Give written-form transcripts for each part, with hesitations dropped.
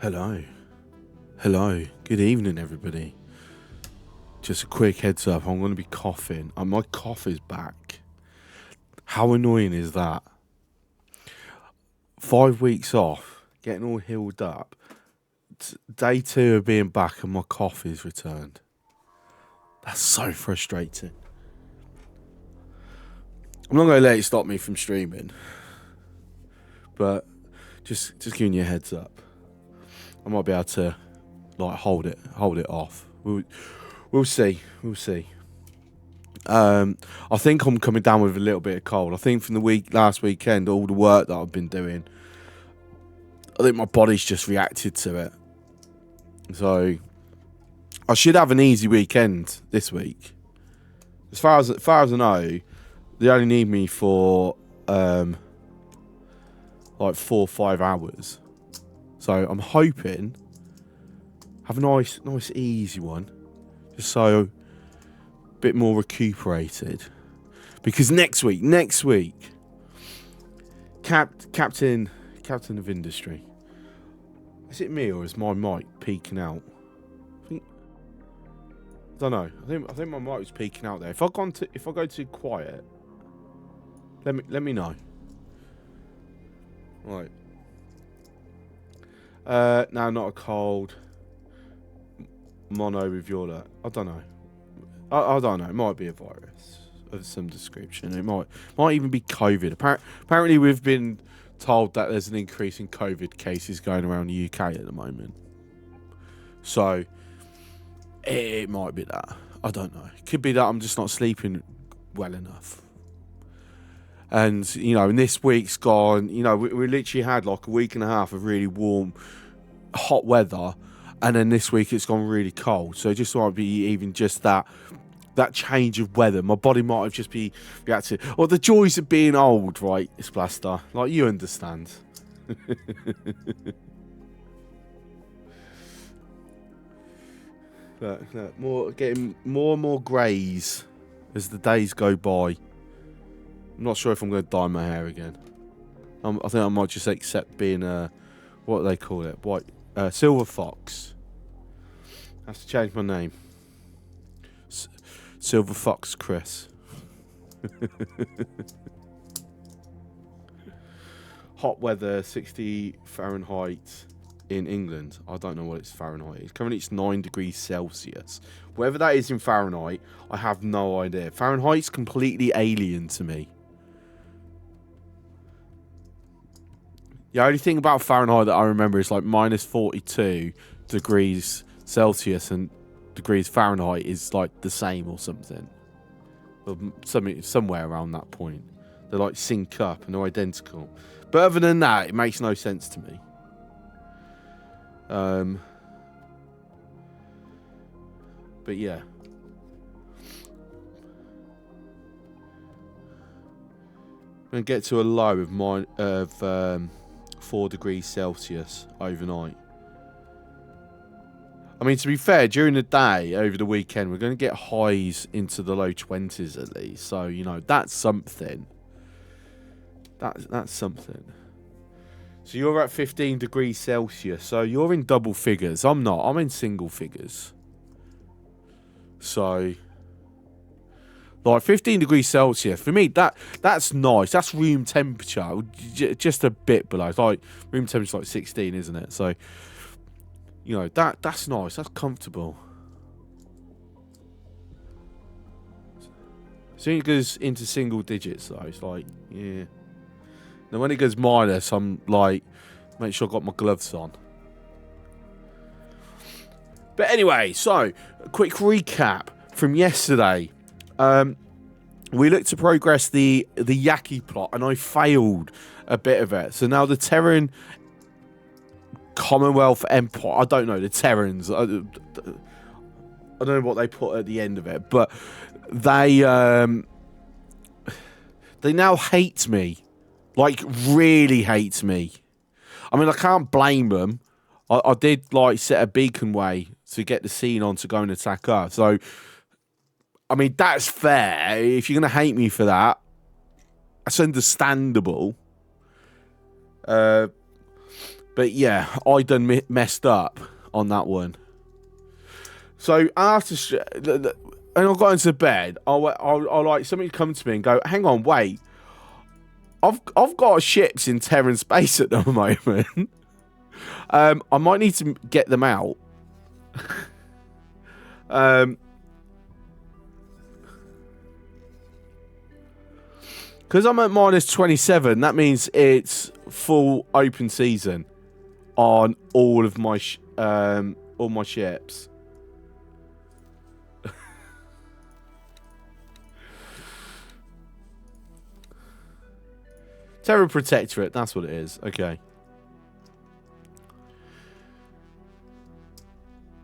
Hello. Hello. Good evening, everybody. Just a quick heads up. I'm going to be coughing. And my cough is back. How annoying is that? 5 weeks off, getting all healed up. Day 2 of being back and my cough is returned. That's so frustrating. I'm not going to let it stop me from streaming. But just giving you a heads up. I might be able to hold it off. We'll see. I think I'm coming down with a little bit of cold. I think from the last weekend, all the work that I've been doing, I think my body's just reacted to it. So I should have an easy weekend this week. As far as I know, they only need me for 4 or 5 hours. So I'm hoping have a nice easy one, just so a bit more recuperated. Because next week, captain of industry. Is it me or is my mic peeking out? I don't know. I think my mic was peeking out there. If I go too quiet, let me know. Right. No, not a cold. Mono with your... I don't know. I don't know. It might be a virus of some description. It might even be COVID. Apparently, we've been told that there's an increase in COVID cases going around the UK at the moment. So, it might be that. I don't know. It could be that I'm just not sleeping well enough. And, and this week's gone, we literally had like a week and a half of really warm, hot weather. And then this week it's gone really cold. So it just might be even just that change of weather. My body might have just be reacted. Or the joys of being old, right, Splaster? Like, you understand. Look, getting more and more greys as the days go by. I'm not sure if I'm going to dye my hair again. I think I might just accept being what do they call it? White, silver fox. I have to change my name. Silver Fox Chris. Hot weather, 60 Fahrenheit in England. I don't know what it's Fahrenheit. Currently it's 9 degrees Celsius. Whatever that is in Fahrenheit, I have no idea. Fahrenheit's completely alien to me. The only thing about Fahrenheit that I remember is like minus 42 degrees Celsius and degrees Fahrenheit is like the same or something. Or somewhere around that point. They're like sync up and they're identical. But other than that, it makes no sense to me. But yeah. I'm going to get to a low of 4 degrees Celsius overnight. I mean, to be fair, during the day, over the weekend, we're going to get highs into the low 20s at least. So, that's something. That's something. So you're at 15 degrees Celsius. So you're in double figures. I'm not. I'm in single figures. So, like 15 degrees Celsius, for me, that's nice. That's room temperature. Just a bit below. It's like room temperature like 16, isn't it? So, that's nice. That's comfortable. Soon it goes into single digits, though. It's like, yeah. Now, when it goes minus, I'm like, make sure I've got my gloves on. But anyway, so, a quick recap from yesterday. We looked to progress the Yaki plot, and I failed a bit of it. So now the Terran Commonwealth Empire, I don't know, the Terrans, I don't know what they put at the end of it, but they now hate me. Like, really hate me. I mean, I can't blame them. I did, set a beacon way to get the scene on to go and attack Earth. So, I mean, that's fair. If you're going to hate me for that, that's understandable. But yeah, I done messed up on that one. So after, and I got into bed, I like somebody to come to me and go, hang on, wait. I've got ships in Terran space at the moment. I might need to get them out. Because I'm at minus 27, that means it's full open season on all of my ships. Terra Protectorate, that's what it is. Okay.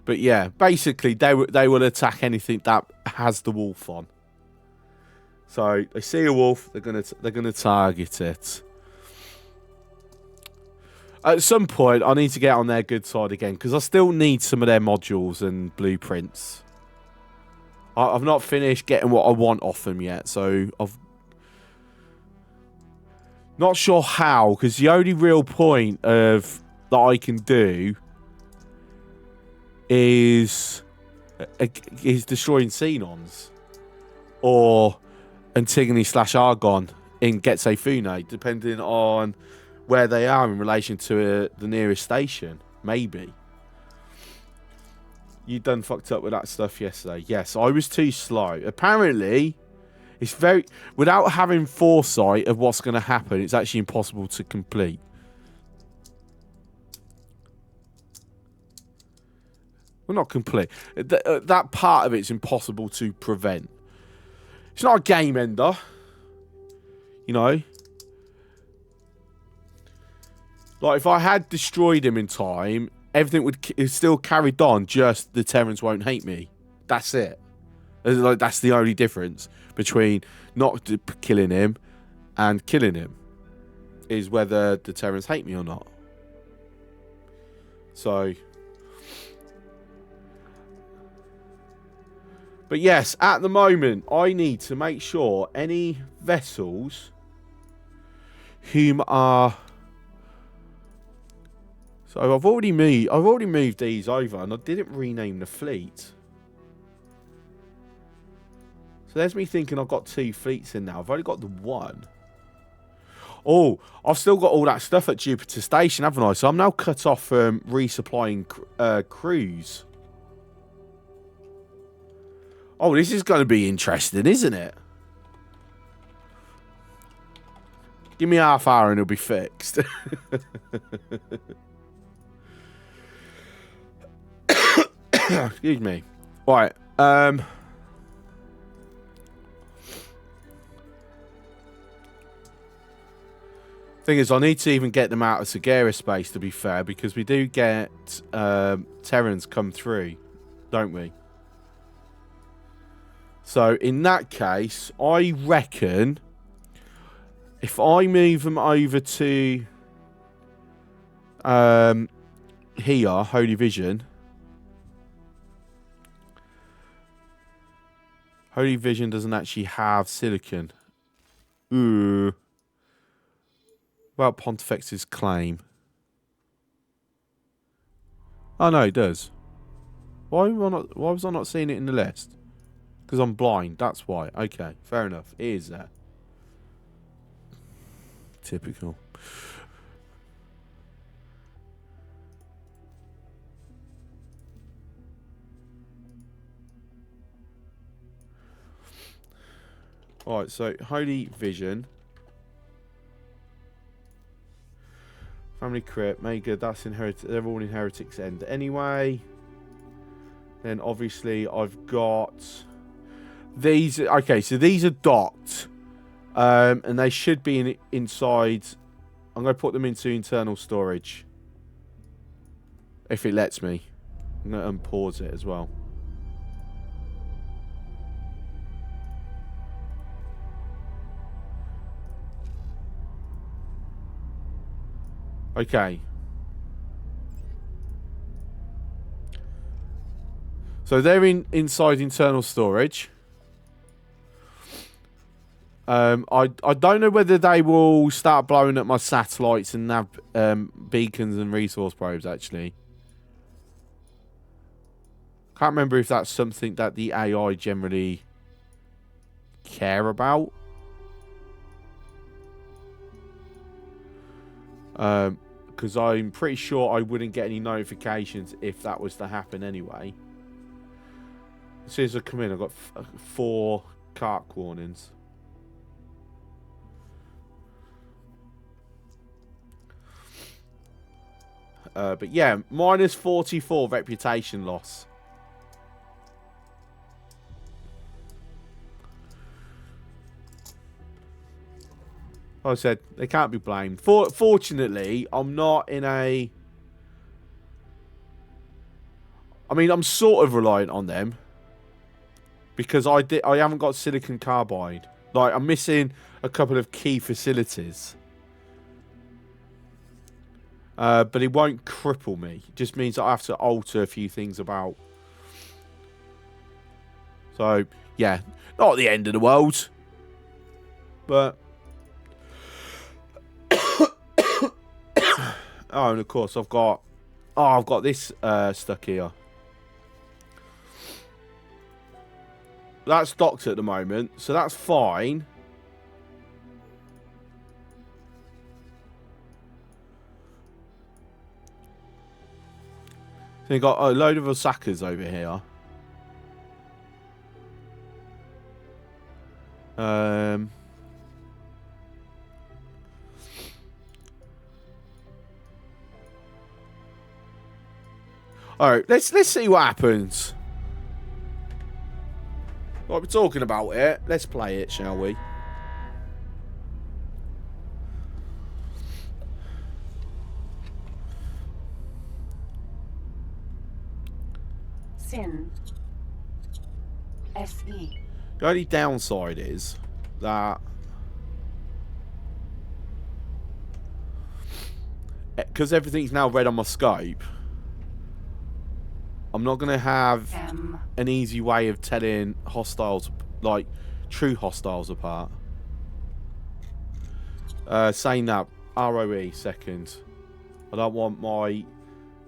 But yeah, basically they will attack anything that has the wolf on. So they see a wolf, they're gonna target it. At some point, I need to get on their good side again because I still need some of their modules and blueprints. I've not finished getting what I want off them yet, so I've not sure how, because the only real point of that I can do is destroying Xenons or Antigone/Argon in Getse Fune, depending on where they are in relation to the nearest station. Maybe. You done fucked up with that stuff yesterday. Yes, I was too slow. Apparently, it's very... Without having foresight of what's going to happen, it's actually impossible to complete. Well, not complete. That part of it's impossible to prevent. It's not a game ender. You know? Like, if I had destroyed him in time, everything would still carried on, just the Terrans won't hate me. That's it. Like, that's the only difference between not killing him and killing him, is whether the Terrans hate me or not. So... But yes, at the moment, I need to make sure any vessels whom are... So I've already moved these over, and I didn't rename the fleet. So there's me thinking I've got 2 fleets in now. I've only got the 1. Oh, I've still got all that stuff at Jupiter Station, haven't I? So I'm now cut off from resupplying crews. Oh, this is going to be interesting, isn't it? Give me half hour and it'll be fixed. Excuse me. Right. Thing is, I need to even get them out of Sagera space, to be fair, because we do get Terrans come through, don't we? So, in that case, I reckon if I move them over to here, Holy Vision. Holy Vision doesn't actually have silicon. Ooh. Well, Pontifex's claim. Oh, no, it does. Why was I not seeing it in the list? Because I'm blind, that's why. Okay, fair enough. It is there. Typical. Alright, so Holy Vision. Family Crypt, Mega, that's they're all in Heretics End anyway. Then obviously I've got these. Okay, so these are docked. And they should be inside. I'm going to put them into internal storage. If it lets me. I'm going to unpause it as well. Okay. So they're inside internal storage. I don't know whether they will start blowing up my satellites and nav beacons and resource probes, actually. Can't remember if that's something that the AI generally care about. Because I'm pretty sure I wouldn't get any notifications if that was to happen anyway. As soon as I come in, I've got 4 carc warnings. But yeah, minus 44 reputation loss. Like I said, they can't be blamed. Fortunately, I'm not in a... I mean, I'm sort of reliant on them. Because I haven't got silicon carbide. Like, I'm missing a couple of key facilities. But it won't cripple me. It just means I have to alter a few things about. So, yeah. Not the end of the world. But... oh, and of course I've got this stuck here. That's docked at the moment, so that's fine. So you got a load of Osakas over here. All right, let's see what happens. Well, we're talking about it. Let's play it, shall we? Sin. SE. The only downside is that because everything's now red on my scope, I'm not going to have an easy way of telling hostiles, like true hostiles, apart. Saying that, ROE second. I don't want my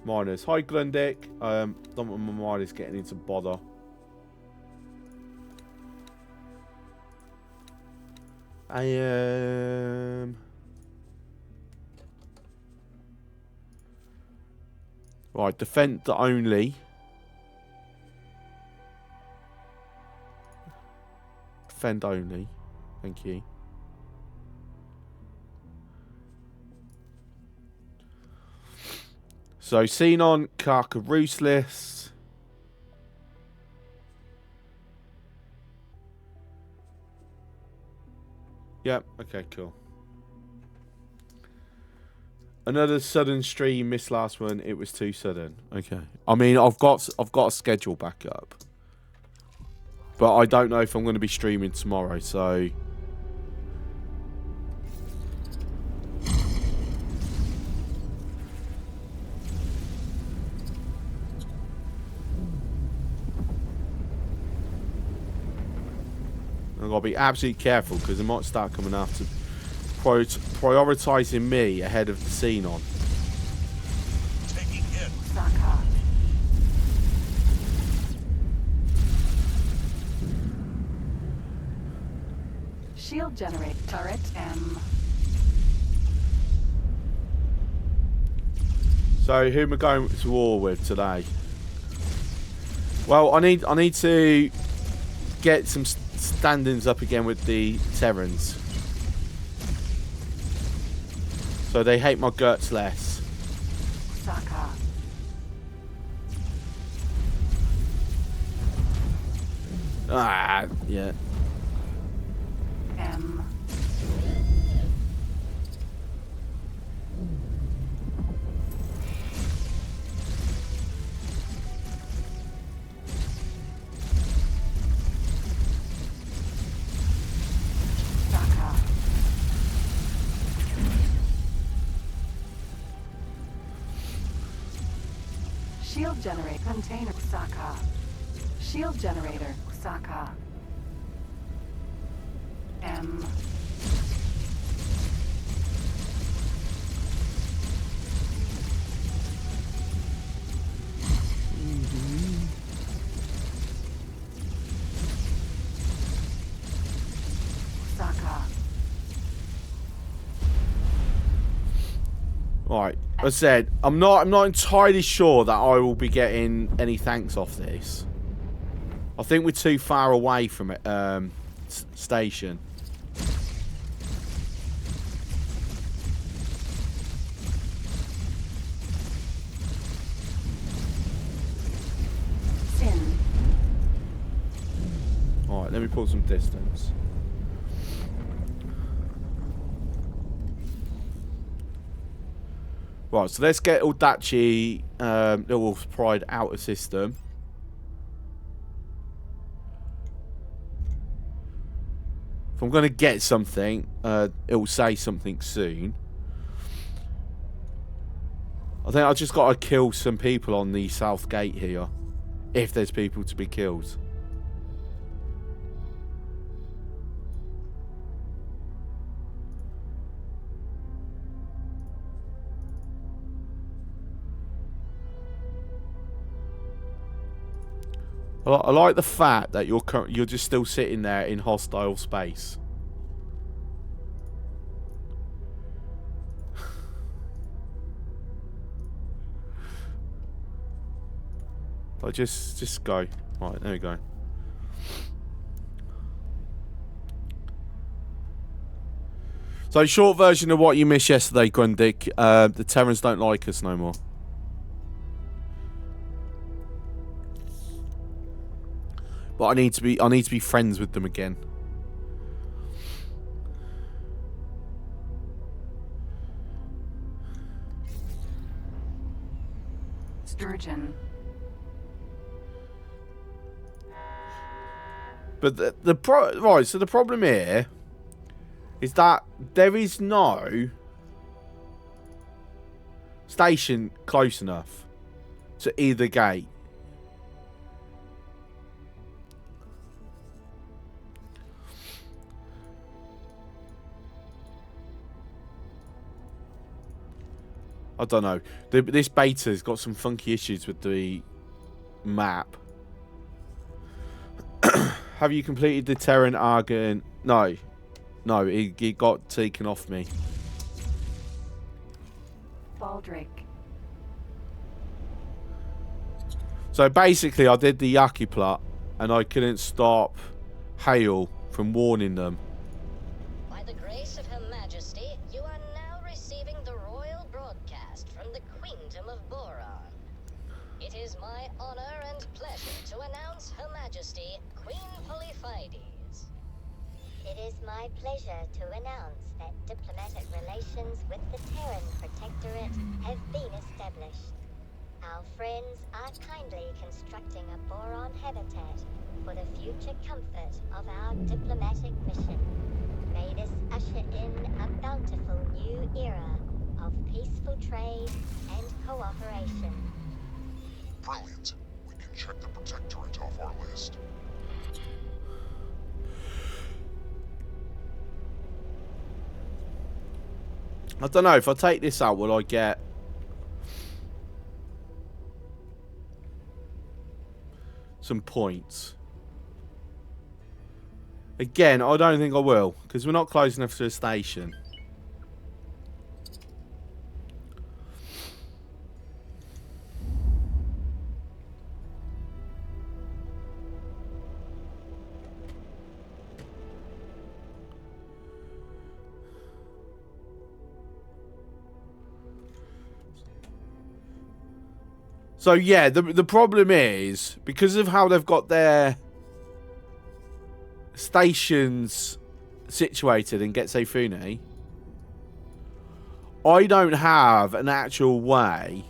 miners. Hi, Glundick. Don't want my miners getting into bother. I am... right, defend only. Defend only. Thank you. So, Xenon, Karka, Ruthless. Yep, okay, cool. Another sudden stream, missed last one. It was too sudden. Okay. I mean, I've got a schedule back up. But I don't know if I'm going to be streaming tomorrow, so... I've got to be absolutely careful, because they might start coming after... prioritising me ahead of the Xenon. Taking hit. Saka. Shield generate turret M. So who am I going to war with today? Well, I need to get some stand-ins up again with the Terrans. So they hate my guts less. Saka. Ah, yeah. M. Saka. Shield generator container Saka. Shield generator Saka. M. M. Osaka. Right. As I said, I'm not entirely sure that I will be getting any thanks off this. I think we're too far away from it. Station. Sin. Alright, let me pull some distance. Right, so let's get Audachi, Little Pride out of system. If I'm going to get something, it will say something soon. I think I just got to kill some people on the south gate here. If there's people to be killed. I like the fact that you're just still sitting there in hostile space. Like just go. Right, there we go. So short version of what you missed yesterday, Grundig. The Terrans don't like us no more. But I need to be friends with them again. Sturgeon. But the problem here is that there is no station close enough to either gate. I don't know. This beta's got some funky issues with the map. Have you completed the Terran Argon? No. No, he got taken off me. Baldric. So basically, I did the Yaki plot, and I couldn't stop Hale from warning them. By the grace of Her Majesty, you are now receiving the royal broadcast from the Queendom of Boron. It is my honor and pleasure to announce Her Majesty, Queen Polyphides. It is my pleasure to announce that diplomatic relations with the Terran Protectorate have been established. Our friends are kindly constructing a boron habitat for the future comfort of our diplomatic mission. May this usher in a bountiful new era of peaceful trade and cooperation. Brilliant. We can check the Protectorate off our list. I don't know, if I take this out, will I get some points? Again, I don't think I will, because we're not close enough to the station. So yeah, the problem is, because of how they've got their stations situated in Getsefune, I don't have an actual way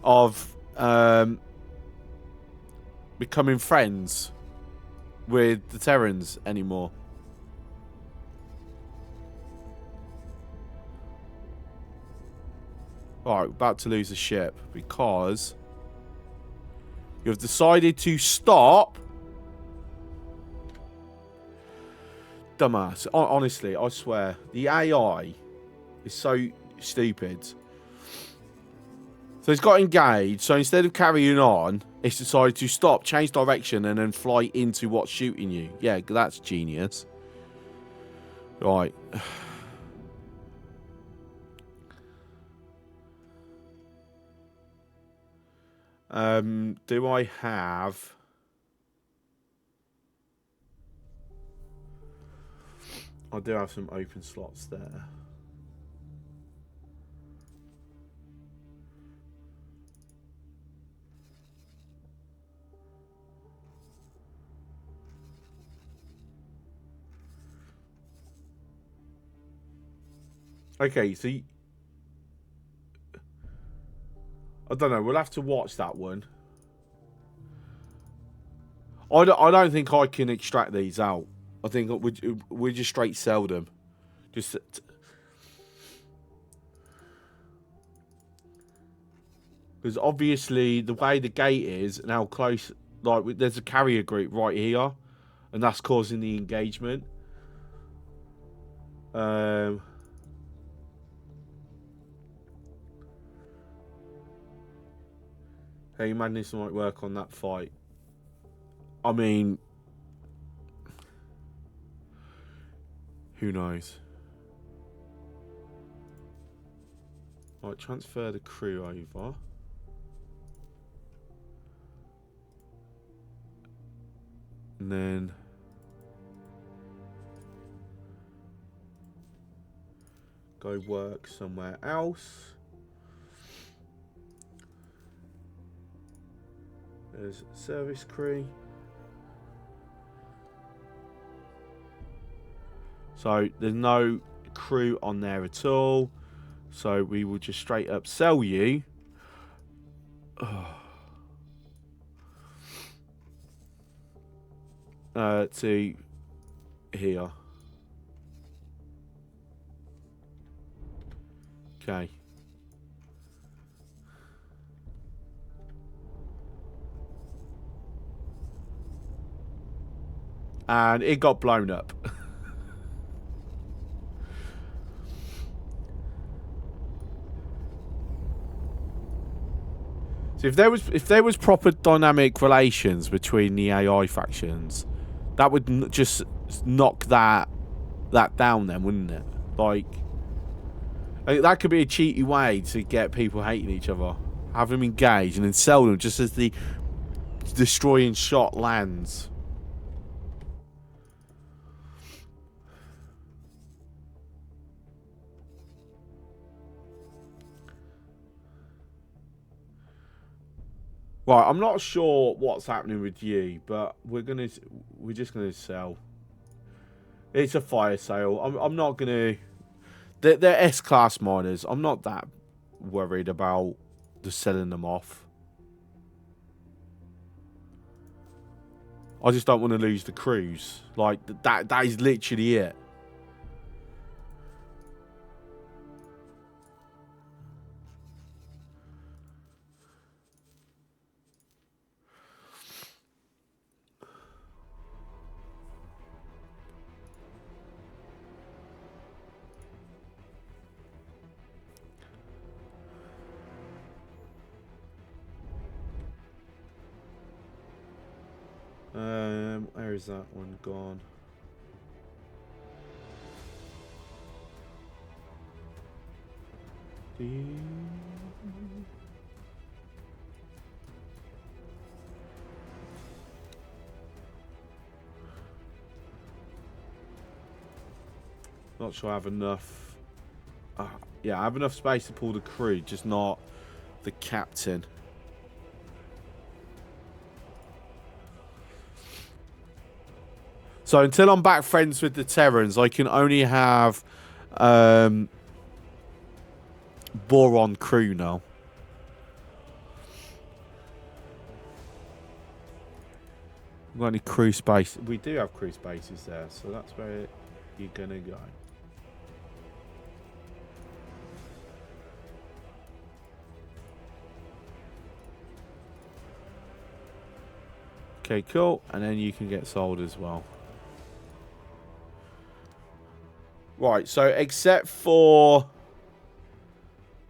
of becoming friends with the Terrans anymore. Alright, we're about to lose a ship because you've decided to stop dumbass. Honestly, I swear. The AI is so stupid. So it's got engaged. So instead of carrying on, it's decided to stop, change direction, and then fly into what's shooting you. Yeah, that's genius. Right. Do I have... I do have some open slots there. Okay, so... I don't know. We'll have to watch that one. I don't think I can extract these out. I think we just straight sell them. Just... Because obviously the way the gate is and how close... Like, there's a carrier group right here. And that's causing the engagement. Hey, Madness might work on that fight. I mean... Who knows? Right, transfer the crew over. And then... Go work somewhere else. There's service crew. So there's no crew on there at all. So we will just straight up sell you. To here. Okay. And it got blown up. So if there was proper dynamic relations between the AI factions, that would just knock that down then, wouldn't it? Like, that could be a cheaty way to get people hating each other. Have them engage and then sell them just as the destroying shot lands. Right, I'm not sure what's happening with you, but we're just gonna sell. It's a fire sale. I'm not gonna. They're S-class miners. I'm not that worried about just selling them off. I just don't want to lose the crews. Like that is literally it. Where is that one gone? Not sure I have enough. Yeah, I have enough space to pull the crew, just not the captain. So until I'm back friends with the Terrans, I can only have Boron crew now. Got any crew space? We do have crew spaces there, so that's where you're gonna go. Okay, cool. And then you can get sold as well. Right, so except for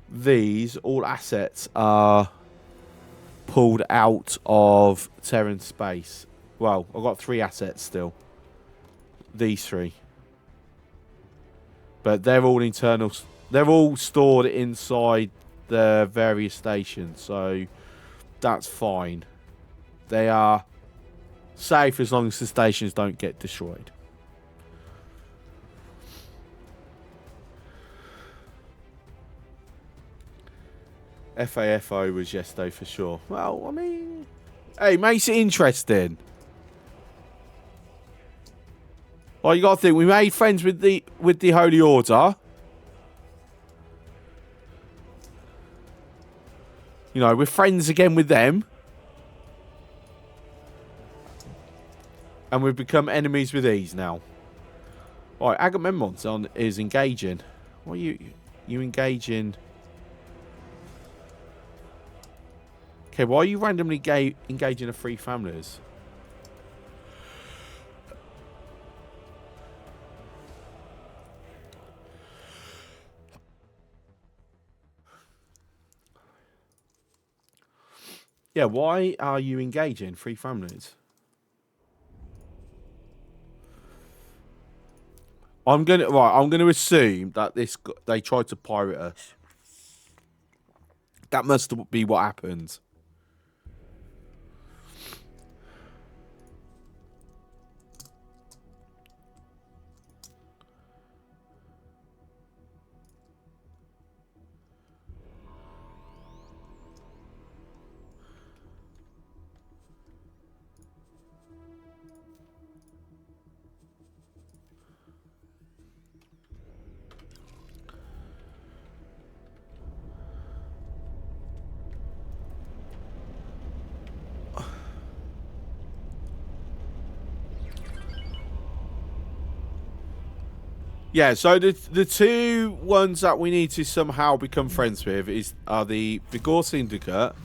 these, all assets are pulled out of Terran space. Well, I've got 3 assets still. These 3. But they're all internal. They're all stored inside the various stations, so that's fine. They are safe as long as the stations don't get destroyed. FAFO was yesterday for sure. Well, I mean, hey, makes it interesting. Well, you got to think, we made friends with the Holy Order. You know, we're friends again with them. And we've become enemies with these now. Right, Agamemnon's is engaging. What are you engaging? Okay, why are you randomly engaging the 3 families? Yeah, why are you engaging 3 families? I'm gonna assume that they tried to pirate us. That must be what happened. Yeah, so the 2 ones that we need to somehow become friends with are the Vigor Syndicate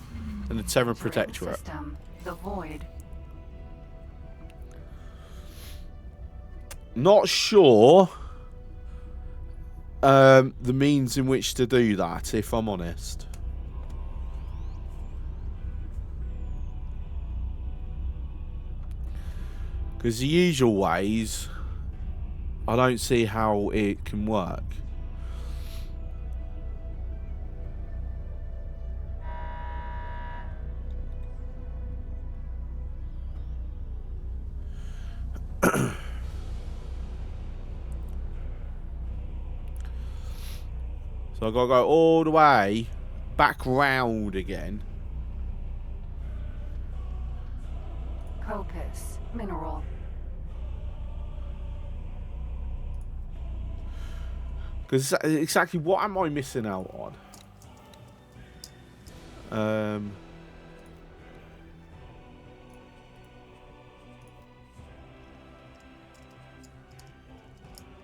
and the Terran Protectorate. System, the Void. Not sure the means in which to do that, if I'm honest. Because the usual ways, I don't see how it can work. So I've got to go all the way back round again. Copis, mineral. Because exactly what am I missing out on?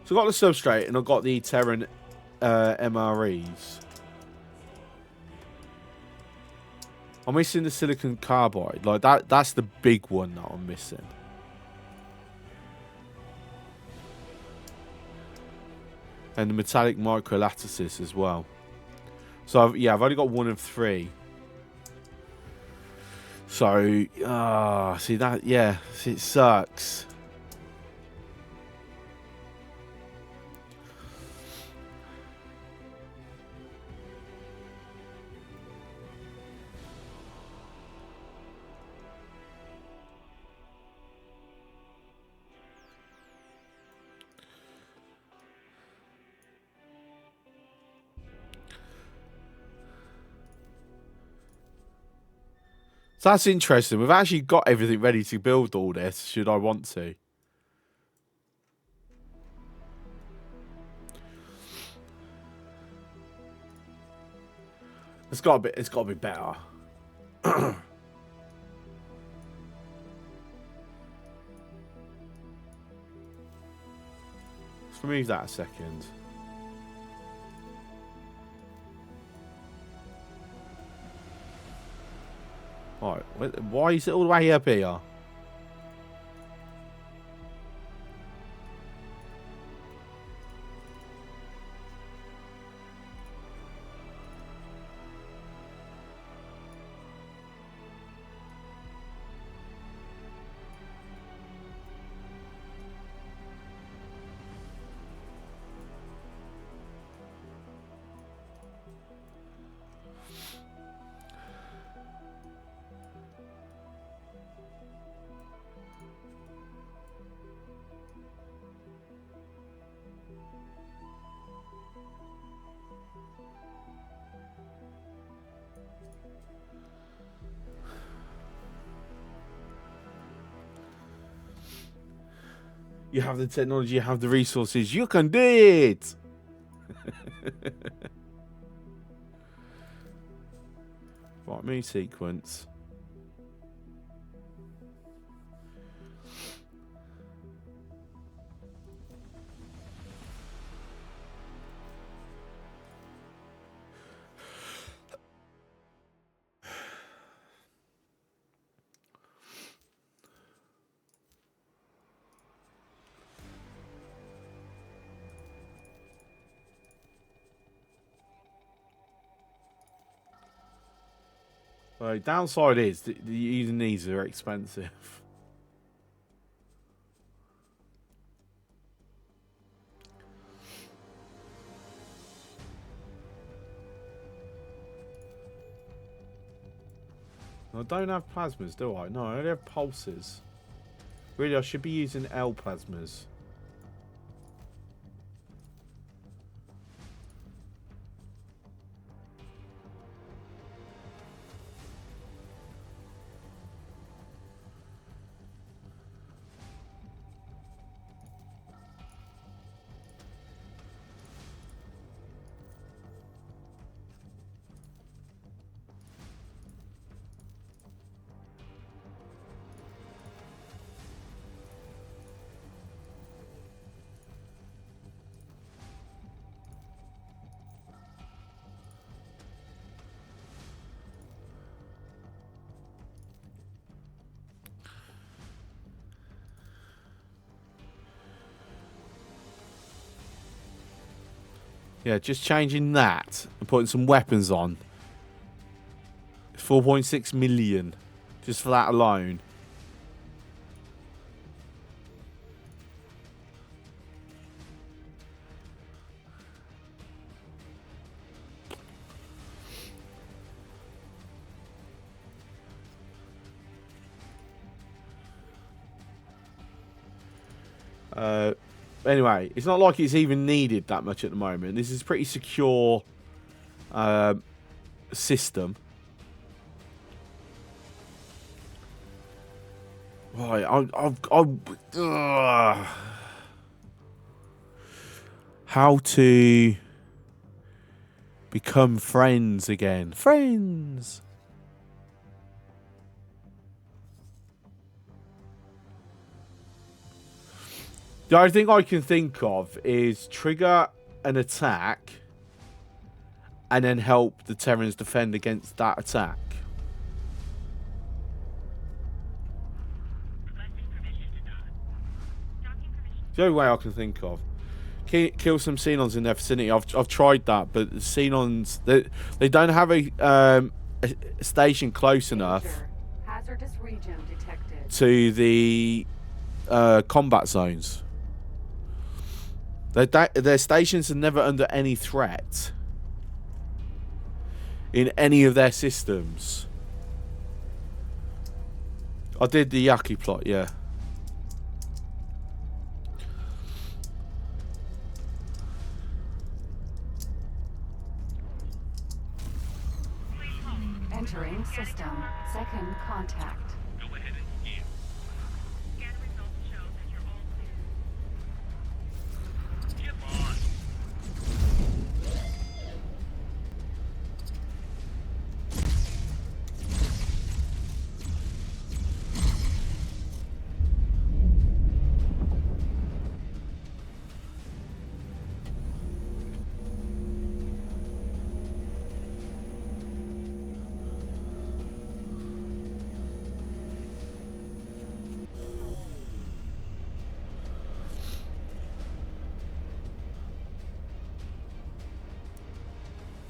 So I got the substrate and I got the Terran MREs. I'm missing the silicon carbide. Like that's the big one that I'm missing. And the metallic microlattices as well. So I've only got 1 of 3. So see that, yeah, see, it sucks. So that's interesting. We've actually got everything ready to build all this, should I want to. It's got to be better. Let's remove that a second. Right, why is it all the way up here? You have the technology, you have the resources, you can do it! Right, move sequence. Well, downside is that using these are expensive. I don't have plasmas, do I? No, I only have pulses. Really, I should be using L plasmas. Yeah, just changing that and putting some weapons on. 4.6 million. Just for that alone. Anyway, it's not like it's even needed that much at the moment. This is a pretty secure system. Right, how to become friends again? Friends. The only thing I can think of is trigger an attack and then help the Terrans defend against that attack. The only way I can think of. Kill some Xenons in their vicinity. I've tried that, but the Xenons, they don't have a station close enough Hazardous region detected. to the combat zones. Their stations are never under any threat in any of their systems. I did the Yaki plot, yeah. Entering system. Second contact. Go ahead and scan. Scan results show that you're all clear. Come on.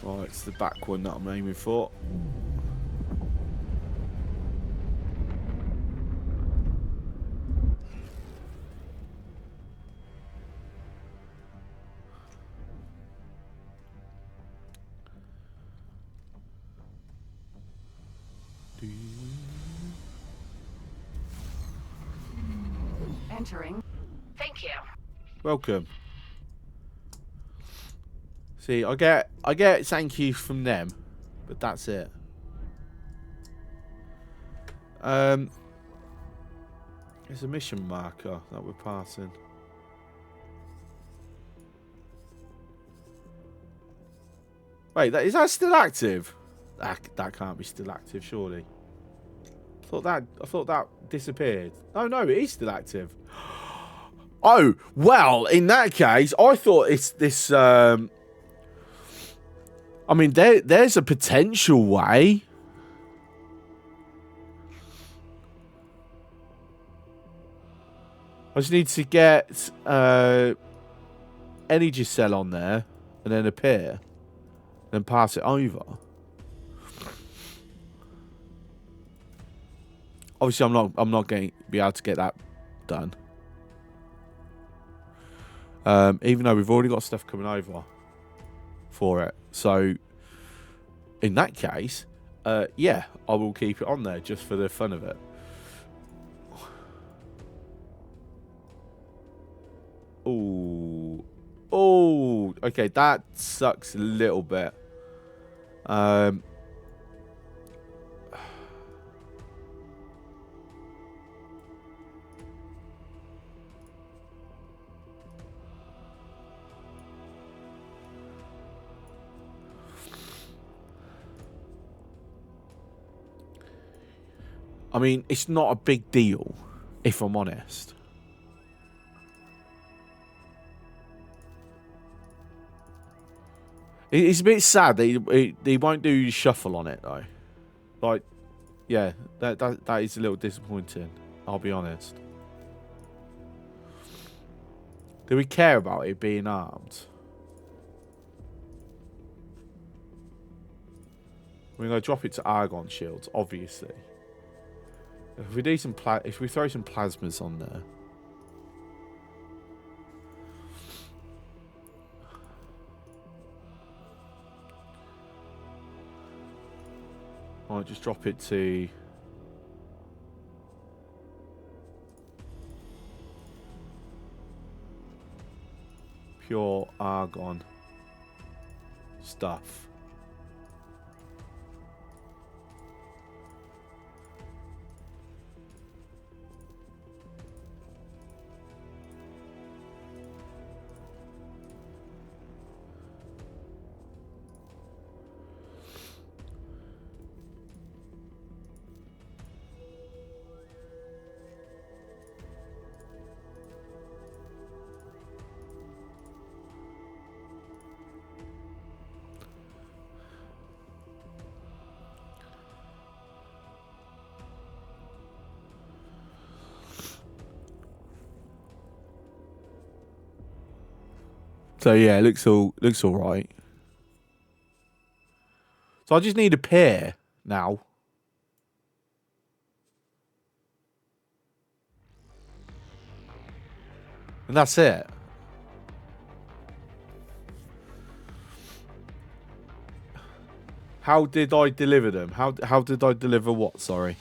Right, it's the back one that I'm aiming for. Entering. Thank you. Welcome. See, I get thank you from them, but that's it. There's a mission marker that we're passing. Wait, is that still active? That can't be still active, surely. I thought that disappeared. Oh no, it is still active. Oh well, in that case, I thought it's this. I mean, there's a potential way. I just need to get energy cell on there, and then appear, then pass it over. Obviously, I'm not going to be able to get that done. Even though we've already got stuff coming over for it. So, in that case, yeah, I will keep it on there just for the fun of it. Oh, okay, that sucks a little bit. I mean, it's not a big deal, if I'm honest. It's a bit sad that they won't do shuffle on it, though. Like, yeah, that is a little disappointing, I'll be honest. Do we care about it being armed? We're going to drop it to argon shields, obviously. If we do some if we throw some plasmas on there. I'll just drop it to pure argon stuff. So yeah, it looks all right. So I just need a pair now. And that's it. How did I deliver them? How did I deliver what? Sorry.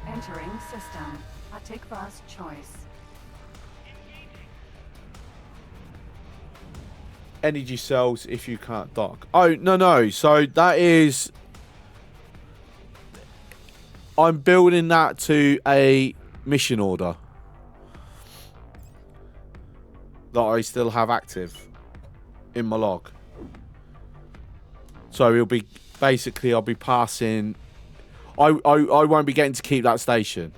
Entering system. Atikva's choice. Energy cells if you can't dock. Oh, no. So that is... I'm building that to a mission order. That I still have active in my log. So it'll be... Basically, I'll be passing... I won't be getting to keep that station.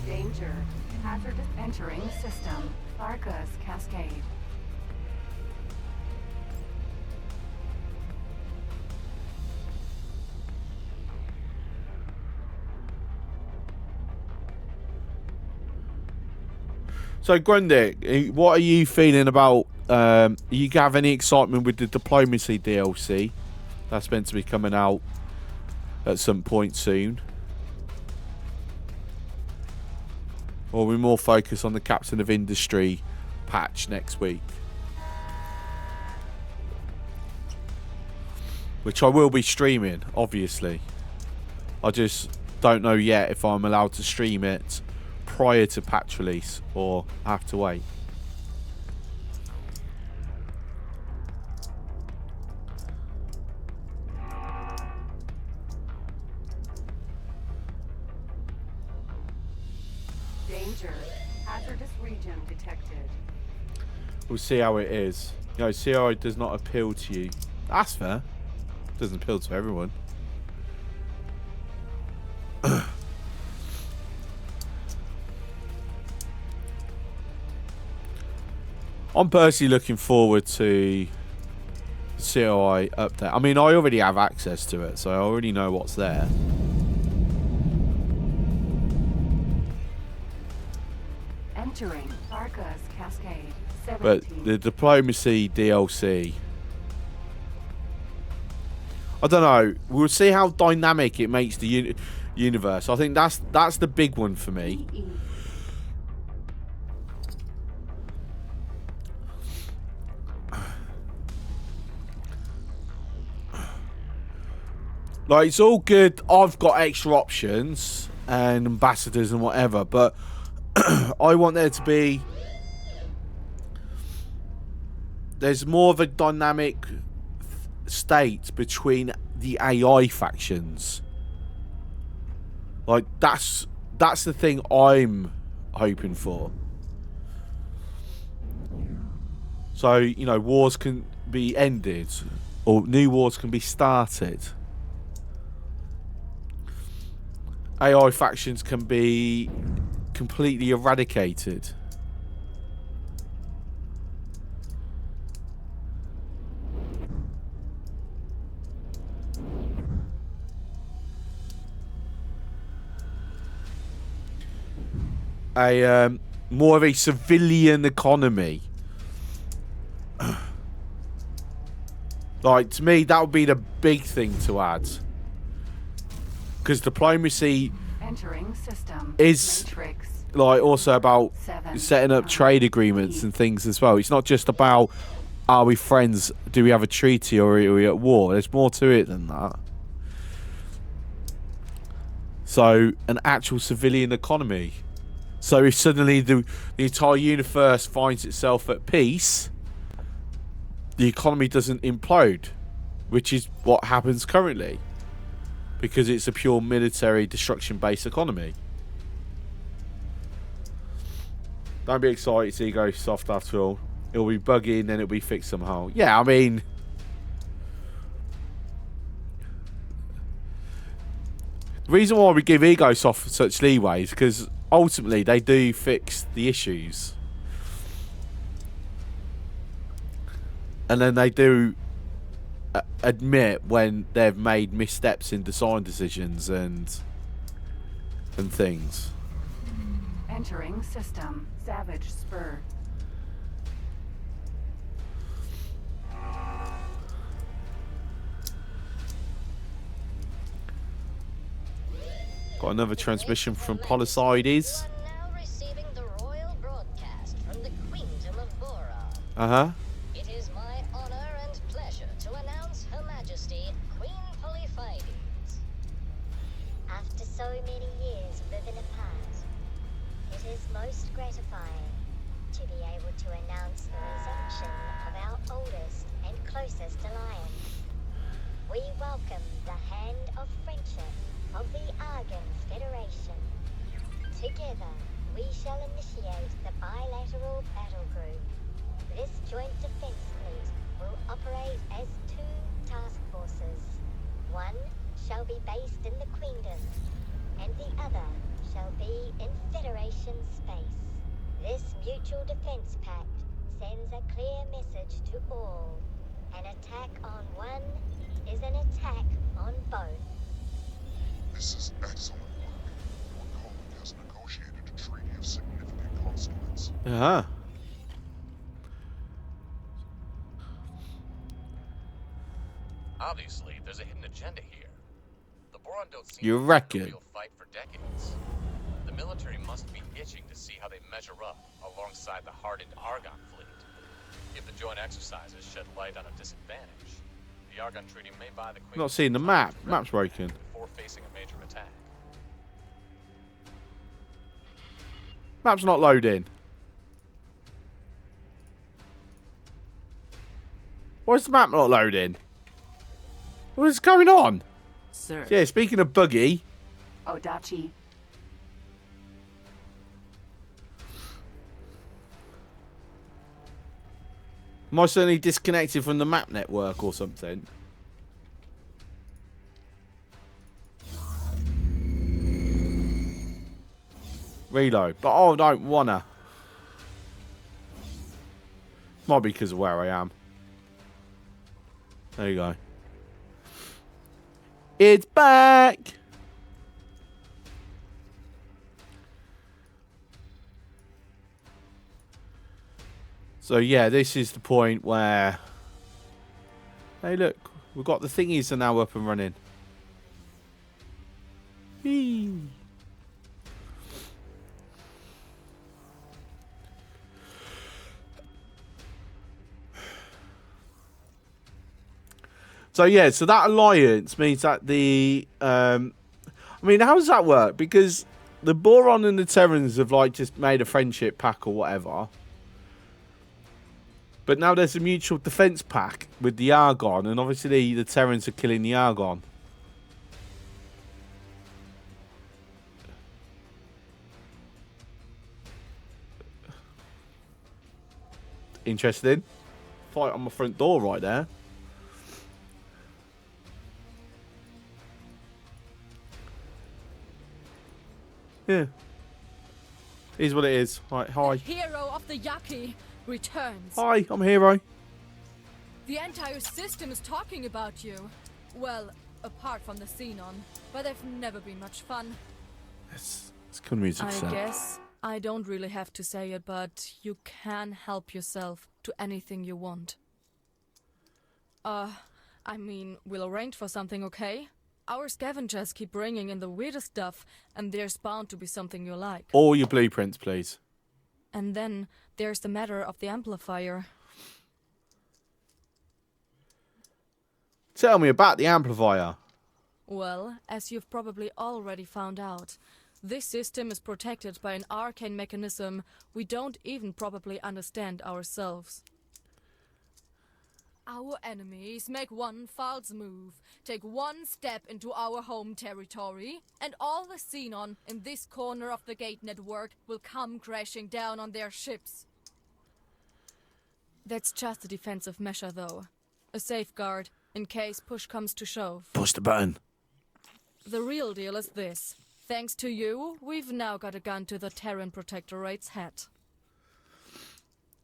Danger. Hazardous. Entering system. Arcus Cascade. So, Grundy, what are you feeling about... you have any excitement with the Diplomacy DLC? That's meant to be coming out at some point soon. or we more focus on the Captain of Industry patch next week, which I will be streaming, obviously. I just don't know yet if I'm allowed to stream it prior to patch release or have to wait. Danger. Hazardous region detected. We'll see how it is. You know, see how it does not appeal to you. That's fair. Doesn't appeal to everyone. I'm personally looking forward to COI update. I mean, I already have access to it, so I already know what's there. Entering Arcus Cascade. 17. But the diplomacy DLC, I don't know. We'll see how dynamic it makes the universe. I think that's the big one for me. EE. Like, it's all good. I've got extra options and ambassadors and whatever, but I want there to be... There's more of a dynamic state between the AI factions. Like, that's the thing I'm hoping for. So, you know, wars can be ended, or new wars can be started. AI factions can be completely eradicated. More of a civilian economy. Like, to me, that would be the big thing to add. Because diplomacy Entering system. is Matrix. like also about 7. setting up trade agreements and things as well. It's not just about, are we friends, do we have a treaty, or are we at war? There's more to it than that. So, an actual civilian economy. So if suddenly the entire universe finds itself at peace, the economy doesn't implode, which is what happens currently, because it's a pure military destruction-based economy. Don't be excited to go soft after all. It'll be buggy and then it'll be fixed somehow. Yeah, I mean... The reason why we give EgoSoft such leeway is because ultimately they do fix the issues. And then they do admit when they've made missteps in design decisions and things. Entering system. Savage Spur. Got another transmission from Polycides. You are now receiving the royal broadcast from the Queendom of Boron. Uh-huh. It is my honor and pleasure to announce Her Majesty Queen Polyphides. After so many years living apart, it is most gratifying to be able to announce the resumption of our oldest and closest alliance. We welcome the hand of friendship of the Argan Federation. Together, we shall initiate the bilateral battle group. This joint defense fleet will operate as 2 task forces. One shall be based in the Queendom, and the other shall be in Federation space. This mutual defense pact sends a clear message to all. An attack on one is an attack on both. This is excellent work. Your colleague has negotiated a treaty of significant consequence. Uh-huh. Obviously, there's a hidden agenda here. The Boron don't seem You to have reckon? a real fight for decades. The military must be itching to see measure up alongside the hardened Argon fleet. If the joint exercises shed light on a disadvantage, the Argon Treaty may buy the Queen. Not seeing the map. Map's broken. Before facing a major attack. Map's not loading. Why is the map not loading? What is going on? Sir. Yeah, speaking of buggy. Odachi. Am I suddenly disconnected from the map network or something? Reload. But I don't wanna. Might be because of where I am. There you go. It's back! So yeah, this is the point where... Hey look, we've got the thingies are now up and running. Whee! So yeah, so that alliance means that the... I mean, how does that work? Because the Boron and the Terrans have like just made a friendship pack or whatever. But now there's a mutual defense pack with the Argon, and obviously the Terrans are killing the Argon. Interesting. Fight on my front door right there. Yeah. Here's what it is. Right, hi. The hero of the Yaki returns. Hi, I'm a hero. The entire system is talking about you. Well, apart from the Xenon, but they've never been much fun. It's gonna be a I success. guess I don't really have to say it, but you can help yourself to anything you want. I mean, we'll arrange for something, okay? Our scavengers keep bringing in the weirdest stuff, and there's bound to be something you like. All your blueprints, please. And then there's the matter of the amplifier. Tell me about the amplifier. Well, as you've probably already found out, this system is protected by an arcane mechanism we don't even probably understand ourselves. Our enemies make one false move, take one step into our home territory, and all the Xenon in this corner of the gate network will come crashing down on their ships. That's just a defensive measure, though. A safeguard, in case push comes to shove. Push the button. The real deal is this. Thanks to you, we've now got a gun to the Terran Protectorate's head.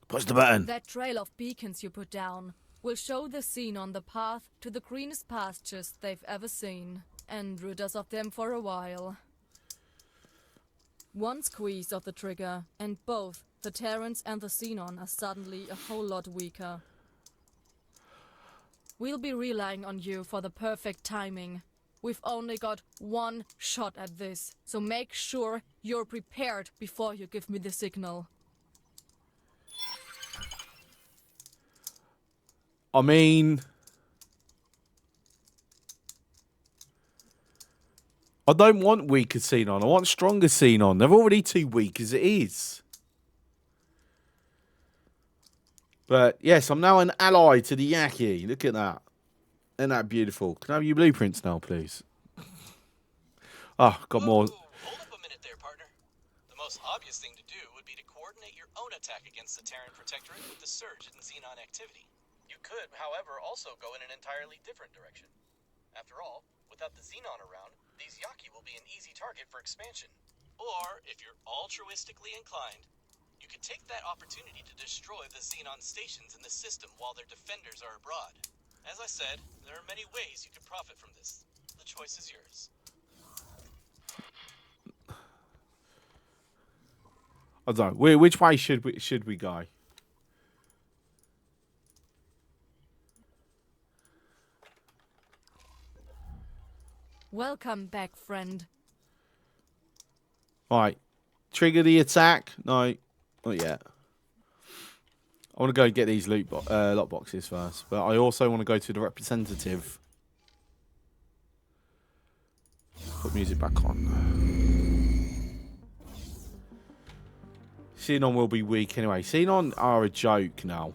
Push the button. That trail of beacons you put down will show the Xenon the path to the greenest pastures they've ever seen, and rid us of them for a while. One squeeze of the trigger, and both the Terrans and the Xenon are suddenly a whole lot weaker. We'll be relying on you for the perfect timing. We've only got one shot at this, so make sure you're prepared before you give me the signal. I mean... I don't want weaker Xenon. I want stronger Xenon. They're already too weak as it is. But, yes, I'm now an ally to the Yaki. Look at that. Isn't that beautiful? Can I have your blueprints now, please? Oh, got more. Hold up a minute there, partner. The most obvious thing to do would be to coordinate your own attack against the Terran Protectorate with the surge in Xenon activity. You could, however, also go in an entirely different direction. After all, without the Xenon around, these Yaki will be an easy target for expansion. Or, if you're altruistically inclined, you could take that opportunity to destroy the Xenon stations in the system while their defenders are abroad. As I said, there are many ways you could profit from this. The choice is yours. I don't know. Which way should we go? Welcome back, friend. Right. trigger the attack? No, not yet. I want to go get these lock boxes first, but I also want to go to the representative. Put music back on. Xenon will be weak anyway. Xenon are a joke now.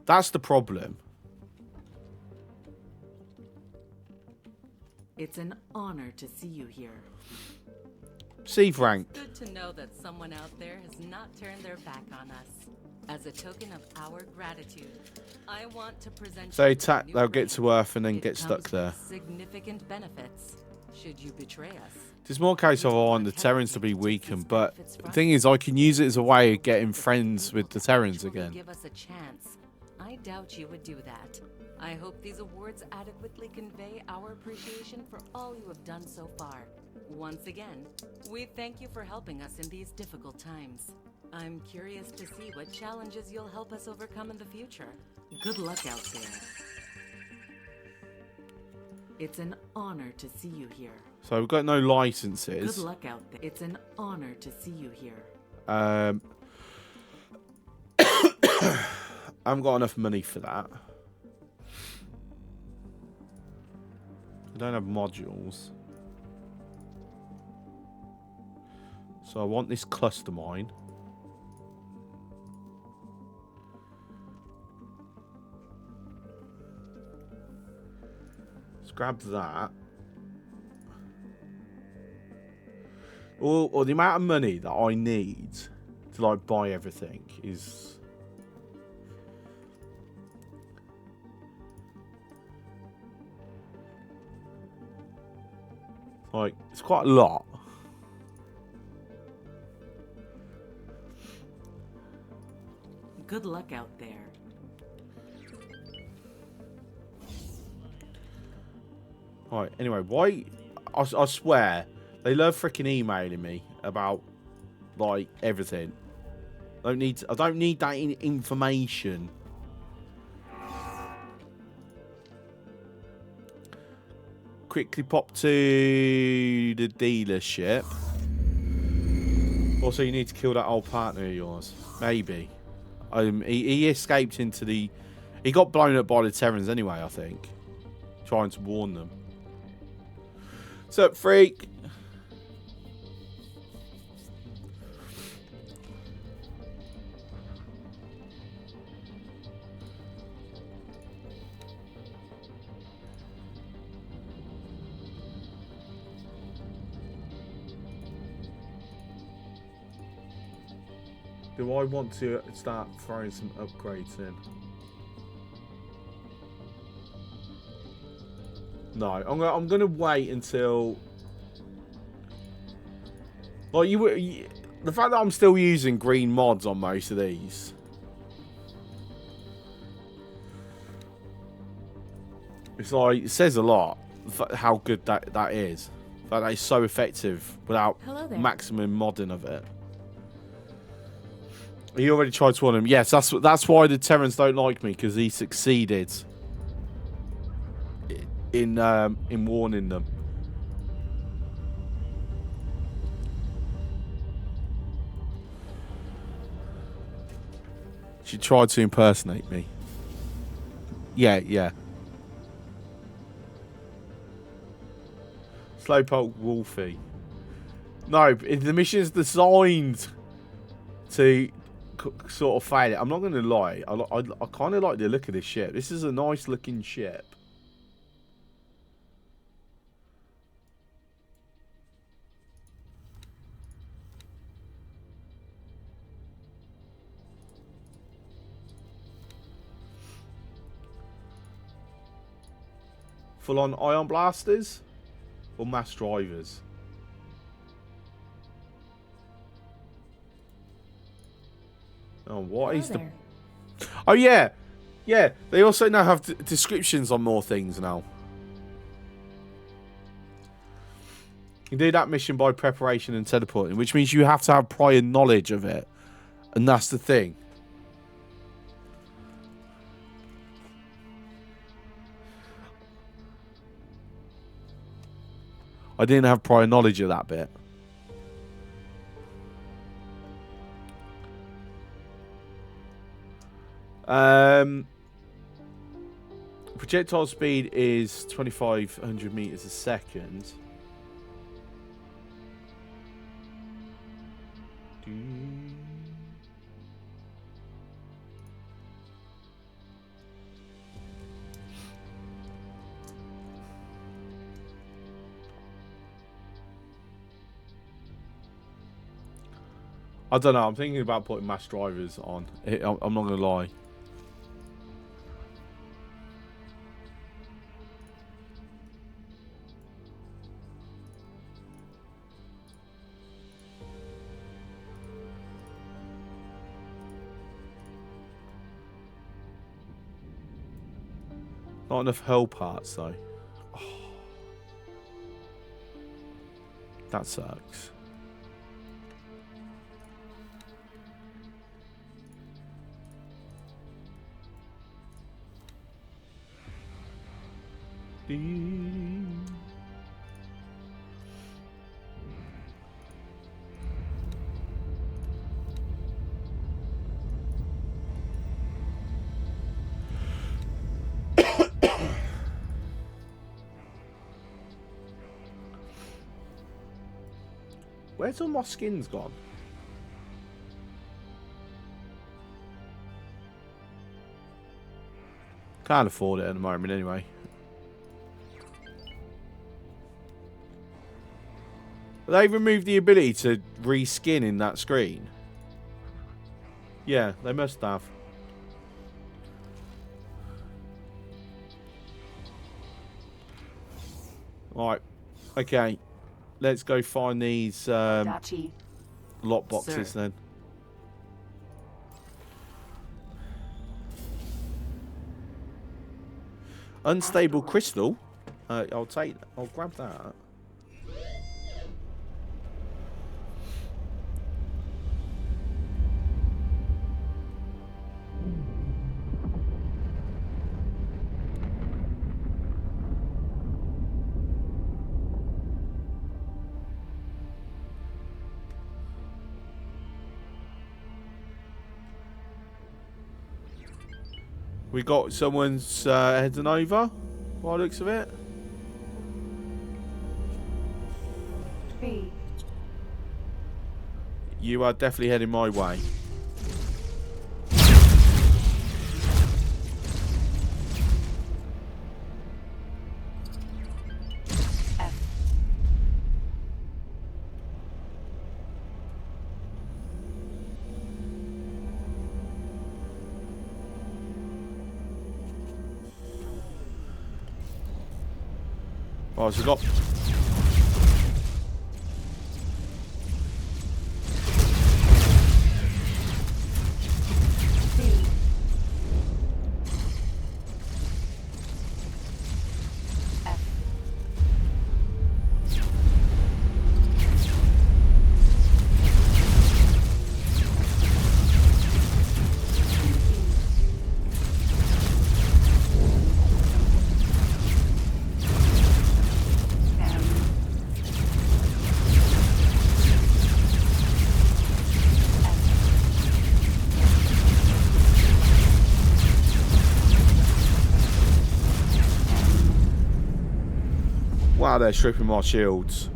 That's the problem. It's an honor to see you here. C rank. Good to know that someone out there has not turned their back on us. As a token of our gratitude, I want to present. So they you with a new they'll get to ring. Earth and then It get stuck comes there. with significant benefits. Should you betray us? There's more case of I want the Terrans to be weakened, but the thing is, I can use it as a way of getting friends with the Terrans again. Give us a chance. I doubt you would do that. I hope these awards adequately convey our appreciation for all you have done so far. Once again, we thank you for helping us in these difficult times. I'm curious to see what challenges you'll help us overcome in the future. Good luck out there. It's an honor to see you here. So we've got no licenses. Good luck out there. It's an honor to see you here. I haven't got enough money for that. I don't have modules. So I want this cluster mine. Let's grab that. Or the amount of money that I need to like buy everything is like it's quite a lot. Good luck out there. Right, anyway, why I swear they love freaking emailing me about like everything. I don't need that information. Quickly pop to the dealership. Also, you need to kill that old partner of yours. Maybe. He escaped into the... He got blown up by the Terrans anyway, I think. Trying to warn them. What's up, freak? Do I want to start throwing some upgrades in? No, I'm gonna wait until like the fact that I'm still using green mods on most of these. It's like it says a lot how good that is. The fact that it's so effective without maximum modding of it. He already tried to warn him. Yes, that's why the Terrans don't like me, because he succeeded in warning them. She tried to impersonate me. Yeah. Slowpoke Wolfie. No, the mission's designed to sort of fail it. I'm not going to lie. I kind of like the look of this ship. This is a nice looking ship. Full on ion blasters or mass drivers? Oh, what is the... Oh, yeah. Yeah, they also now have descriptions on more things now. You can do that mission by preparation and teleporting, which means you have to have prior knowledge of it. And that's the thing. I didn't have prior knowledge of that bit. Projectile speed is 2,500 meters a second. I don't know. I'm thinking about putting mass drivers on. I'm not gonna lie. Not enough hull parts though. Oh. That sucks. Where's all my skins gone? Can't afford it at the moment anyway. They removed the ability to reskin in that screen. Yeah, they must have. Right. Okay. Let's go find these lot boxes then. Unstable crystal. I'll grab that. We got someone's heading over, by the looks of it. You are definitely heading my way. Oh, so we got... Wow, they're stripping my shields.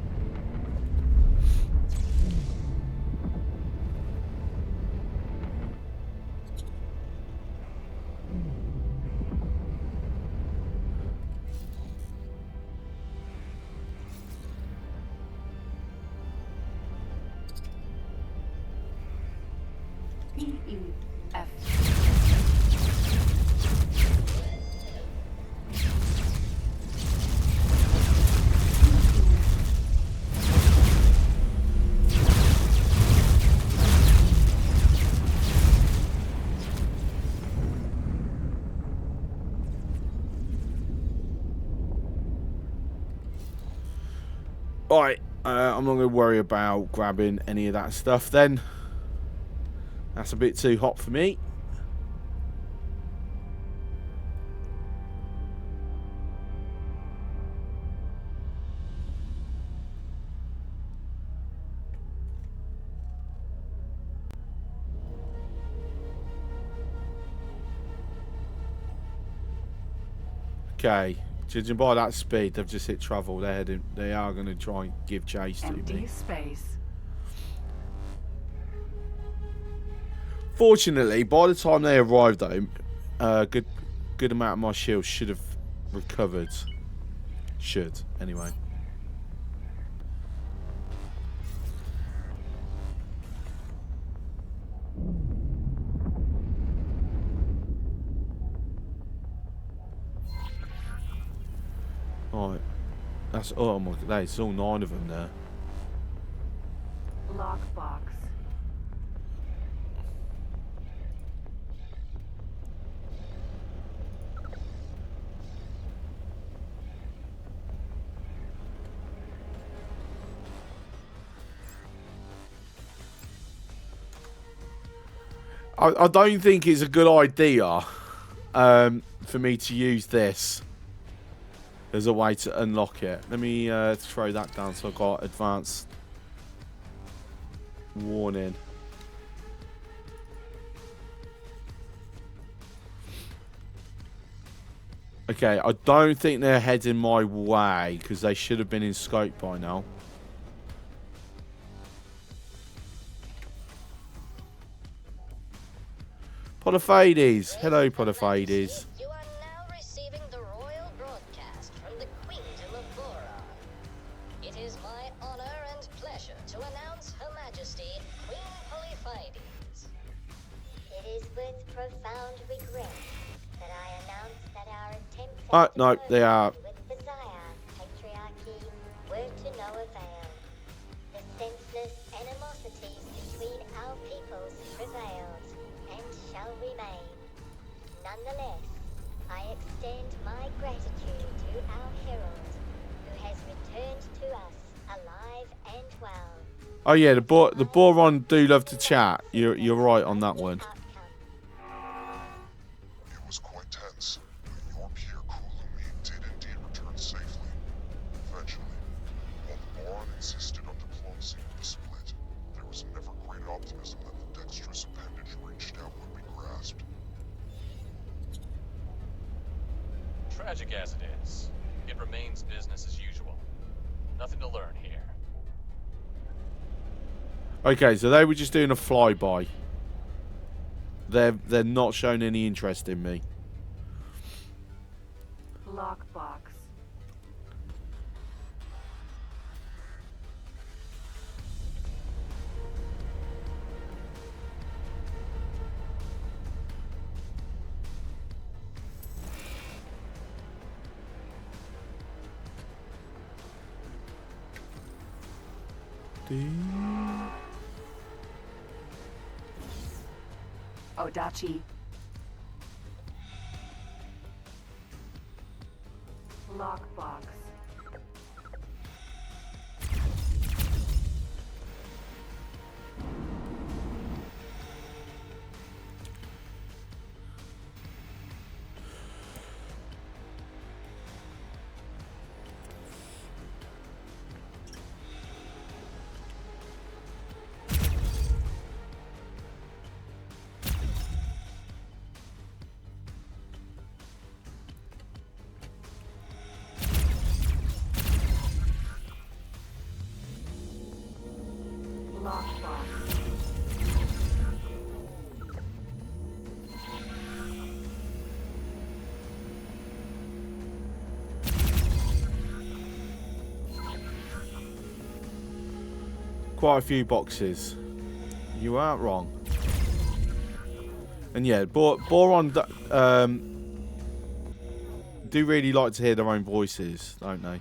Alright, I'm not going to worry about grabbing any of that stuff then. That's a bit too hot for me. Okay, judging by that speed, they've just hit travel. They're heading. They are going to try and give chase to Empty me. space. Fortunately, by the time they arrived, though, good amount of my shield should have recovered. Should anyway. Right, that's oh my god, there's all 9 of them there. Lockbox. I don't think it's a good idea for me to use this as a way to unlock it. Let me throw that down so I've got advanced warning. Okay, I don't think they're heading my way because they should have been in scope by now. Polyphades. Hello, Polyphades. You are now receiving the royal broadcast from the Queendom of Boron. It is my honor and pleasure to announce Her Majesty, Queen Polyphades. It is with profound regret that I announce that our attempts Oh, no, they are. with Desire Patriarchy were to no avail. The senseless animosities between our peoples prevailed and shall remain. Nonetheless, I extend my gratitude to our herald, who has returned to us alive and well. Oh yeah, the Boron do love to chat. You're right on that one. It was quite tense, but your peer Kulumi did indeed return safely. Eventually, while the Boron insisted on diplomacy with the split, there was never great optimism that the dexterous appendage reached out would be grasped. Tragic as it is, it remains business as usual. Nothing to learn here. Okay, so they were just doing a flyby. They're not showing any interest in me. Lockbox. Odachi. Lockbox. Quite a few boxes. You aren't wrong. And yeah, Boron do really like to hear their own voices, don't they?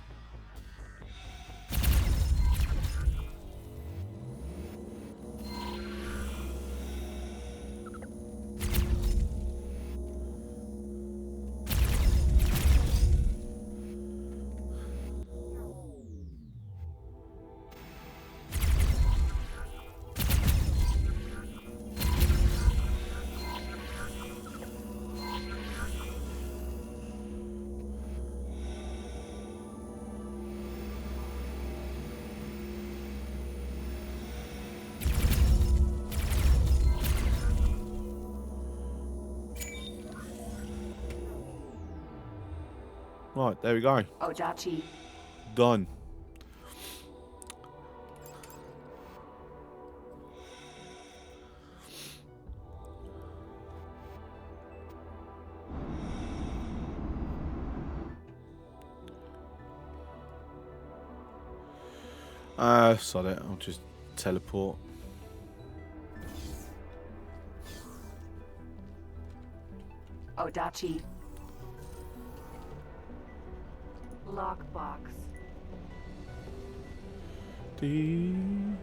Right, there we go. Ojachi. Done. Sod it. I'll just teleport. Odachi. Lockbox. Do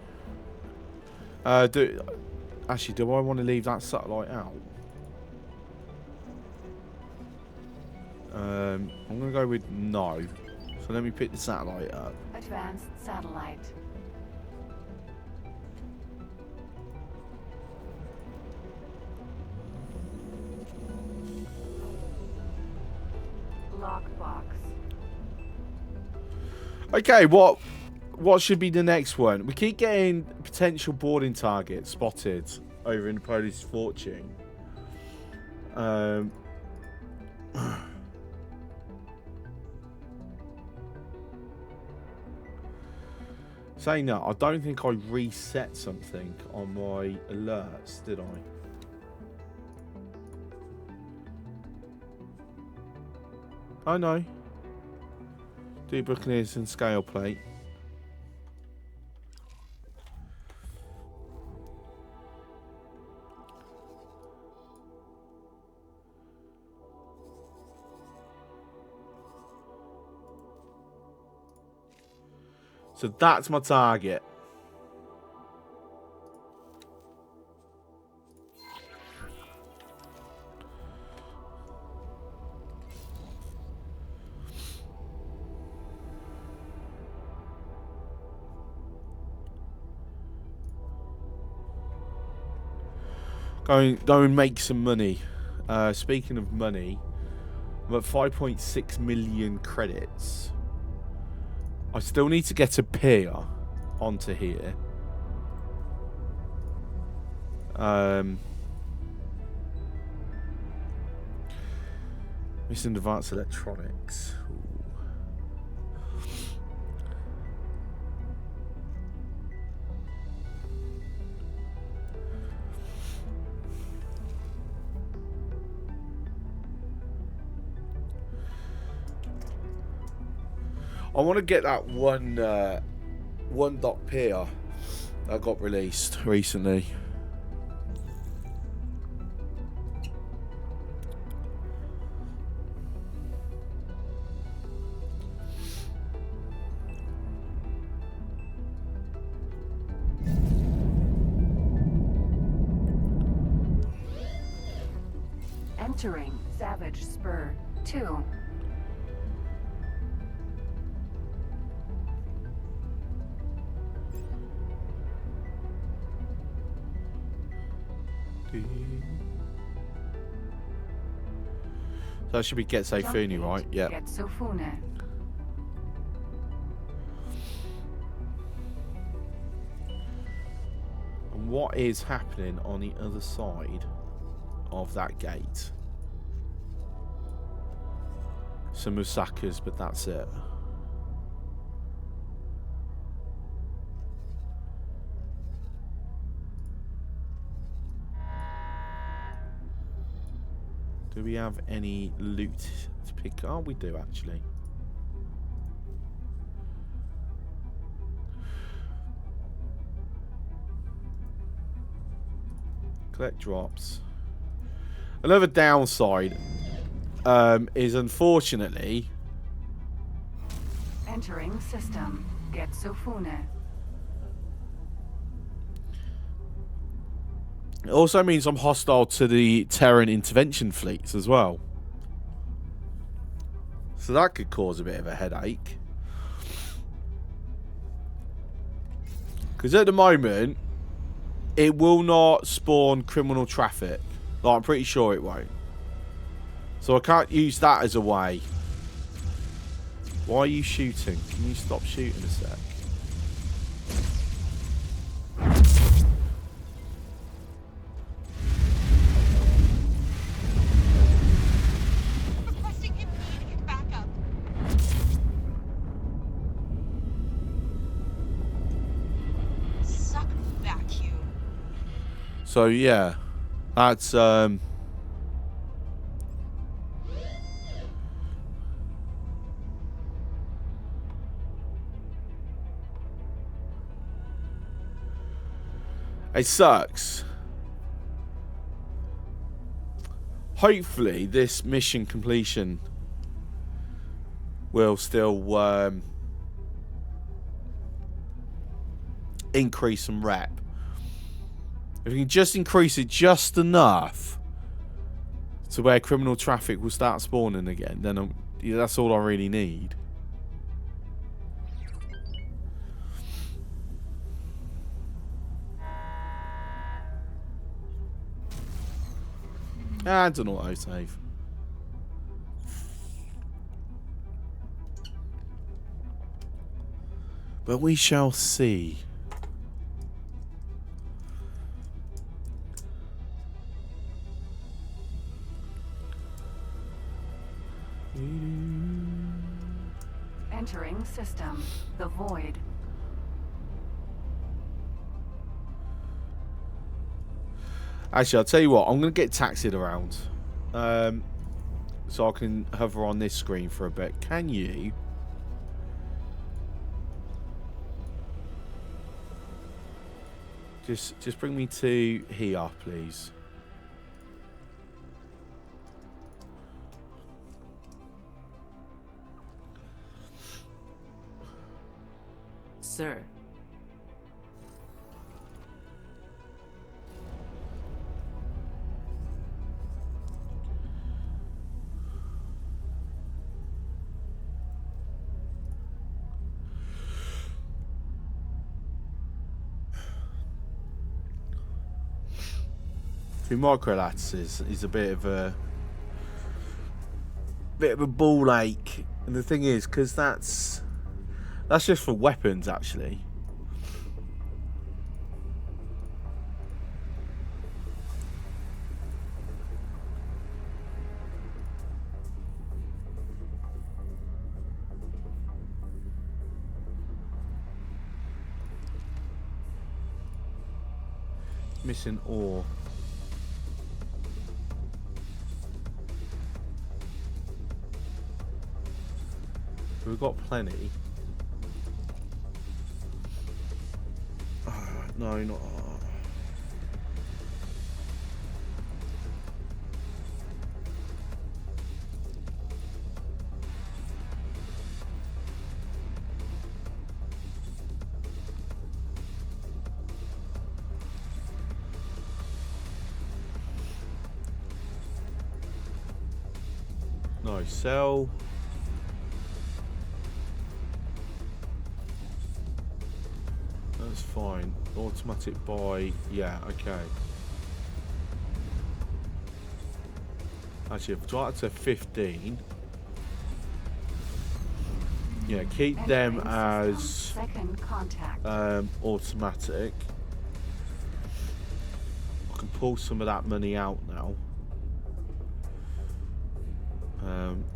I want to leave that satellite out? I'm gonna go with no. So let me pick the satellite up. Advanced satellite. Lockbox. Okay, what should be the next one? We keep getting potential boarding targets spotted over in the Polish Fortune. Saying that, I don't think I reset something on my alerts, did I? Oh no. Do Buccaneers and scale plate. So that's my target. Go and make some money. Speaking of money, I'm at 5.6 million credits. I still need to get a pier onto here. Missing advanced electronics. Ooh. I want to get that one dot pier that got released recently. Entering Savage Spur 2. So that should be Getsofuni, right? Yeah. Getsofune. And what is happening on the other side of that gate? Some Musakas, but that's it. Do we have any loot to pick up? Oh, we do actually. Collect drops. Another downside is unfortunately Entering system. Getsofune. it also means I'm hostile to the Terran intervention fleets as well. So that could cause a bit of a headache. Because at the moment, it will not spawn criminal traffic. Like, I'm pretty sure it won't. So I can't use that as a way. Why are you shooting? Can you stop shooting a sec? Requesting immediate backup. So yeah, that's it sucks. Hopefully this mission completion will still increase some rep. If we can just increase it just enough to where criminal traffic will start spawning again, then yeah, that's all I really need. And an autosave. But we shall see. Entering system. The void. Actually, I'll tell you what. I'm going to get taxied around. So I can hover on this screen for a bit. Can you? Just bring me to here, please. Sir. Through microlats is a bit of a ball ache, and the thing is, because that's just for weapons actually. Missing ore. We've got plenty. No, not. No, sell. That's fine. Automatic buy. Yeah, okay. Actually, if I drop it to 15. Yeah, keep them as second contact. Automatic. I can pull some of that money out now.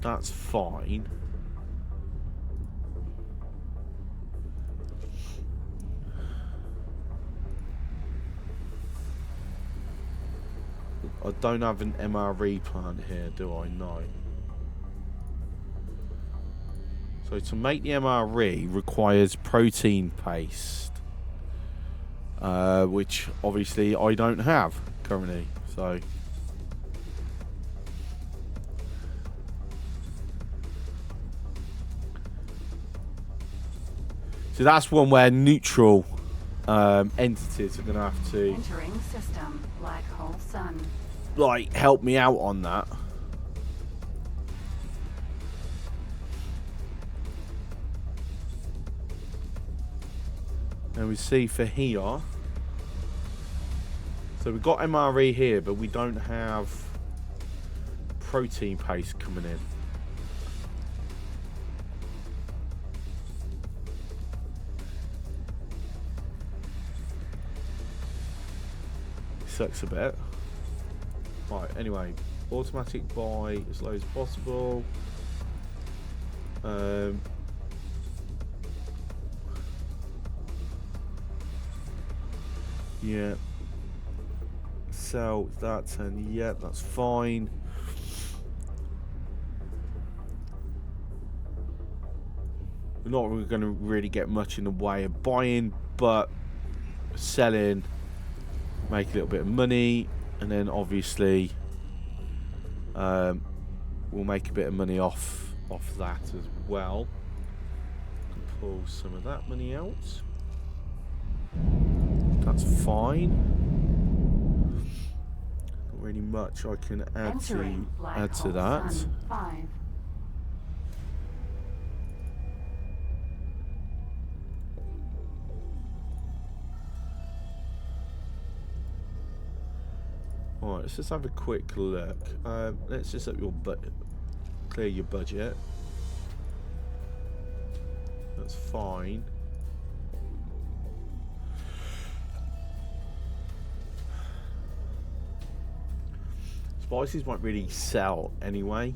That's fine. I don't have an MRE plant here, do I? No. So to make the MRE requires protein paste, which obviously I don't have currently. So that's one where neutral entities are going to have to Entering system. Black hole sun. like help me out on that. And we see for here. So we've got MRE here, but we don't have protein paste coming in. Sucks a bit. Right, anyway, automatic buy as low as possible. Yeah. sell that, and yeah, that's fine. We're not going to really get much in the way of buying, but selling, make a little bit of money, and then obviously we'll make a bit of money off that as well. Can pull some of that money out. That's fine. Not really much I can add to that. Sun 5. Alright, let's just have a quick look. Let's just up clear your budget. That's fine. Spices won't really sell anyway.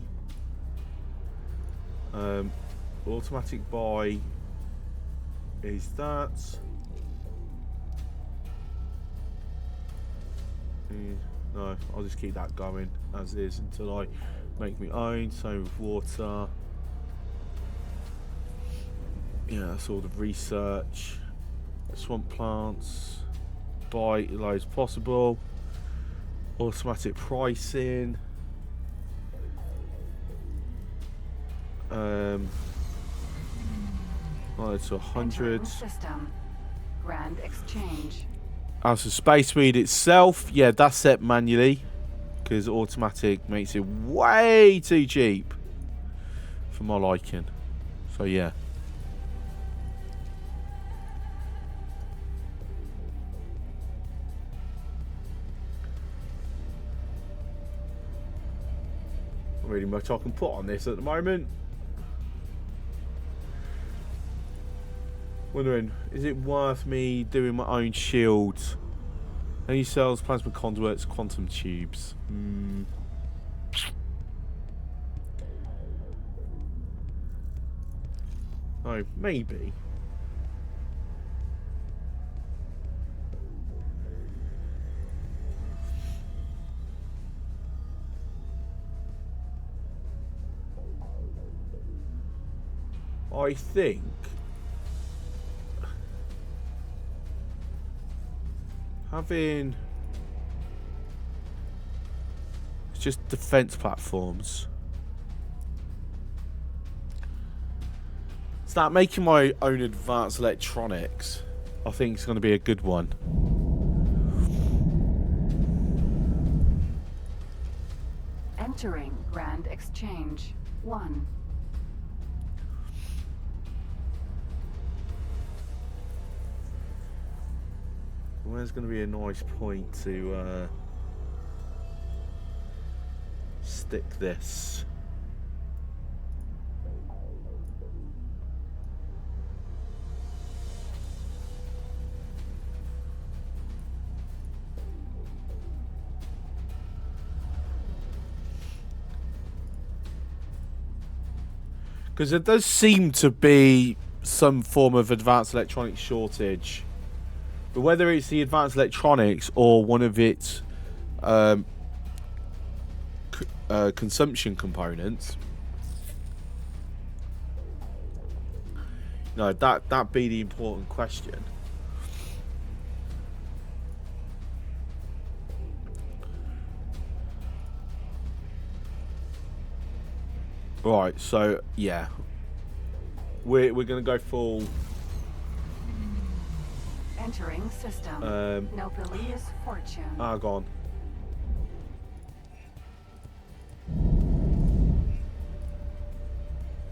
Automatic buy is that. No, I'll just keep that going as is until I make my own. Same with water. Yeah, that's all the research. Swamp plants. Buy as low as possible. Automatic pricing. Oh, it's 100. System. Grand exchange. As for space weed itself, yeah, that's set manually because automatic makes it way too cheap for my liking. So yeah. Not really much I can put on this at the moment. Wondering, is it worth me doing my own shields? Any cells, plasma conduits, quantum tubes? Oh, maybe. I think having just defense platforms. Start making my own advanced electronics. I think it's going to be a good one. Entering Grand Exchange 1. Where's going to be a nice point to stick this? Because there does seem to be some form of advanced electronics shortage. But whether it's the advanced electronics or one of its consumption components, no, that be the important question. Right, so yeah, we're gonna go full. Entering system. Nobilious fortune. Argon.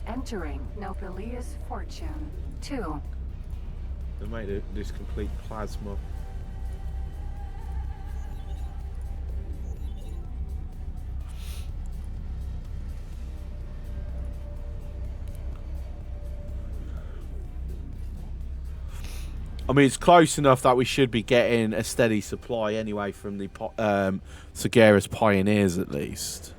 Entering Nobilious fortune 2. They made this complete plasma. I mean, it's close enough that we should be getting a steady supply anyway from the Sagera's Pioneers, at least.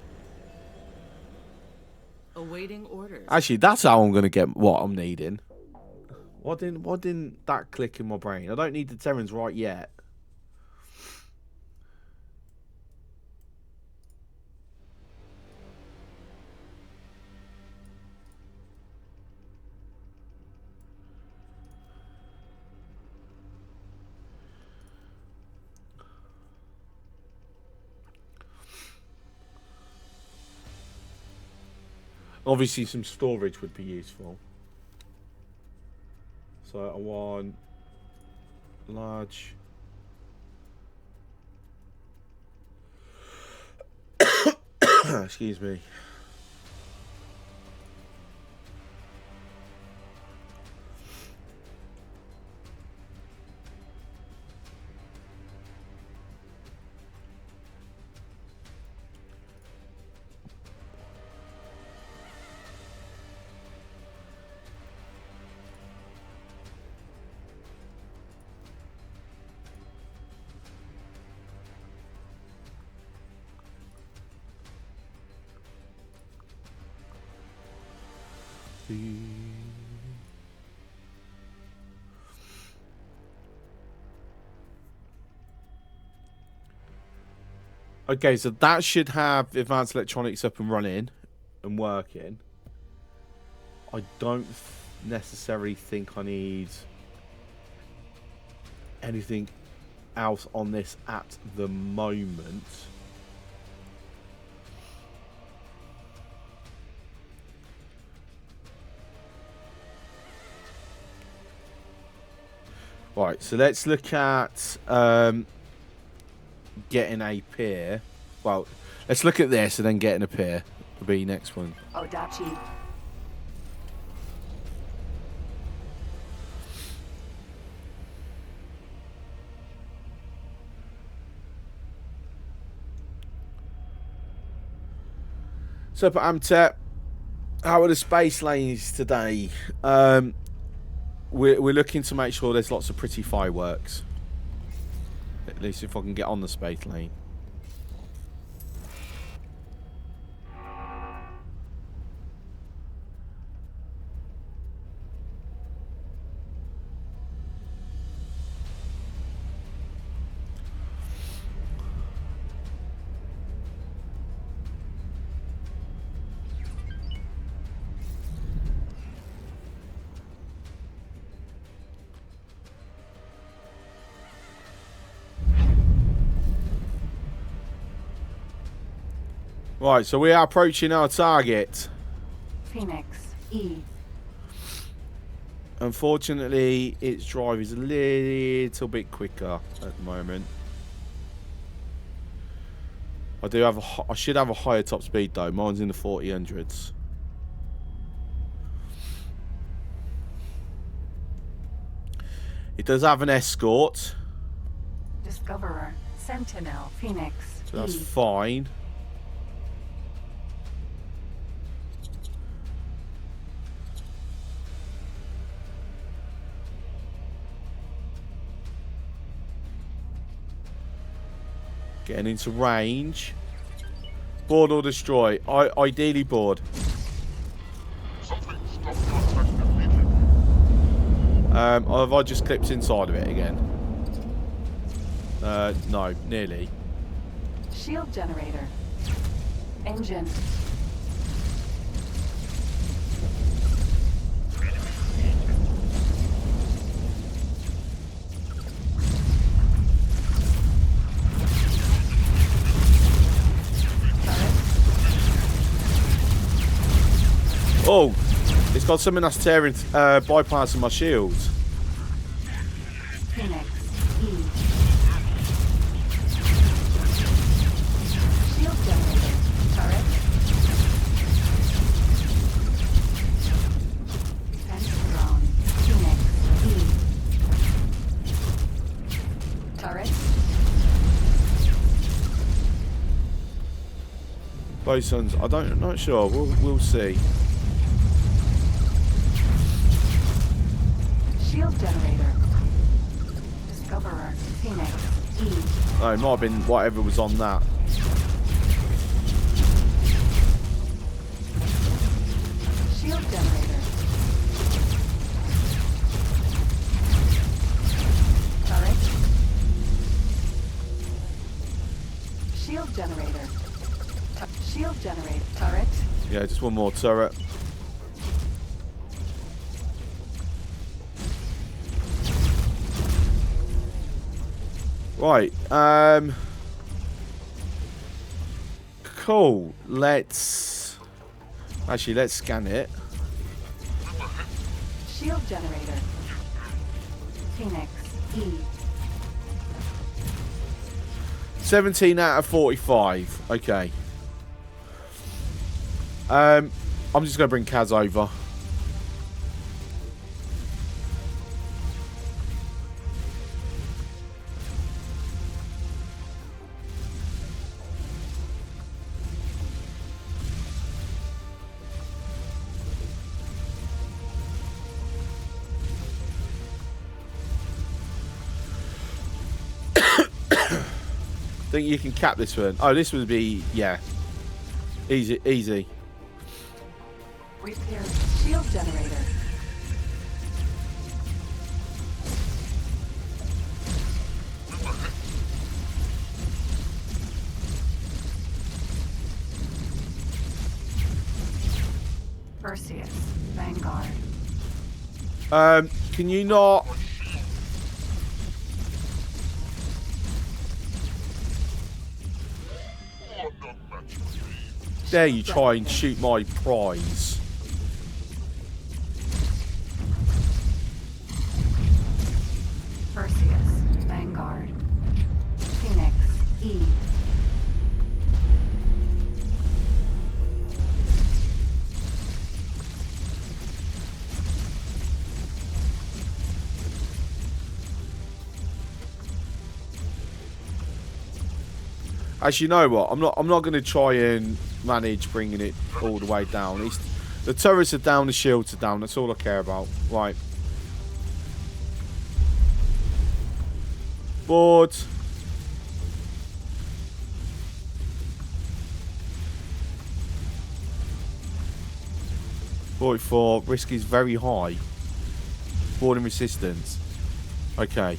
Awaiting orders. Actually, that's how I'm going to get what I'm needing. Why didn't that click in my brain? I don't need the Terrans right yet. Obviously, some storage would be useful. So I want large. Excuse me. Okay, so that should have advanced electronics up and running and working. I don't necessarily think I need anything else on this at the moment. Right, so let's look at getting a pier. Well, let's look at this and then getting a pier will be next one. Odachi. So, Amtep, how are the space lanes today? We're looking to make sure there's lots of pretty fireworks. At least if I can get on the space lane. Right, so we are approaching our target. Phoenix E. Unfortunately, its drive is a little bit quicker at the moment. I should have a higher top speed though. Mine's in the 4000s. It does have an escort. Discoverer Sentinel Phoenix So that's E. fine. Getting into range. Board or destroy. Ideally board. Something stopped your attack immediately. Have I just clipped inside of it again? No, nearly. Shield generator. Engine. Oh, it's got something that's tearing, bypassing my shields. Phoenix E. Shield generator. Turret. Defense drone. Phoenix E. Turret. Bosons, I'm not sure. We'll see. Shield generator. Discoverer Phoenix E. Oh, it might have been whatever was on that. Shield generator. Turret. Shield generator. Shield generator. Turret. Yeah, just one more turret. Right, cool. Let's Actually, let's scan it. Shield generator. Phoenix E. 17 out of 45. Okay. I'm just going to bring Kaz over. Think you can cap this one? Oh, this would be, yeah, easy, easy. Repair shield generator. Perseus, Vanguard. Can you not? Dare you try and shoot my prize? Perseus, Vanguard. Phoenix E. Actually, you know what? I'm not going to try and manage bringing it all the way down. The turrets are down, the shields are down. That's all I care about. Right. Board. .44. Risk is very high. Boarding resistance. Okay.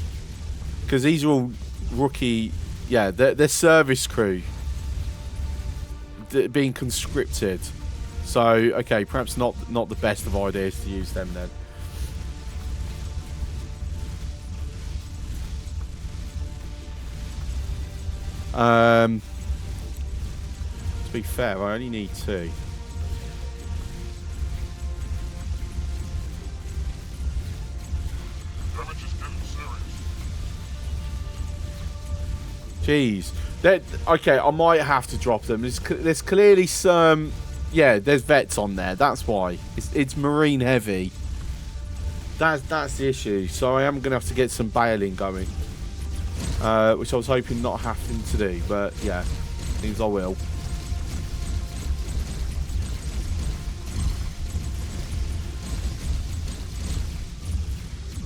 Because these are all rookie. Yeah, they're service crew being conscripted. So, okay, perhaps not the best of ideas to use them then. To be fair, I only need 2. Jeez. Okay, I might have to drop them. There's clearly some... Yeah, there's vets on there. That's why. It's marine heavy. That's the issue. So I am going to have to get some bailing going. Which I was hoping not having to do. But, yeah. Seems I will.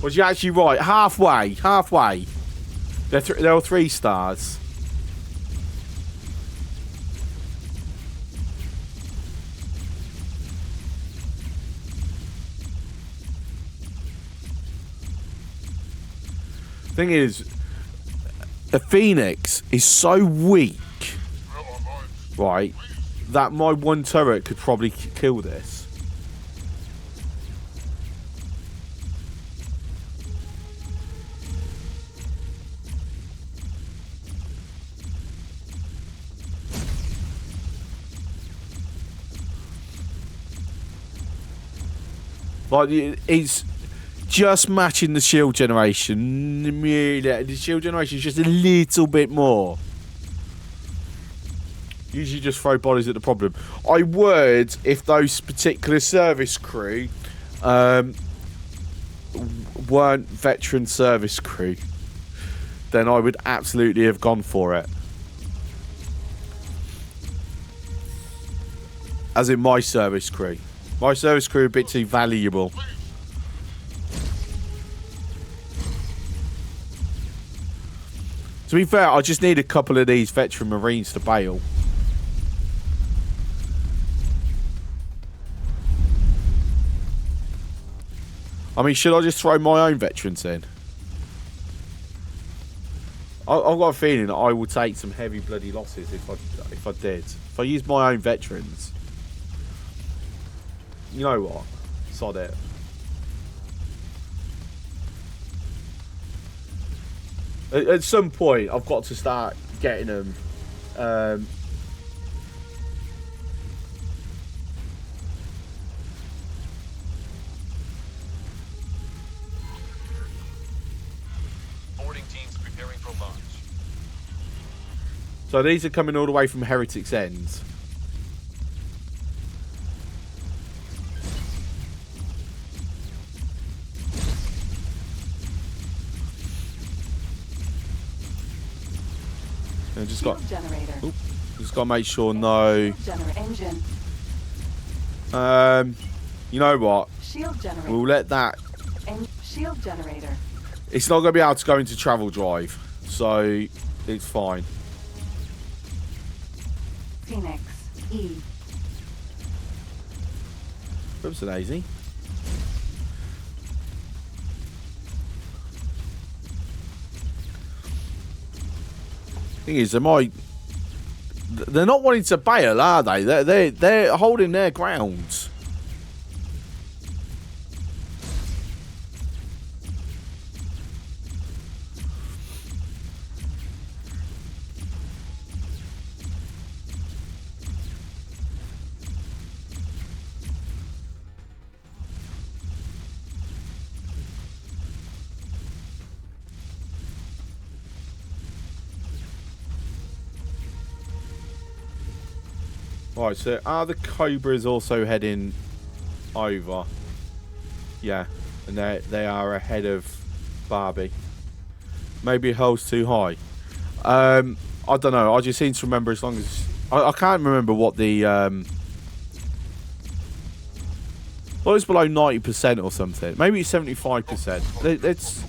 Was you actually right? Halfway. Halfway. They're all 3 stars. Thing is, the Phoenix is so weak, right, that my 1 turret could probably kill this. Like, it's just matching the shield generation. The shield generation is just a little bit more. Usually just throw bodies at the problem. I would, if those particular service crew weren't veteran service crew, then I would absolutely have gone for it. As in my service crew. My service crew are a bit too valuable. To be fair, I just need a couple of these veteran Marines to bail. I mean, should I just throw my own veterans in? I've got a feeling that I would take some heavy bloody losses if I did. If I used my own veterans. You know what? Sod it. At some point, I've got to start getting them. So these are coming all the way from Heretic's End. And just got, generator. just got to make sure no. Engine. You know what? Shield generator. We'll let that. Shield generator. It's not going to be able to go into travel drive, so it's fine. Phoenix E. Oops, a daisy. Thing is, they're not wanting to bail, are they? They're holding their ground. Right, so are the Cobras also heading over? Yeah, and they are ahead of Barbie. Maybe Hull's too high. I don't know. I just seem to remember as long as I can't remember what the well, it's below 90% or something. Maybe it's 75%. It's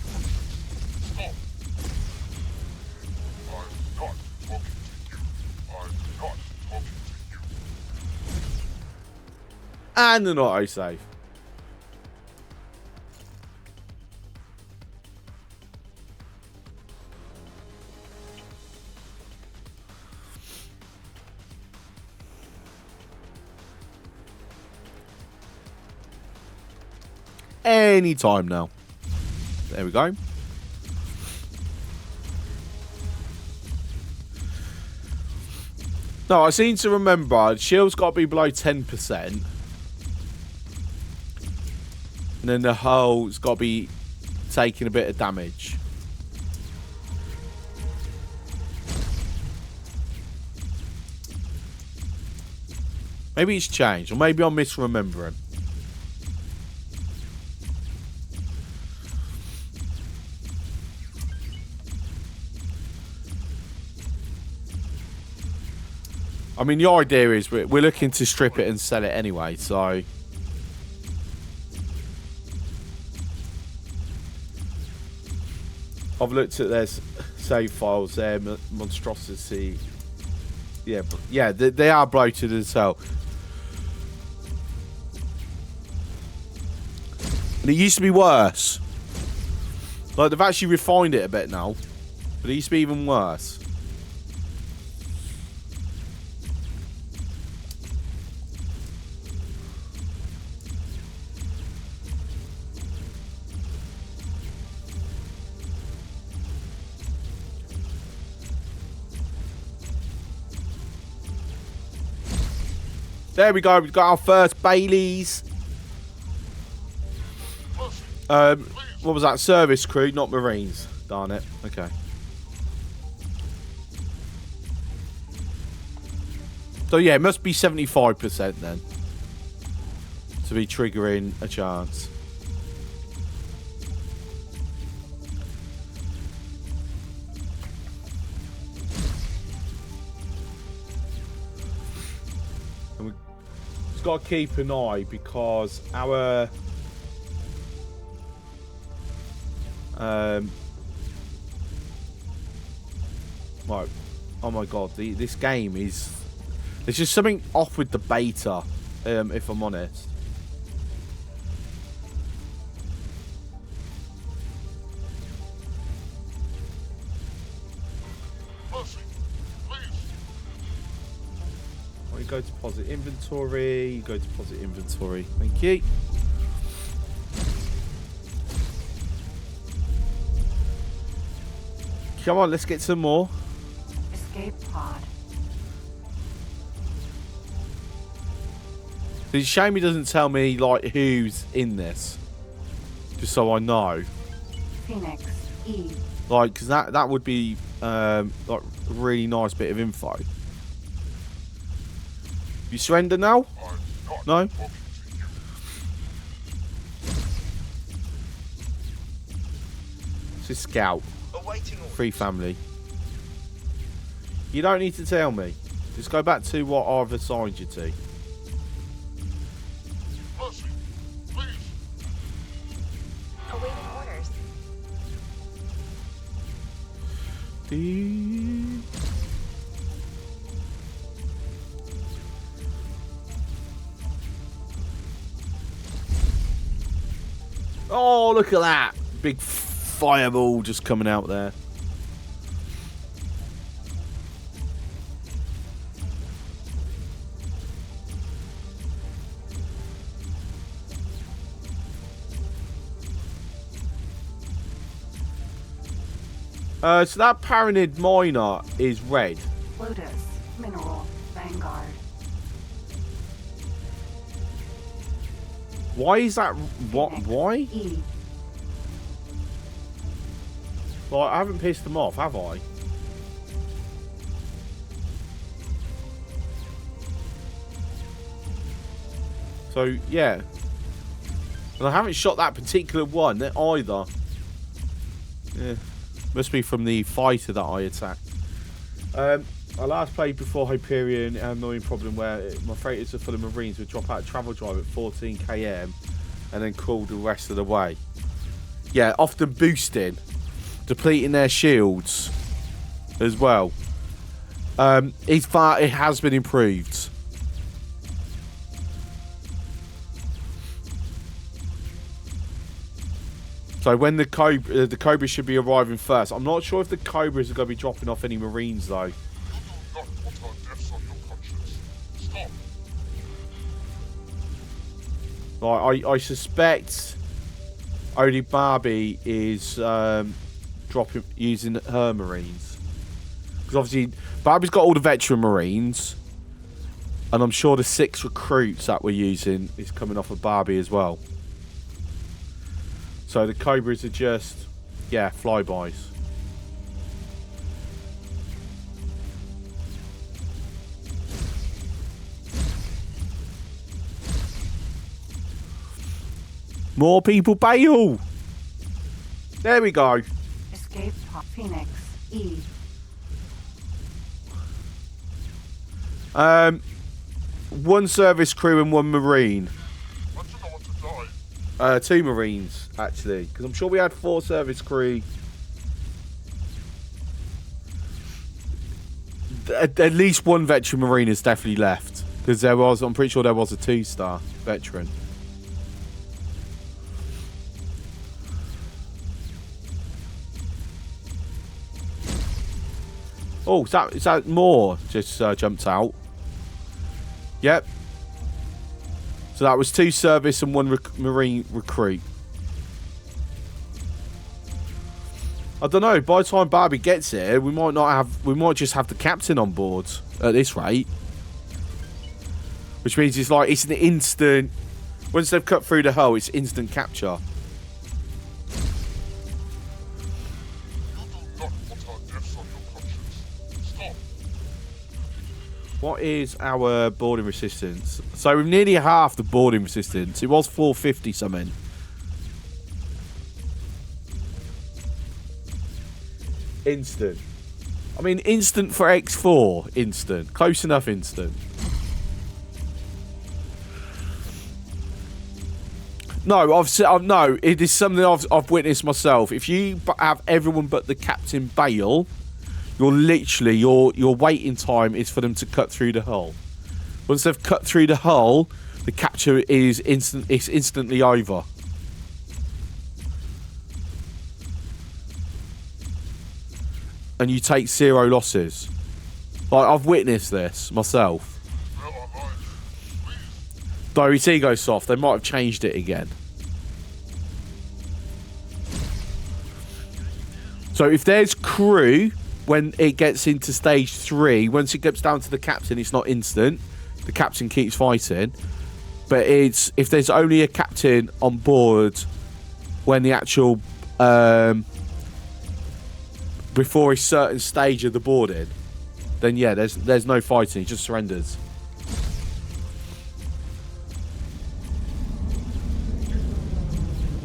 and an autosave. Any time now. There we go. No, I seem to remember shield's got to be below 10%. And then the hull's got to be taking a bit of damage. Maybe it's changed, or maybe I'm misremembering. I mean, the idea is we're looking to strip it and sell it anyway, so... I've looked at their save files there, monstrosity. Yeah, they are bloated as hell. And it used to be worse. Like, they've actually refined it a bit now. But it used to be even worse. There we go. We've got our first Baileys. What was that? Service crew, not Marines. Darn it. Okay. So yeah, it must be 75% then to be triggering a chance. Got to keep an eye because our right, oh my god, this game is, there's just something off with the beta, if I'm honest. Go to deposit inventory. Go to deposit inventory. Thank you. Come on, let's get some more. Escape pod. It's a shame he doesn't tell me like who's in this, just so I know. Phoenix E. Like, because that would be like really nice bit of info. You surrender now? No? It's a scout. Free family. You don't need to tell me. Just go back to what I've assigned you to. Mercy, please. Awaiting orders. Oh, look at that. Big fireball just coming out there. So that Paranid miner is red. Lotus, Mineral, Vanguard. Why is that? What? Why? E. Well, I haven't pissed them off, have I? So, yeah. And I haven't shot that particular one either. Yeah. Must be from the fighter that I attacked. I last played before Hyperion, an annoying problem where my freighters are full of Marines would drop out of travel drive at 14 km and then crawl the rest of the way. Yeah, often boosting, depleting their shields as well. It has been improved. So when the Cobra should be arriving first. I'm not sure if the Cobras are going to be dropping off any Marines though. You do not want our deaths on your conscience. Stop. Like, I suspect only Barbie is using her Marines. Because obviously Barbie's got all the veteran Marines. And I'm sure the 6 recruits that we're using is coming off of Barbie as well. So the Cobras are just, yeah, flybys. More people bail. There we go. Escape pod Phoenix, E. One service crew and one Marine. Let you know what to die. 2 Marines, actually. Because I'm sure we had 4 service crew. At least one veteran Marine is definitely left. Because I'm pretty sure there was a 2-star veteran. Oh, is that more just jumped out? Yep. So that was 2 service and 1 Marine recruit. I don't know. By the time Barbie gets here, we might just have the captain on board at this rate. Which means it's an instant. Once they've cut through the hull, it's instant capture. What is our boarding resistance? So we've nearly half the boarding resistance. It was 450 something. Instant. I mean, instant for X4. Instant. Close enough instant. No, no. It is something I've witnessed myself. If you have everyone but the captain bail, you're literally your waiting time is for them to cut through the hull. Once they've cut through the hull, the capture is instantly over. And you take 0 losses. Like, I've witnessed this myself. Though it's ego soft, they might have changed it again. So if there's crew, when it gets into stage 3, once it gets down to the captain, it's not instant. The captain keeps fighting. But if there's only a captain on board when the actual before a certain stage of the boarding, then yeah, there's no fighting. He just surrenders.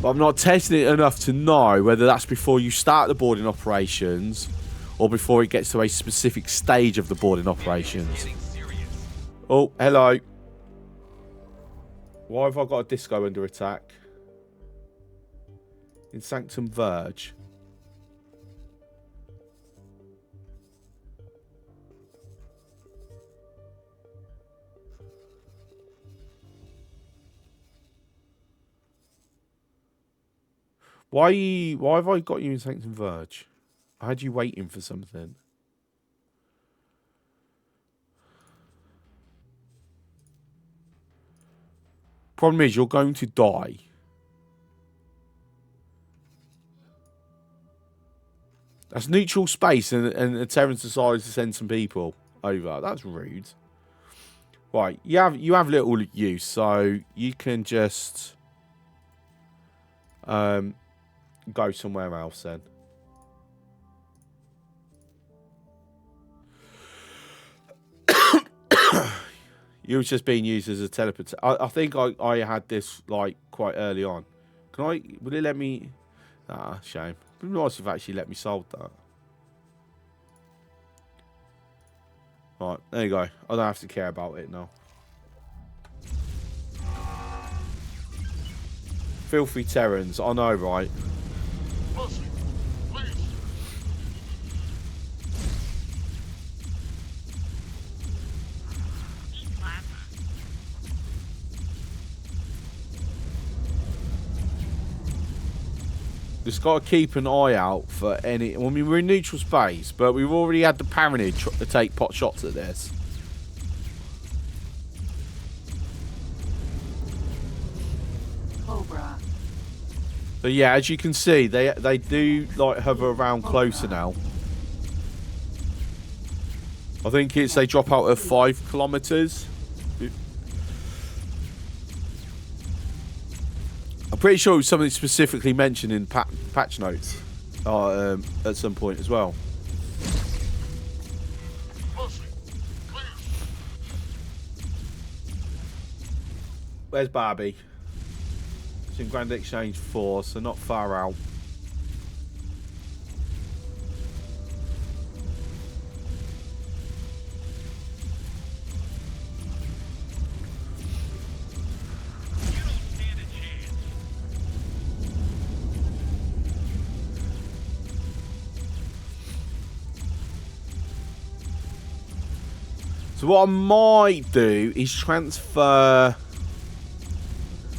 But I'm not testing it enough to know whether that's before you start the boarding operations or before it gets to a specific stage of the boarding operations. Oh, hello. Why have I got a disco under attack? In Sanctum Verge. Why have I got you in Sanctum Verge? I had you waiting for something. Problem is, you're going to die. That's neutral space, and the Terran decides to send some people over. That's rude. Right, you have little use, so you can just go somewhere else then. You was just being used as a teleport. I think I had this like quite early on. Would it let me? Ah, shame. It'd be nice if it actually let me solve that. Right, there you go. I don't have to care about it now. Filthy Terrans, I know, right? Just got to keep an eye out for any... I mean, we're in neutral space, but we've already had the Paranid to take pot shots at this. Cobra. So yeah, as you can see, they do like hover around closer now. I think it's they drop out at 5 kilometers. I'm pretty sure it was something specifically mentioned in patch notes at some point as well. Where's Barbie? It's in Grand Exchange 4, so not far out. So what I might do is transfer...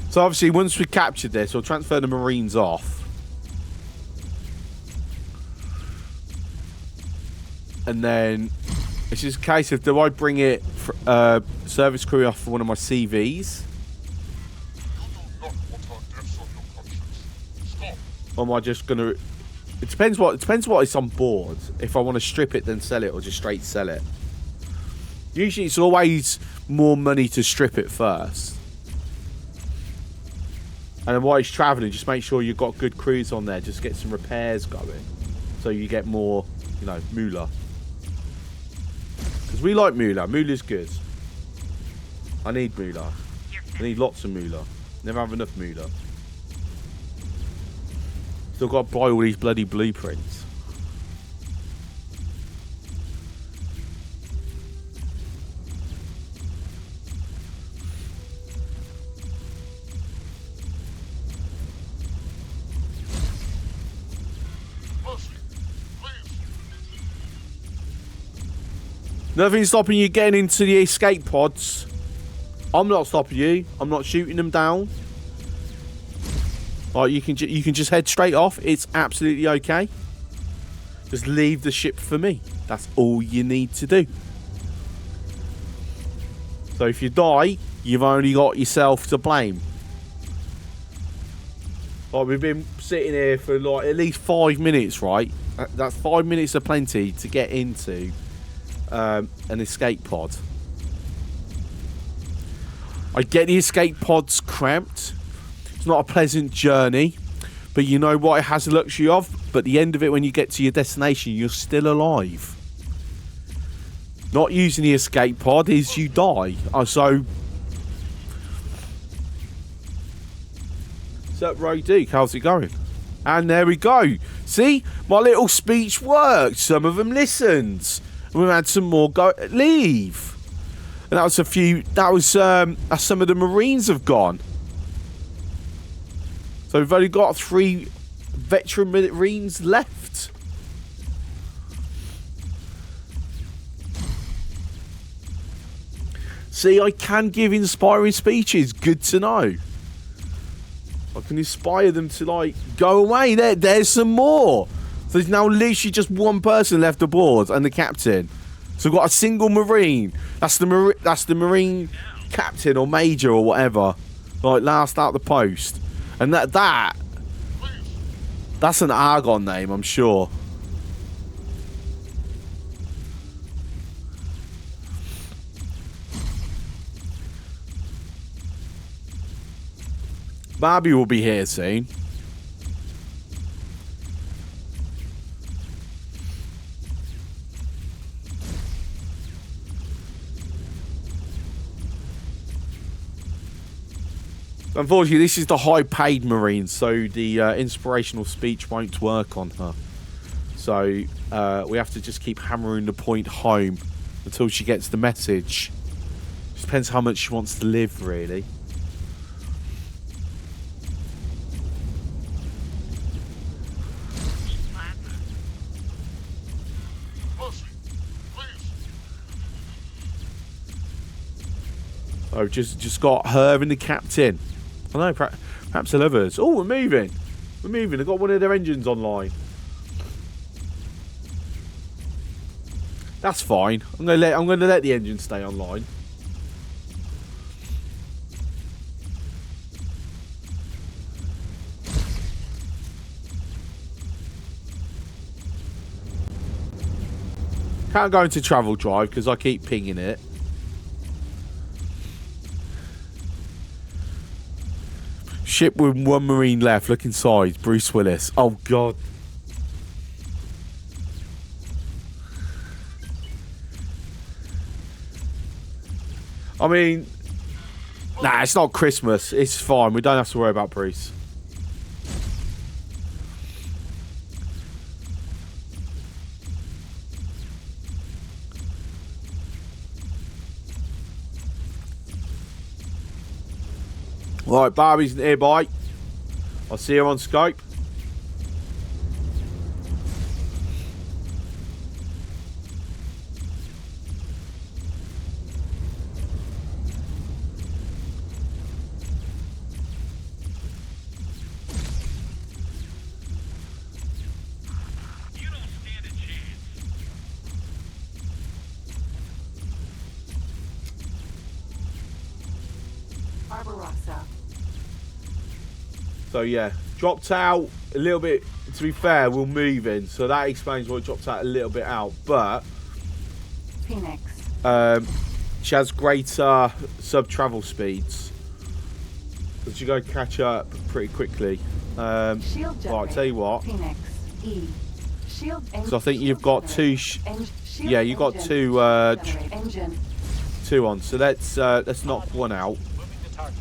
So obviously once we captured this, we'll transfer the Marines off. And then it's just a case of, do I bring it service crew off for one of my CVs? Or am I just going to... It depends what it's on board. If I want to strip it then sell it, or just straight sell it. Usually it's always more money to strip it first. And then while he's travelling, just make sure you've got good crews on there. Just get some repairs going. So you get more, you know, moolah. Because we like moolah. Moolah's good. I need moolah. I need lots of moolah. Never have enough moolah. Still got to buy all these bloody blueprints. Nothing's stopping you getting into the escape pods. I'm not stopping you. I'm not shooting them down. Right, you can just head straight off. It's absolutely okay. Just leave the ship for me. That's all you need to do. So if you die, you've only got yourself to blame. Like, we've been sitting here for like at least 5 minutes, right? That's 5 minutes of plenty to get into an escape pod. I get the escape pods cramped. It's not a pleasant journey, but you know what it has the luxury of? But at the end of it, when you get to your destination, you're still alive. Not using the escape pod is you die. So up, Ray Duke? How's it going? And there we go. See, my little speech worked. Some of them listened. We've had some more leave. And that was a few. That was some of the Marines have gone. So we've only got 3 veteran Marines left. See, I can give inspiring speeches. Good to know. I can inspire them to, like, go away. There's some more. So there's now literally just one person left aboard and the captain. So we've got a single Marine. That's the Marine captain or major or whatever. Like, last out the post. And that's an Argon name, I'm sure. Barbie will be here soon. Unfortunately, this is the high-paid Marine, so the inspirational speech won't work on her. So we have to just keep hammering the point home until she gets the message. Just depends how much she wants to live, really. I've just got her and the captain. I know, perhaps the others. Oh, we're moving. We're moving. I've got one of their engines online. That's fine. I'm gonna let the engine stay online. Can't go into travel drive because I keep pinging it. Ship with 1 Marine left. Look inside. Bruce Willis. Oh, God. I mean, nah, it's not Christmas. It's fine. We don't have to worry about Bruce. Right, Barbie's nearby. I'll see her on Skype. You don't stand a chance. Barbarossa. So yeah, dropped out a little bit. To be fair, we're moving, so that explains why it dropped out a little bit out. But Phoenix. she has greater sub-travel speeds, so she go catch up pretty quickly. Shield Right, tell you what. Phoenix. E. Shield. So I think you've got two. Yeah, you got two. Engine. 2 on. So let's knock one out. Moving to target.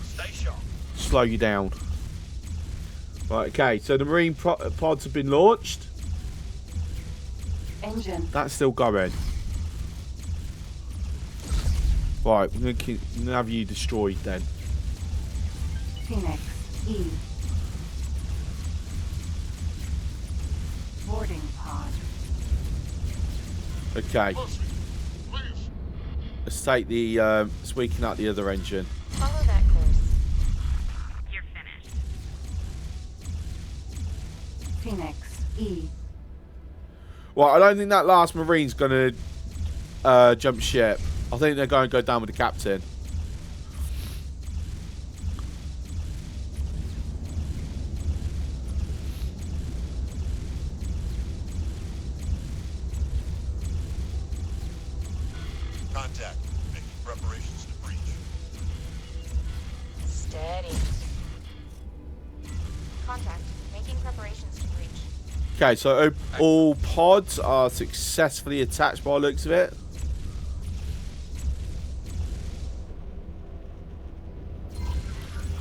Stay sharp. Slow you down. Right, okay, so the Marine pods have been launched. Engine. That's still going. Right, we're going to have you destroyed then. Phoenix. E. Boarding pod. Okay. Let's take the, let's weaken out the other engine. Follow that course. You're finished. Phoenix. E. Well, I don't think that last Marine's going to jump ship. I think they're going to go down with the captain. Contact. Making preparations to breach. Steady. Contact. Making preparations to breach. Okay, so all pods are successfully attached by the looks of it.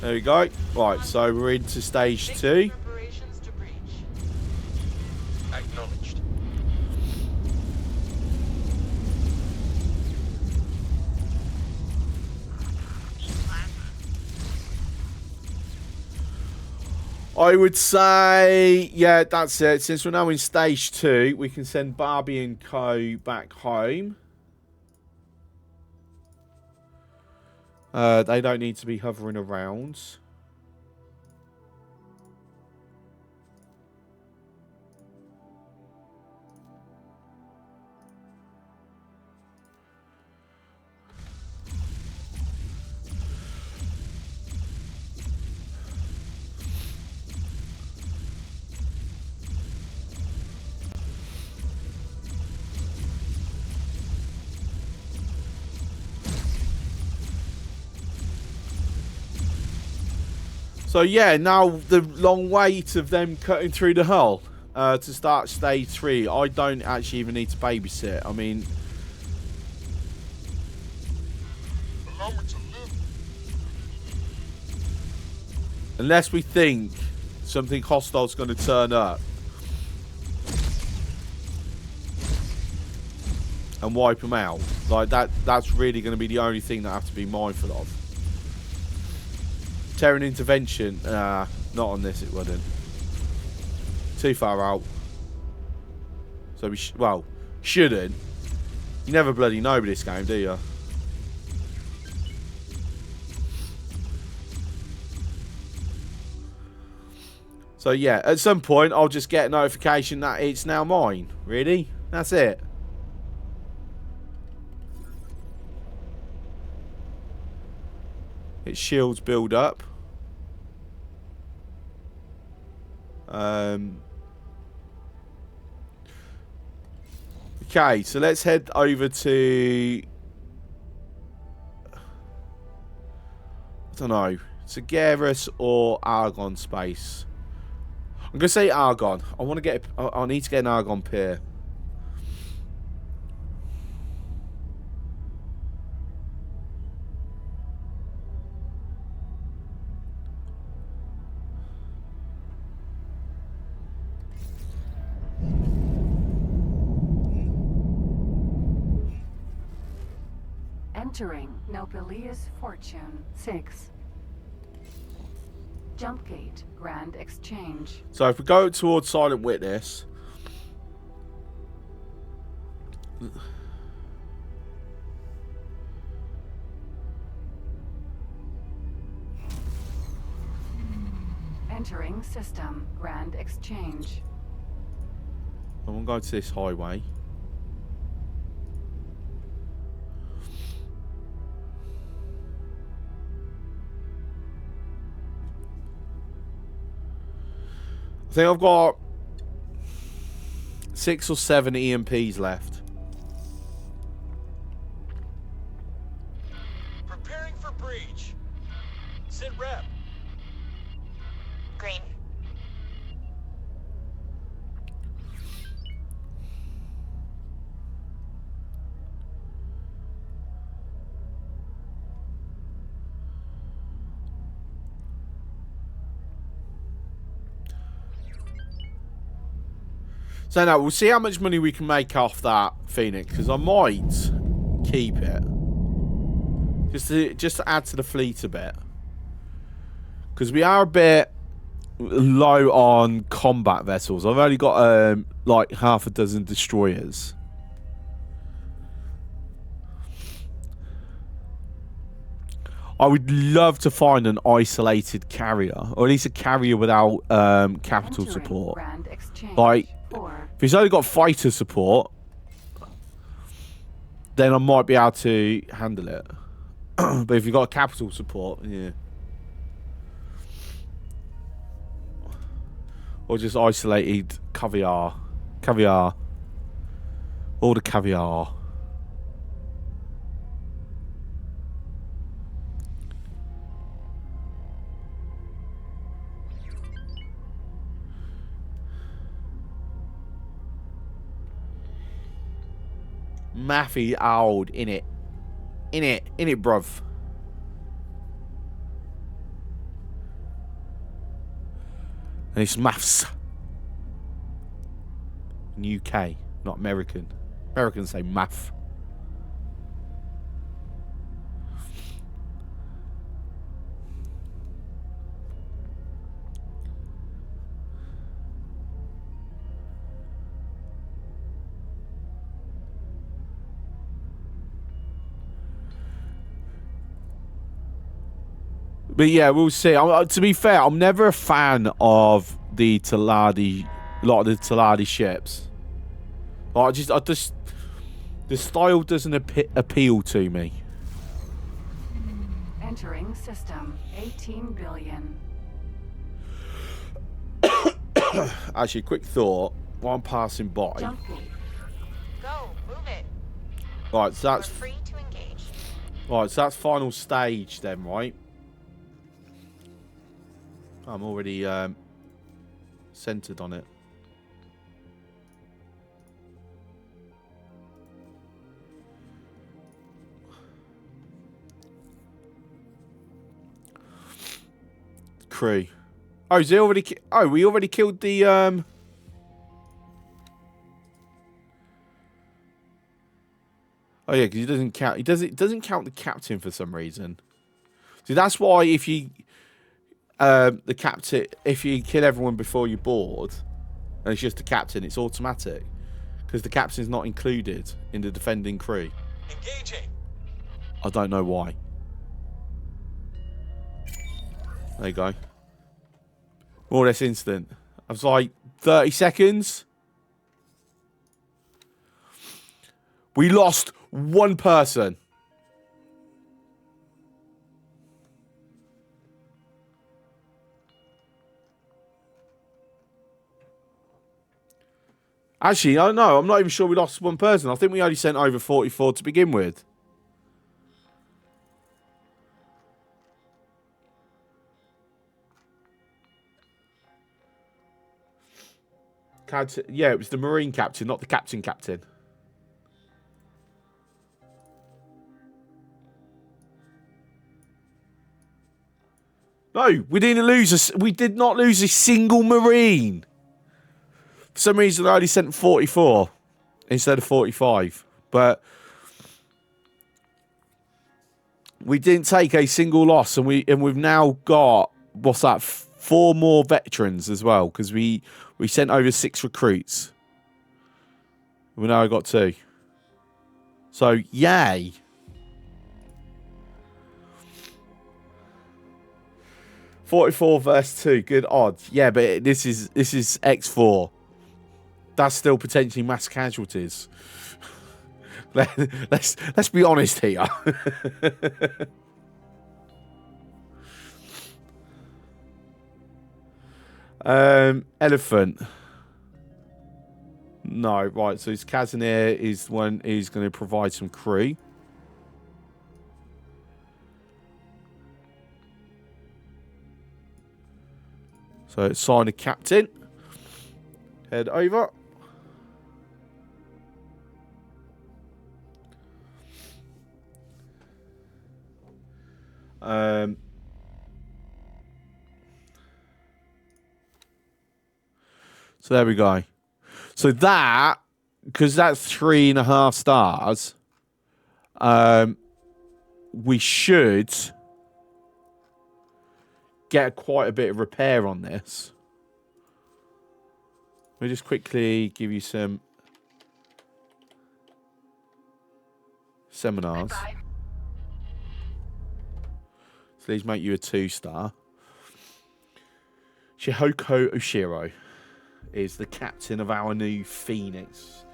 There we go. Right, so we're into stage 2. Preparations to breach. Acknowledged. I would say, yeah, that's it. Since we're now in stage 2, we can send Barbie and Co back home. They don't need to be hovering around. So yeah, now the long wait of them cutting through the hull to start stage 3. I don't actually even need to babysit. I mean, Allow me to live. unless we think something hostile's going to turn up and wipe them out, like that's really going to be the only thing that I have to be mindful of. Terran intervention, not on this, it wouldn't. Too far out. So we well, shouldn't. You never bloody know with this game, do you? So yeah, at some point I'll just get a notification that it's now mine. Really? That's it. Its shields build up. Okay, so let's head over to, I don't know, Sagaris or Argon space. I'm gonna say Argon. I want to get. I need to get an Argon pier. Entering Nopelius Fortune 6. Jump gate, Grand Exchange. So if we go towards Silent Witness, Entering system, Grand Exchange. I want to go to this highway. I think I've got 6 or 7 EMPs left. Preparing for breach. Sit rep. Green. So now we'll see how much money we can make off that Phoenix, because I might keep it just to add to the fleet a bit, because we are a bit low on combat vessels. I've only got like half a dozen destroyers. I would love to find an isolated carrier, or at least a carrier without capital support. Like, if he's only got fighter support, then I might be able to handle it. But if you've got capital support, yeah. Or just isolated caviar. Caviar. All the caviar. mathy old in it, bruv. And it's maths. In UK, not American. Americans say math. But yeah, we'll see. To be fair, I'm never a fan of the Taladi, a lot of the Taladi ships. I just, the style doesn't appeal to me. Entering system. 18 billion. Actually, quick thought while I'm passing by. Jump gate. Go, move it. Right, so that's Free to engage. right. So that's final stage then, right? I'm already centered on it. Crew. Oh, is he already? Oh, we already killed the Oh yeah, because he doesn't count. He doesn't count the captain for some reason. See, that's why if you the captain, if you kill everyone before you board, and it's just the captain, it's automatic because the captain's not included in the defending crew. Engaging. I don't know why. There you go. More or less instant. I was like 30 seconds. We lost one person. Actually, I don't know. I'm not even sure we lost one person. I think we only sent over 44 to begin with. Yeah, it was the Marine captain, not the captain. No, we didn't lose. We did not lose a single Marine. For some reason, I only sent 44 instead of 45. But we didn't take a single loss, and we've now got what's that? 4 more veterans as well because we sent over 6 recruits. We now got 2. So yay! $44 versus 2, good odds. Yeah, but this is X4. That's still potentially mass casualties. Let's be honest here. Elephant. No, right. So his Casimir is one who's going to provide some crew. So sign a captain. Head over. So there we go. So that, because that's 3.5 stars, we should get quite a bit of repair on this. Let me just quickly give you some seminars. So these make you a 2-star. Shihoko Oshiro is the captain of our new Phoenix.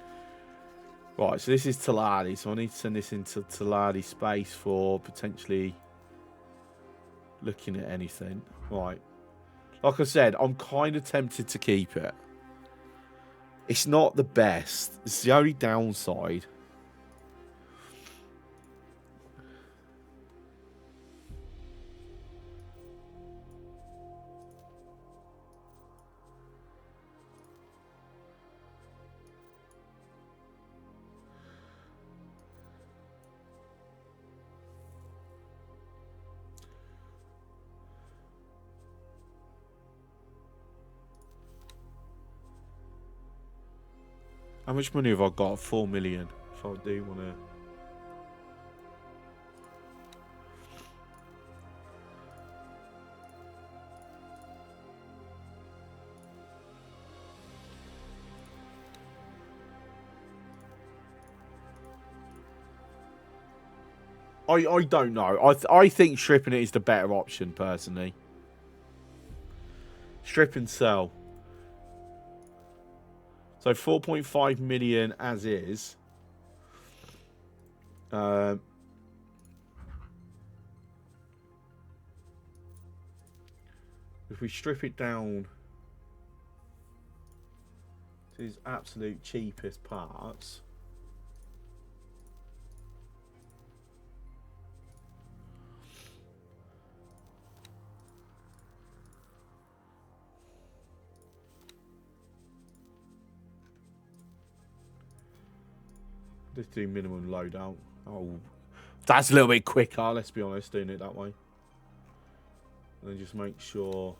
Right, so this is Taladi, so I need to send this into Taladi space for potentially looking at anything. Right. Like I said, I'm kind of tempted to keep it. It's not the best. It's the only downside. How much money have I got? 4 million. If I do want to... I don't know. I think stripping it is the better option, personally. Strip and sell. So 4.5 million as is. If we strip it down to its absolute cheapest parts. Just do minimum loadout. Oh, that's a little bit quicker, let's be honest, doing it that way. And then just make sure.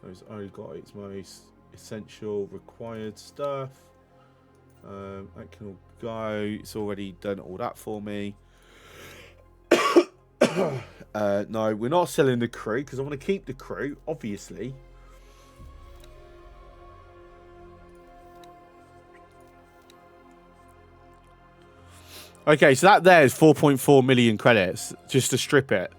It's only got its most essential required stuff. That can all go. It's already done all that for me. No, we're not selling the crew because I want to keep the crew, obviously. Okay, so that there is 4.4 million credits just to strip it.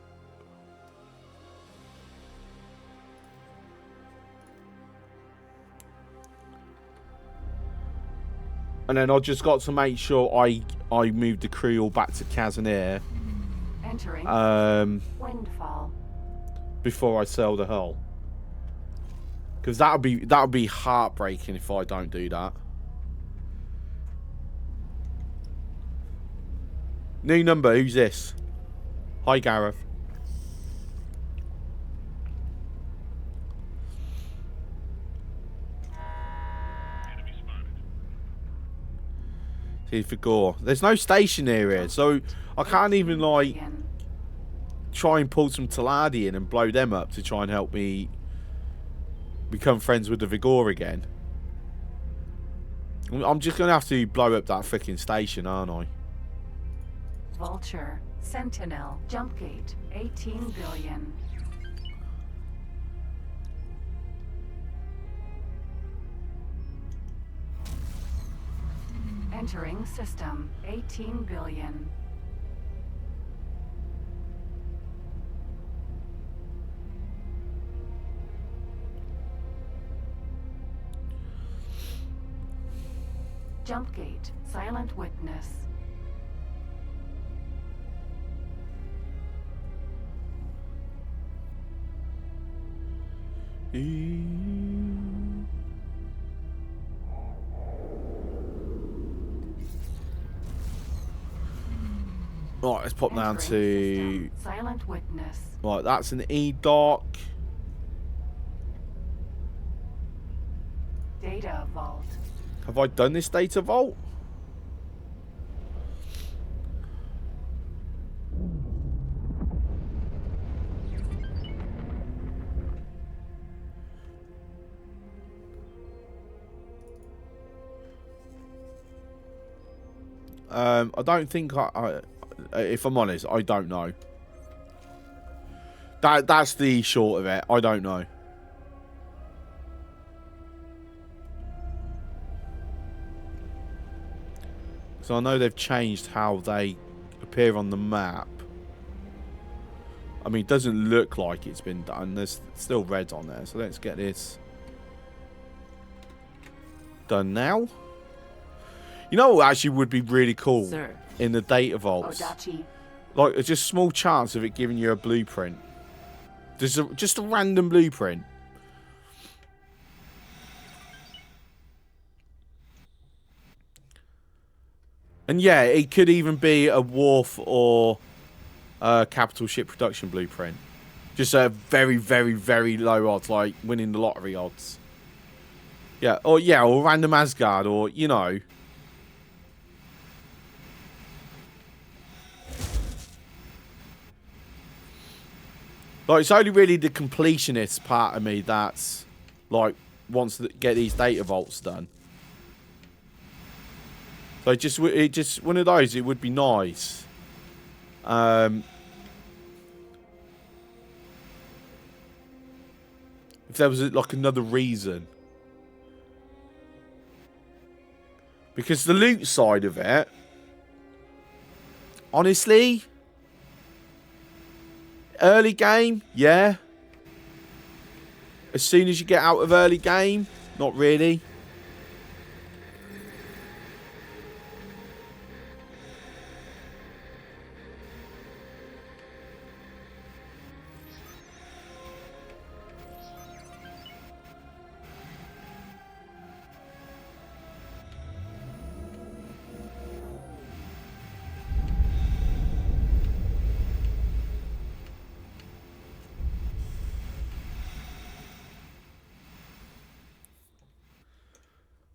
And then I just got to make sure I move the crew all back to Casimir. Entering Windfall. Before I sell the hull. Because that would be heartbreaking if I don't do that. New number, who's this? Hi, Gareth. See for Gore. There's no station near here, so I can't even like try and pull some Taladi in and blow them up to try and help me become friends with the Vigor again. I'm just gonna have to blow up that freaking station, aren't I? Vulture, Sentinel, Jumpgate, 18 billion. Entering system, 18 billion. Jumpgate, Silent Witness. Right, let's pop down to Silent Witness. Right, that's an E-Dock. Data Vault. Have I done this data vault? I don't think if I'm honest, I don't know. That's the short of it. I don't know. So I know they've changed how they appear on the map. I mean, it doesn't look like it's been done. There's still red on there. So let's get this done now. You know what actually would be really cool? Sir. In the data vaults? Odachi. Like, it's just a small chance of it giving you a blueprint. Just a random blueprint. And yeah, it could even be a wharf or a capital ship production blueprint. Just a very, very, very low odds, like winning the lottery odds. Yeah, or random Asgard, or, you know. Like, it's only really the completionist part of me that's, like, wants to get these data vaults done. So it just one of those, it would be nice. If there was, like, another reason. Because the loot side of it, honestly, early game, yeah. As soon as you get out of early game, not really.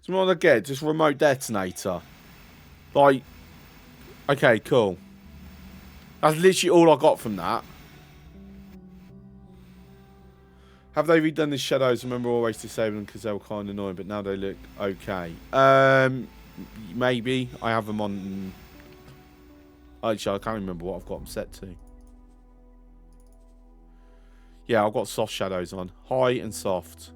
So what I get? Just remote detonator. Like, okay, cool. That's literally all I got from that. Have they redone the shadows? I remember always disabling them because they were kind of annoying, but now they look okay. Maybe. I have them on... Actually, I can't remember what I've got them set to. Yeah, I've got soft shadows on. High and soft.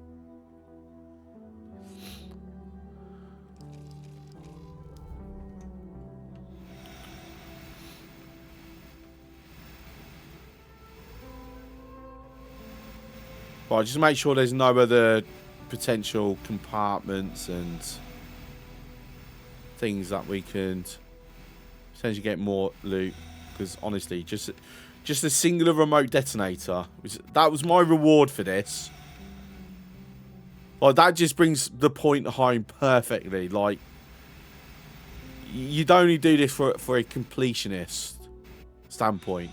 Right, just make sure there's no other potential compartments and things that we can potentially get more loot. Because honestly, just a singular remote detonator, that was my reward for this. Like, that just brings the point home perfectly. Like, you'd only do this for a completionist standpoint.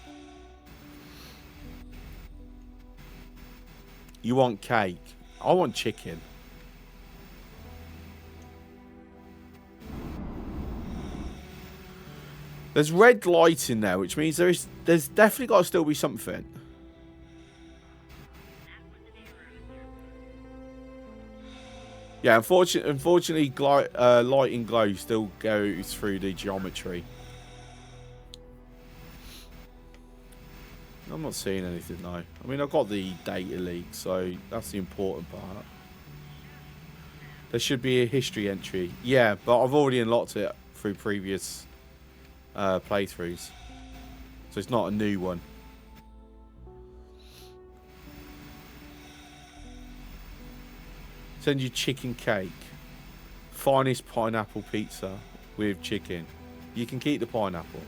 You want cake. I want chicken. There's red light in there, which means there's definitely got to still be something. Yeah, unfortunately, light and glow still goes through the geometry. I'm not seeing anything though. I mean, I've got the data leak, so that's the important part. There should be a history entry. Yeah, but I've already unlocked it through previous playthroughs. So it's not a new one. Send you chicken cake. Finest pineapple pizza with chicken. You can keep the pineapple.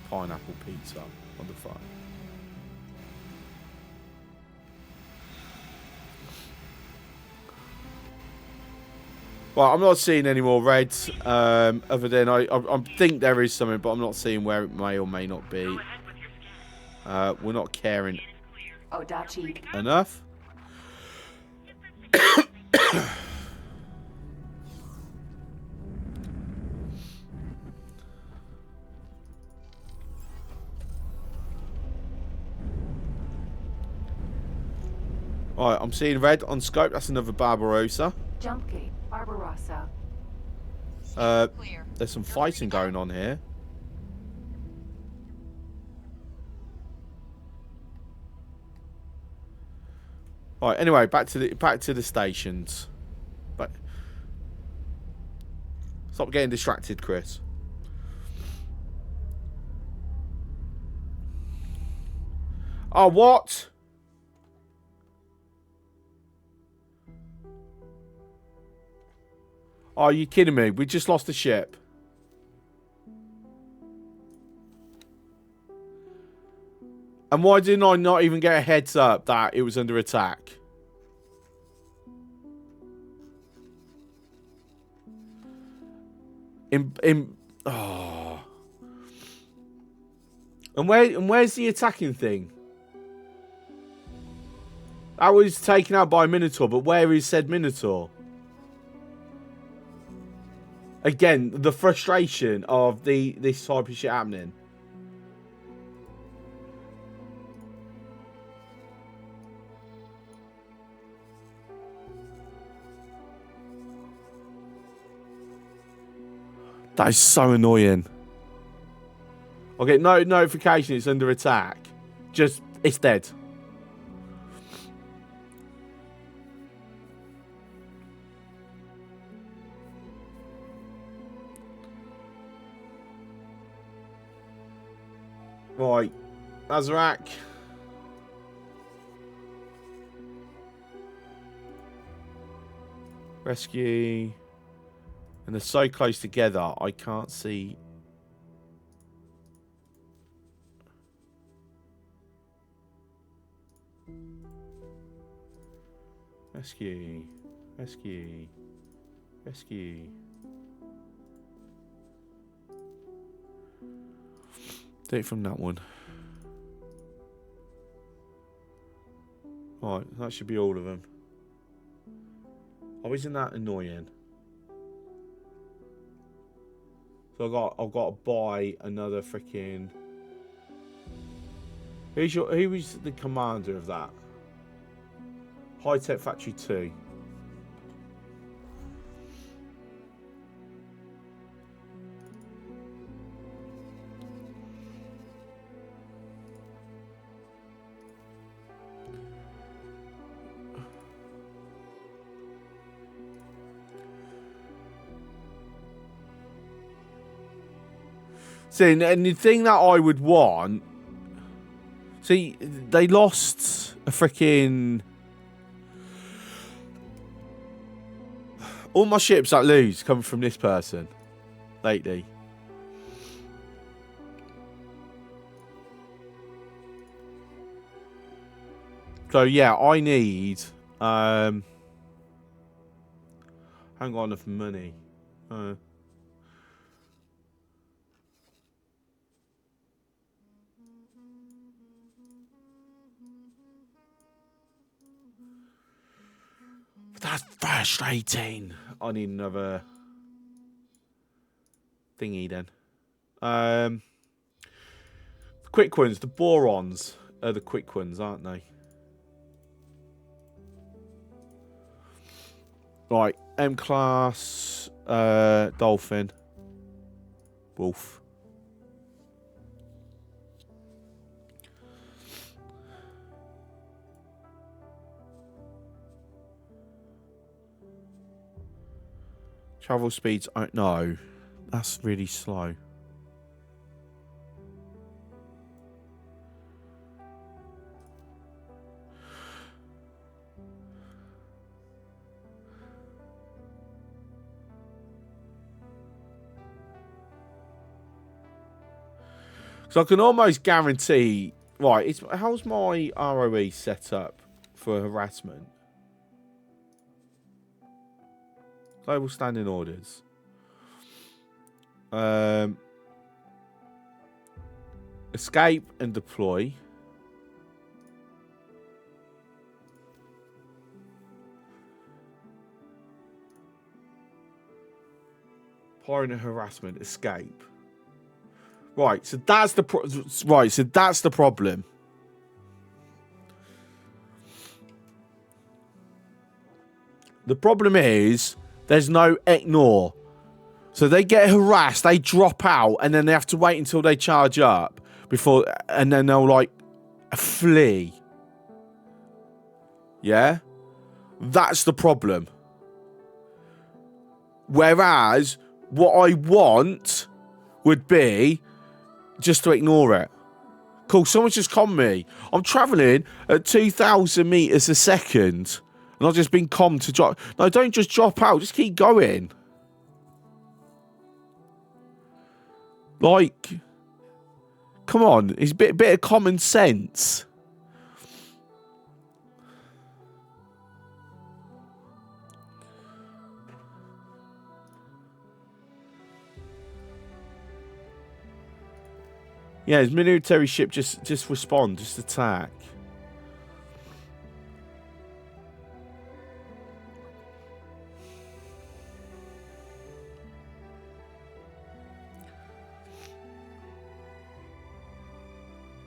Pineapple pizza on the front. Well, I'm not seeing any more reds. Other than I think there is something, but I'm not seeing where it may or may not be. We're not caring enough. Alright, I'm seeing red on scope. That's another Barbarossa. Jump gate, Barbarossa. There's some fighting going on here. Alright, anyway, back to the stations. But stop getting distracted, Chris. Oh, what? Are you kidding me? We just lost the ship. And why didn't I not even get a heads up that it was under attack? Oh. And where's the attacking thing? That was taken out by a Minotaur, but where is said Minotaur? Again, the frustration of this type of shit happening. That is so annoying. I'll get no notification it's under attack. Just, it's dead. Right. Azrak. Rescue. And they're so close together, I can't see. Rescue. Rescue. Rescue. Do it from that one. Right, that should be all of them. Oh, isn't that annoying? So I've got to buy another freaking. Who is the commander of that? High Tech Factory 2. See, and the thing that I would want... See, they lost a freaking... All my ships that lose come from this person lately. So, yeah, I need... I haven't got enough money. That's frustrating. I need another thingy then. Quick ones, the borons are the quick ones, aren't they? Right, M-class, Dolphin, Wolf. Travel speeds, no, that's really slow. So I can almost guarantee, right, how's my ROE set up for harassment? Global standing orders. Escape and deploy. Pirate and harassment, escape. Right, so that's the problem. The problem is there's no ignore. So they get harassed, they drop out, and then they have to wait until they charge up before, and then they'll like flee. Yeah? That's the problem. Whereas what I want would be just to ignore it. Cool, someone's just conned me. I'm travelling at 2,000 meters a second. And I've just been conned to drop. No, don't just drop out. Just keep going. Like, come on. It's a bit of common sense. Yeah, his military ship just respond, just attack.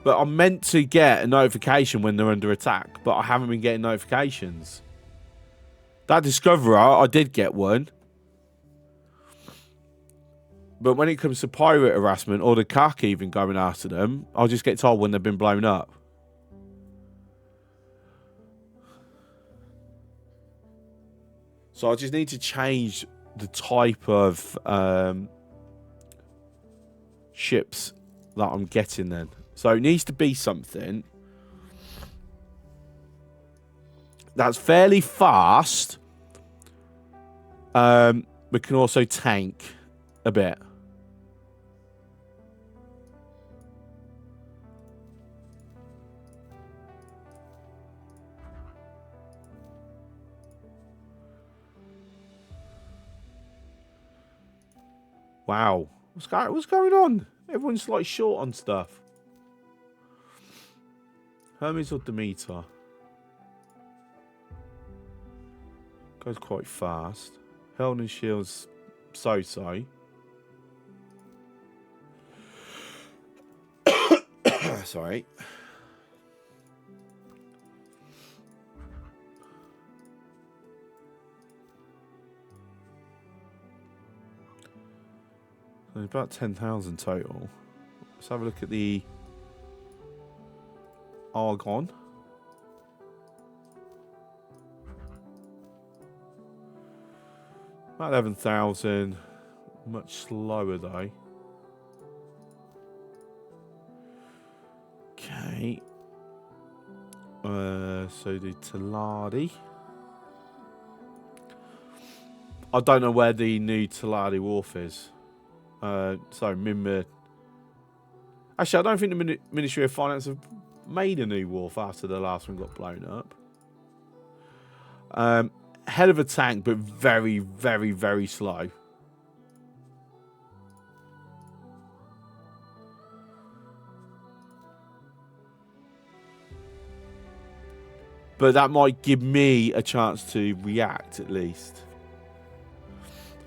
But I'm meant to get a notification when they're under attack, but I haven't been getting notifications. That Discoverer, I did get one. But when it comes to pirate harassment or the CAC even going after them, I'll just get told when they've been blown up. So I just need to change the type of ships that I'm getting then. So it needs to be something that's fairly fast. We can also tank a bit. Wow. What's going on? Everyone's like short on stuff. Hermes or Demeter? Goes quite fast. Held and Shields so-so. Sorry. So about 10,000 total. Let's have a look at the Argon. About 11,000. Much slower though. Okay. So the Taladi. I don't know where the new Taladi Wharf is. So Mimir. Actually, I don't think the Ministry of Finance have made a new wharf after the last one got blown up. Hell of a tank, but very, very, very slow. But that might give me a chance to react at least.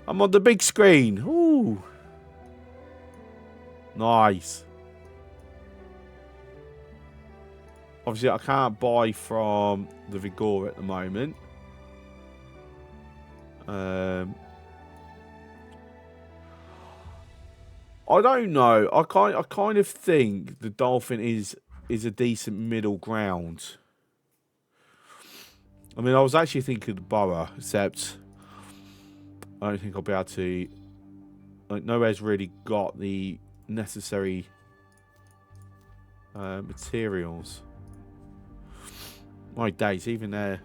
I'm on the big screen. Ooh. Nice. Obviously, I can't buy from the Vigor at the moment. I don't know. I kind of think the Dolphin is a decent middle ground. I mean, I was actually thinking the Borough, except I don't think I'll be able to. Like, nowhere's really got the necessary materials. My days, even there.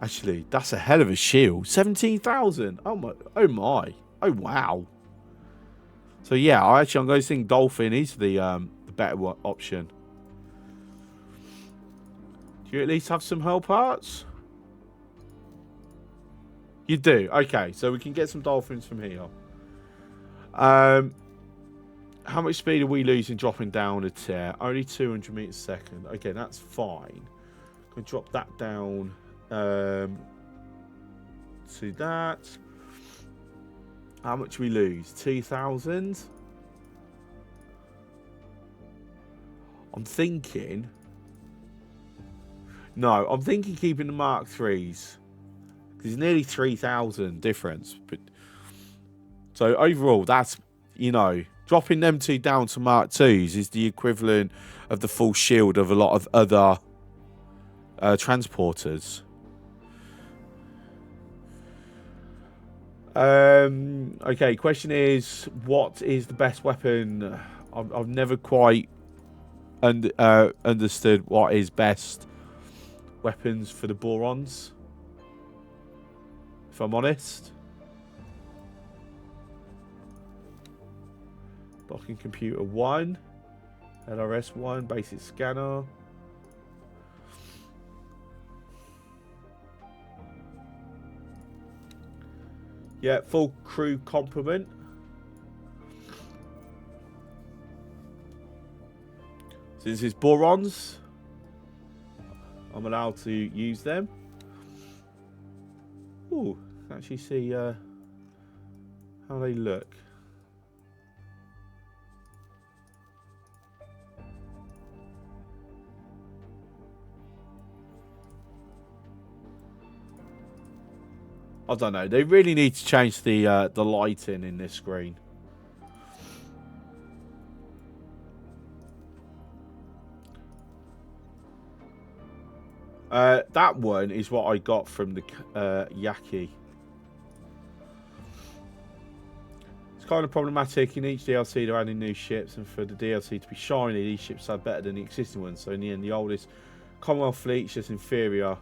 Actually, that's a hell of a shield. 17,000. Oh my. Oh my. Oh wow. So yeah, I'm going to think Dolphin is the better option. Do you at least have some hull parts? You do. Okay, so we can get some Dolphins from here. How much speed are we losing dropping down a tier? Only 200 meters a second. Okay, that's fine. Can drop that down to that. How much we lose? 2,000. I'm thinking. No, I'm thinking keeping the Mark 3s. There's nearly 3,000 difference. But so overall, that's, you know, dropping them two down to Mark 2s is the equivalent of the full shield of a lot of other transporters. Okay, question is, what is the best weapon? I've never quite understood what is best weapons for the Borons, if I'm honest. Blocking computer 1, LRS 1, basic scanner. Yeah, full crew complement. Since it's Borons, I'm allowed to use them. Ooh, actually see how they look. I don't know. They really need to change the lighting in this screen. That one is what I got from the Yaki. It's kind of problematic. In each DLC, they're adding new ships, and for the DLC to be shiny, these ships are better than the existing ones. So in the end, the oldest Commonwealth fleet's just inferior.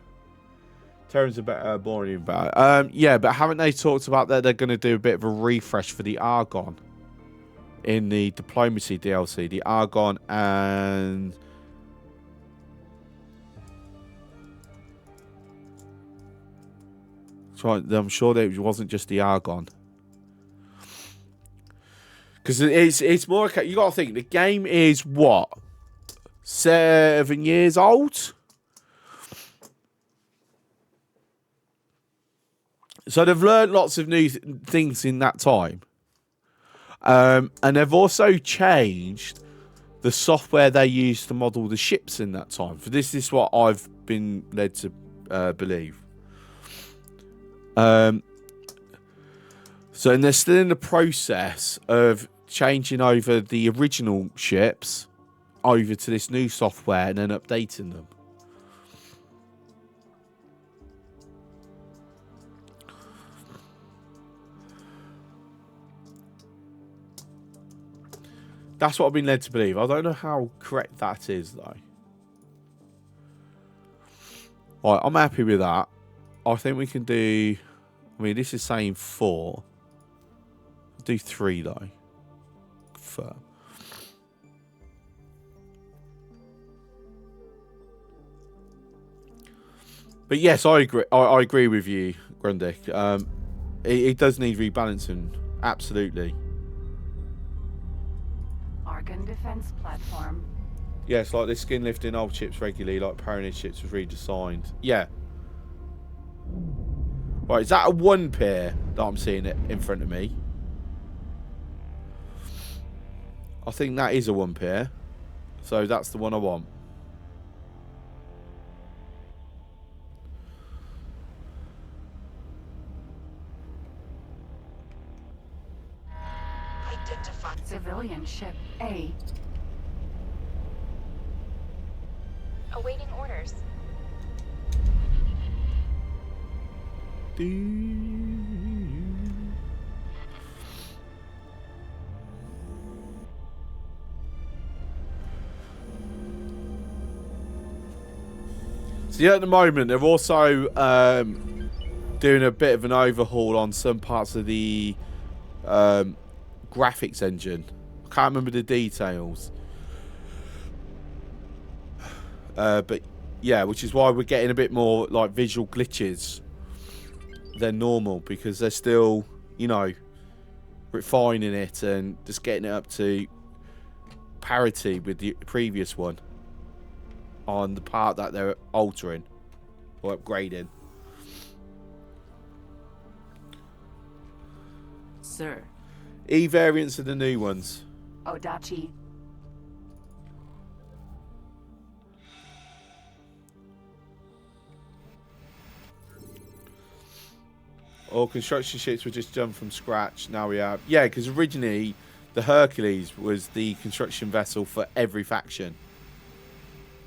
Terrans are better, boring and better. Yeah, but haven't they talked about that they're going to do a bit of a refresh for the Argon in the Diplomacy DLC? The Argon and... So I'm sure that it wasn't just the Argon. Because it's more... You got to think, the game is what? 7 years old? So they've learned lots of new things in that time. And they've also changed the software they use to model the ships in that time. For this is what I've been led to believe. So and they're still in the process of changing over the original ships over to this new software and then updating them. That's what I've been led to believe. I don't know how correct that is, though. Right, I'm happy with that. I think we can do... I mean, this is saying 4. Do 3, though. Confirm. But yes, I agree. I agree with you, Grundig. It does need rebalancing. Absolutely. Argon defense platform. Yes, like this skin lifting old ships regularly, like Paranid ships was redesigned. Yeah. Right, is that a 1 pair that I'm seeing it in front of me? I think that is a 1 pair. So that's the one I want. Identify civilian ship A. Awaiting orders. So yeah, at the moment they're also doing a bit of an overhaul on some parts of the graphics engine. I can't remember the details. But yeah, which is why we're getting a bit more like visual glitches than normal, because they're still, you know, refining it and just getting it up to parity with the previous one on the part that they're altering or upgrading. Sir. E variants are the new ones. Odachi. All construction ships were just done from scratch. Now we have... Yeah, because originally the Hercules was the construction vessel for every faction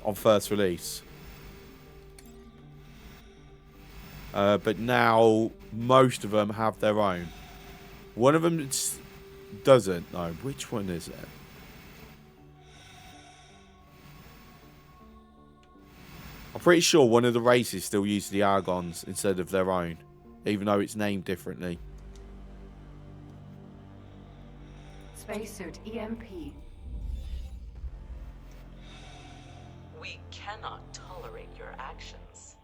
on first release. But now most of them have their own. One of them doesn't. No, which one is it? I'm pretty sure one of the races still uses the Argons instead of their own, even though it's named differently. Spacesuit EMP. We cannot tolerate your actions.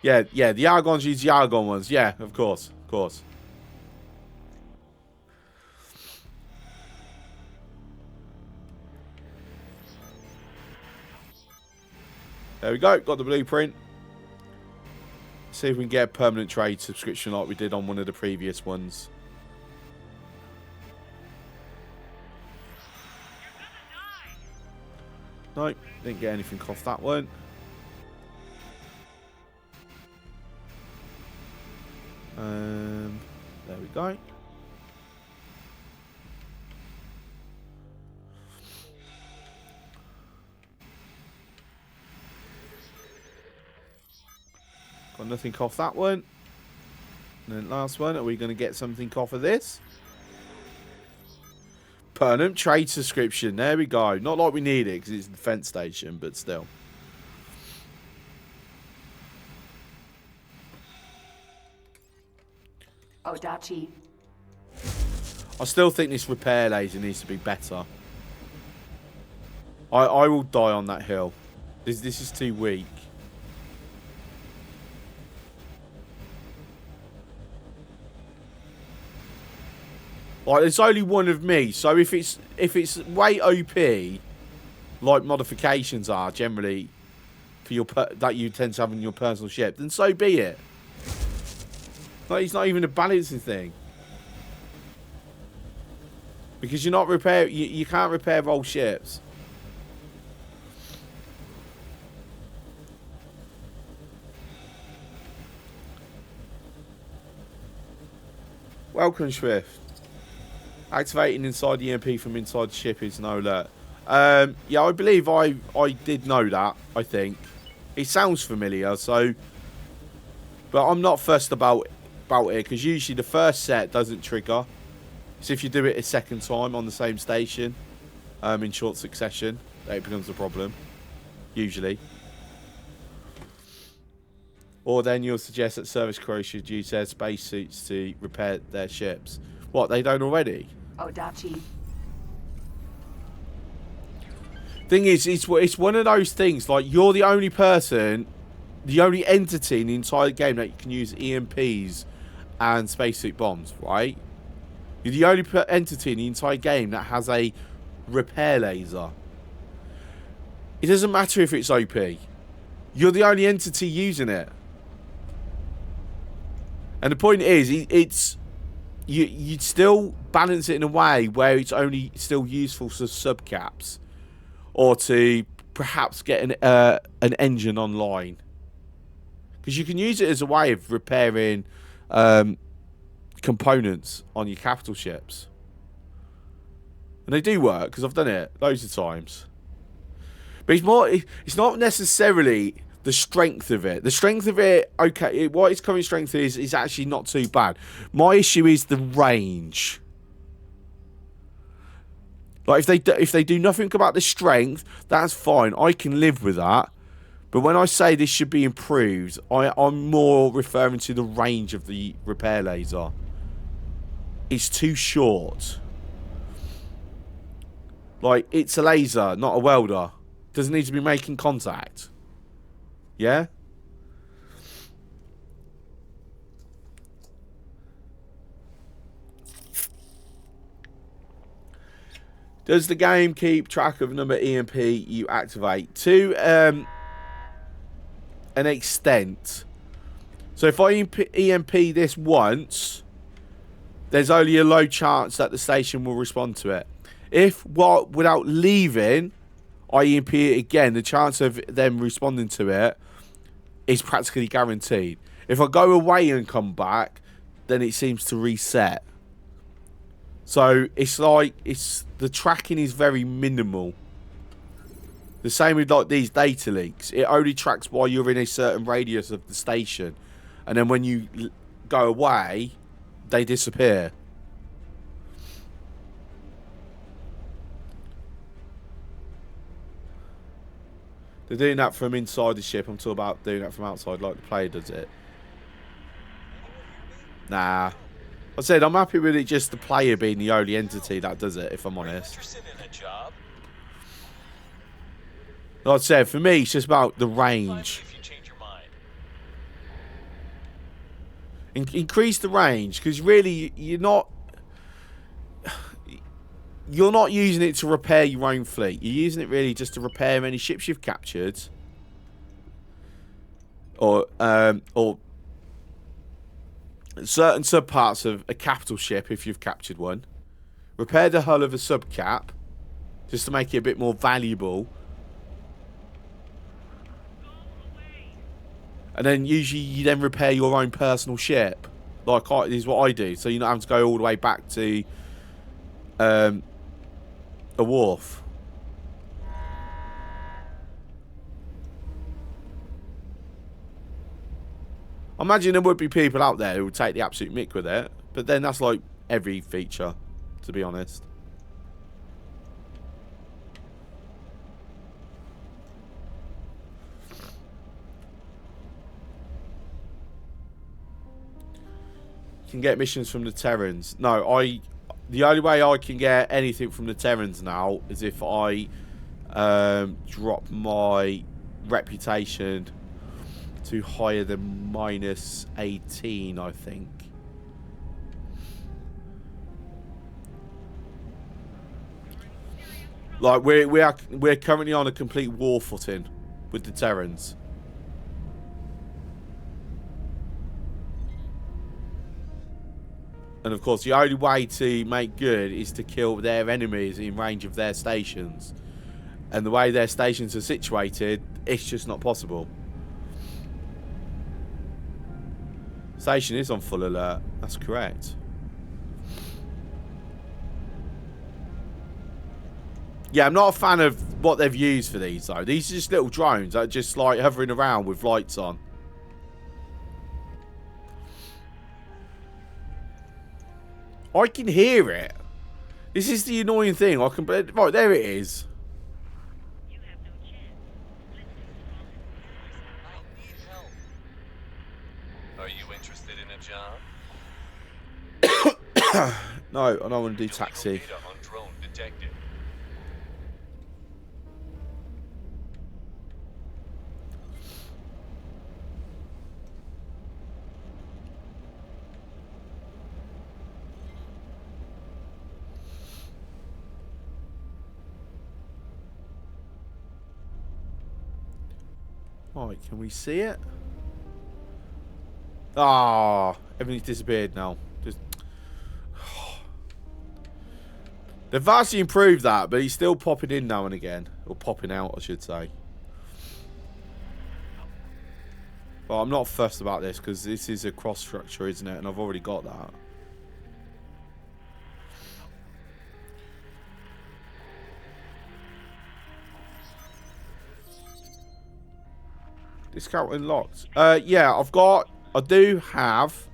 Yeah, the Argons use the Argon ones. Yeah, of course, of course. There we go, got the blueprint. See if we can get a permanent trade subscription like we did on one of the previous ones. Nope, didn't get anything off that one. There we go. Got nothing off that one. And then last one, are we going to get something off of this? Permanent trade subscription. There we go. Not like we need it because it's a defense station, but still. Odachi. I still think this repair laser needs to be better. I will die on that hill. This is too weak. Like, there's only one of me, so if it's way OP, like modifications are generally for your that you tend to have in your personal ship, then so be it. Like, it's not even a balancing thing, because you're not you can't repair old ships. Welcome, Swift. Activating inside the EMP from inside the ship is no alert. Yeah, I believe I did know that, I think. It sounds familiar, so... But I'm not fussed about it, because usually the first set doesn't trigger. So if you do it a second time on the same station, in short succession, it becomes a problem. Usually. Or then you'll suggest that service crews should use their spacesuits to repair their ships. What, they don't already? Odachi. Thing is, it's one of those things, like, you're the only person, the only entity in the entire game that can use EMPs and spacesuit bombs, right? You're the only entity in the entire game that has a repair laser. It doesn't matter if it's OP. You're the only entity using it. And the point is, it's... You'd still balance it in a way where it's only still useful for subcaps, or to perhaps get an engine online, because you can use it as a way of repairing components on your capital ships, and they do work because I've done it loads of times. But it's not necessarily the strength of it. The strength of it, okay, what its current strength is actually not too bad. My issue is the range. Like, if they do nothing about the strength, that's fine. I can live with that. But when I say this should be improved, I'm more referring to the range of the repair laser. It's too short. Like, it's a laser, not a welder. Doesn't need to be making contact. Yeah? Does the game keep track of the number EMP you activate? To an extent. So if I EMP this once, there's only a low chance that the station will respond to it. If, without leaving, I EMP it again, the chance of them responding to it is practically guaranteed. If I go away and come back, then it seems to reset. So it's like, the tracking is very minimal. The same with like these data leaks. It only tracks while you're in a certain radius of the station, and then when you go away, they disappear. They're doing that from inside the ship. I'm talking about doing that from outside like the player does it. Nah. I said I'm happy with it just the player being the only entity that does it, if I'm honest. Like I said, for me, it's just about the range. Increase the range, because really, you're not using it to repair your own fleet. You're using it really just to repair any ships you've captured, or certain subparts of a capital ship if you've captured one. Repair the hull of a subcap, just to make it a bit more valuable. And then usually you then repair your own personal ship Like, this is what I do. So you're not having to go all the way back to a wharf. I imagine there would be people out there who would take the absolute mick with it. But then that's like every feature, to be honest. Can get missions from the Terrans. No, the only way I can get anything from the Terrans now is if I drop my reputation to higher than -18, I think. Like we're currently on a complete war footing with the Terrans. And of course, the only way to make good is to kill their enemies in range of their stations. And the way their stations are situated, it's just not possible. Station is on full alert. That's correct. Yeah, I'm not a fan of what they've used for these, though. These are just little drones that are just, like, hovering around with lights on. I can hear it. This is the annoying thing. I can... Right, there it is. Are you interested in a job? No, I don't want to do taxi. Right, can we see it? Ah, everything's disappeared now. Just they've vastly improved that, but he's still popping in now and again, or popping out, I should say. But I'm not fussed about this because this is a cross structure, isn't it? And I've already got that. Discount unlocked. Yeah, I do have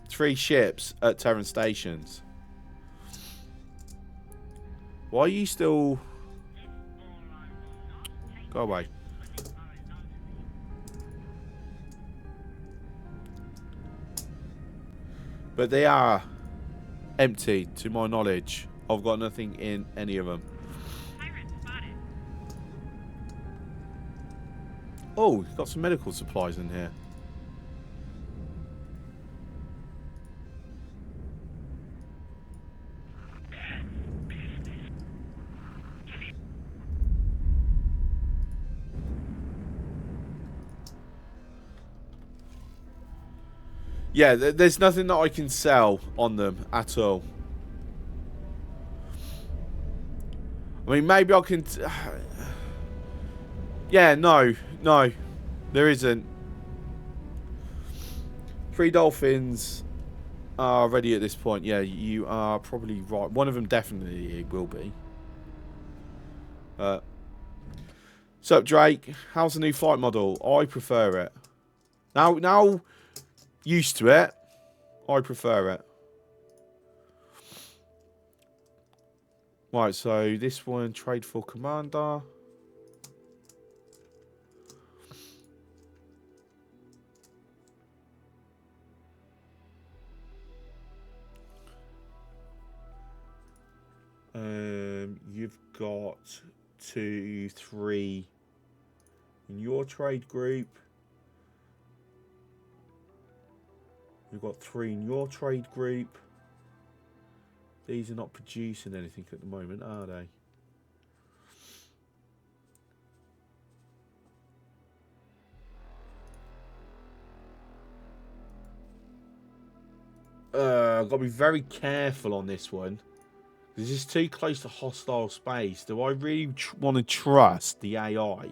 3 ships at Terran stations. Why are you still... Go away. But they are empty, to my knowledge. I've got nothing in any of them. Oh, got some medical supplies in here. Yeah, there's nothing that I can sell on them at all. I mean, maybe I can... Yeah, no, there isn't. 3 dolphins are ready at this point. Yeah, you are probably right. One of them definitely will be. Sup, Drake? How's the new flight model? I prefer it. Now used to it, I prefer it. Right, so this one, trade for commander. You've got 2, 3 in your trade group. You've got 3 in your trade group. These are not producing anything at the moment, are they? I've got to be very careful on this one. This is too close to hostile space. Do I really want to trust the AI?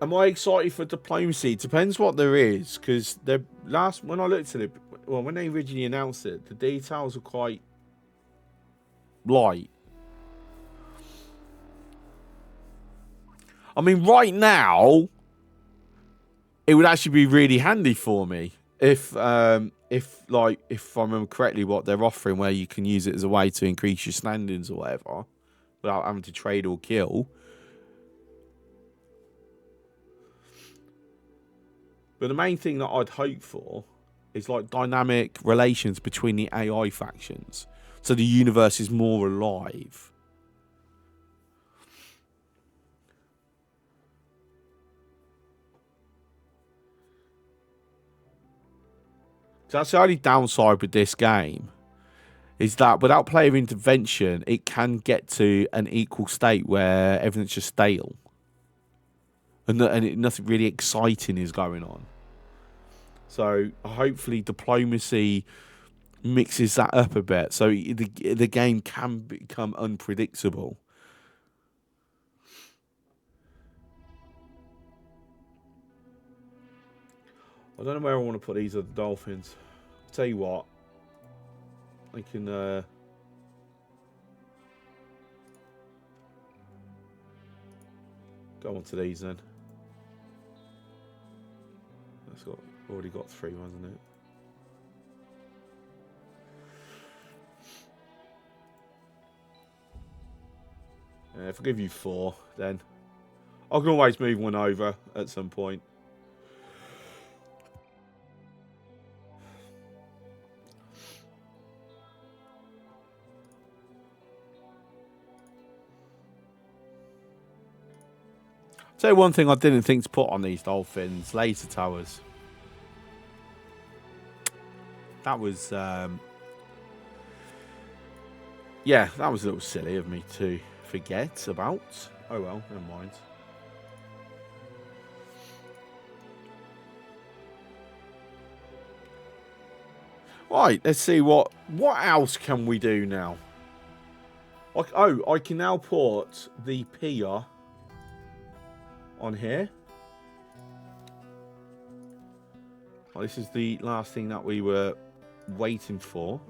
Am I excited for diplomacy? It depends what there is, because the last when I looked at it, well, when they originally announced it, the details were quite light. I mean, right now, it would actually be really handy for me if I remember correctly, what they're offering, where you can use it as a way to increase your standings or whatever, without having to trade or kill. But the main thing that I'd hope for is like dynamic relations between the AI factions, so the universe is more alive. So that's the only downside with this game, is that without player intervention, it can get to an equal state where everything's just stale. And nothing really exciting is going on. So hopefully diplomacy mixes that up a bit, so the game can become unpredictable. I don't know where I want to put these other dolphins. I'll tell you what. I can go on to these then. That's already got 3, wasn't it? If I give you 4, then I can always move one over at some point. So one thing I didn't think to put on these dolphins, laser towers. That was, yeah, that was a little silly of me to forget about. Oh well, never mind. Right, let's see what else can we do now. I can now put the pier on here. Oh, this is the last thing that we were waiting for.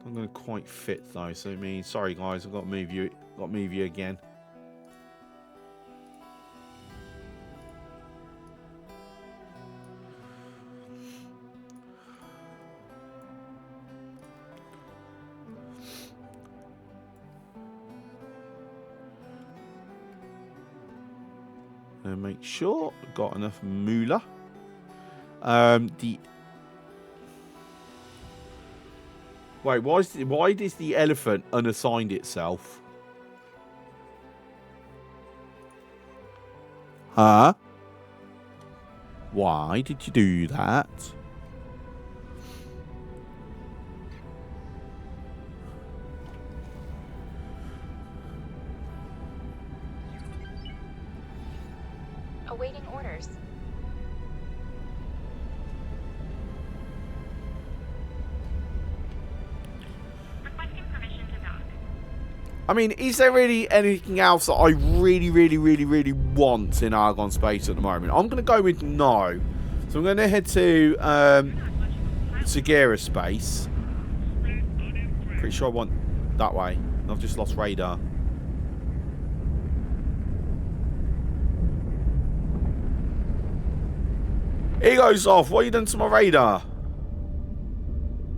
I'm going to quite fit though, so I mean, sorry guys, I've got to move you again. And make sure I've got enough moolah. Wait, why does the elephant unassigned itself? Huh? Why did you do that? Awaiting orders. Requesting permission to dock. I mean, is there really anything else that I really want in Argon space at the moment? I'm going to go with no. So I'm going to head to Segura space. Pretty sure I want that way. I've just lost radar. It goes off. What have you done to my radar?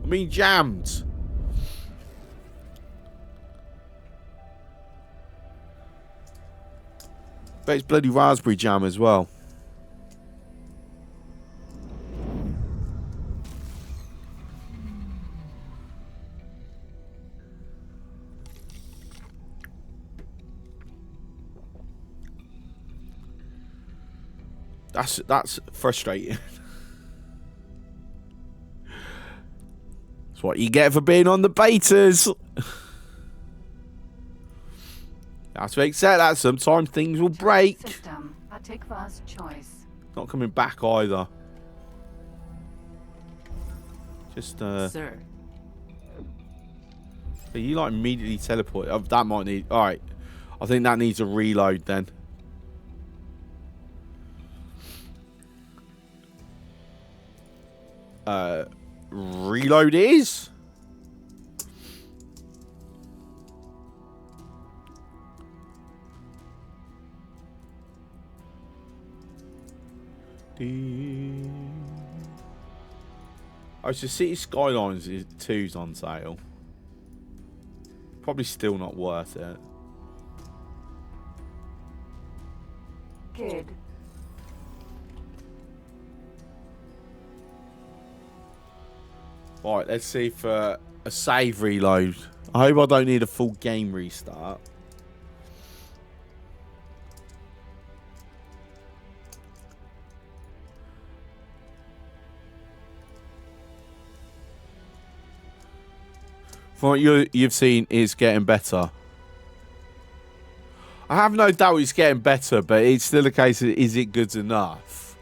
I mean, jammed. But it's bloody raspberry jam as well. That's frustrating. That's what you get for being on the betas. You have to accept that sometimes things will break. System. Atikva's choice. Not coming back either. Just Sir. Are you like immediately teleport? Oh, that might need. All right, I think that needs a reload then. Reload is. Oh, so City Skylines is 2's on sale. Probably still not worth it. Kid. Right, let's see for a save reload. I hope I don't need a full game restart. From what you've seen, it's getting better. I have no doubt it's getting better, but it's still a case of, is it good enough?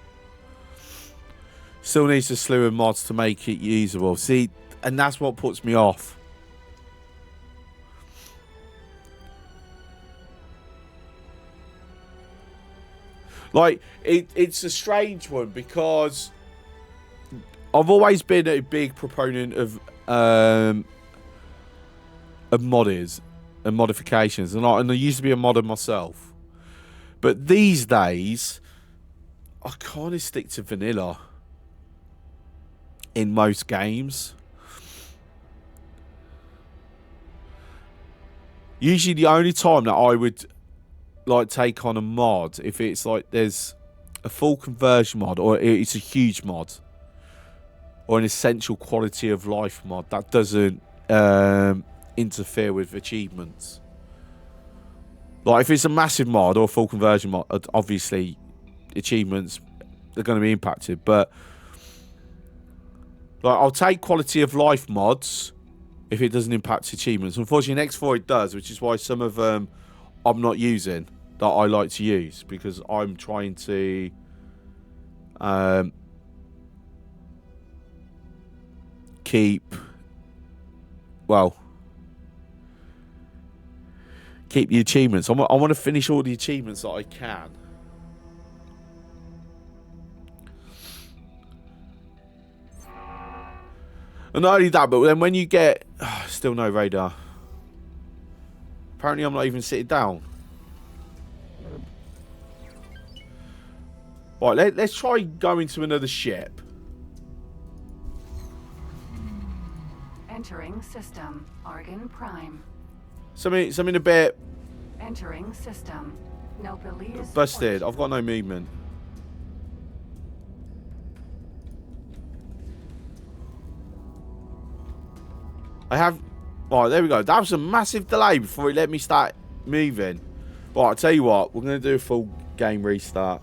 Still needs a slew of mods to make it usable. See, and that's what puts me off. Like, it's a strange one because I've always been a big proponent of modders and modifications, and I used to be a modder myself, but these days I kind of stick to vanilla in most games. Usually the only time that I would like take on a mod if it's like there's a full conversion mod or it's a huge mod or an essential quality of life mod that doesn't interfere with achievements. Like if it's a massive mod or a full conversion mod, obviously achievements are going to be impacted, but like I'll take quality of life mods if it doesn't impact achievements. Unfortunately in X4 it does, which is why some of them I'm not using that I like to use, because I'm trying to keep the achievements. I want to finish all the achievements that I can. And not only that, but then when you get still no radar. Apparently I'm not even sitting down. Right, let's try going to another ship. Entering system. Argon Prime. Something a bit Entering system. Nobelius busted. I've got no movement. I have. Right, there we go. That was a massive delay before it let me start moving. Right, I'll tell you what. We're going to do a full game restart.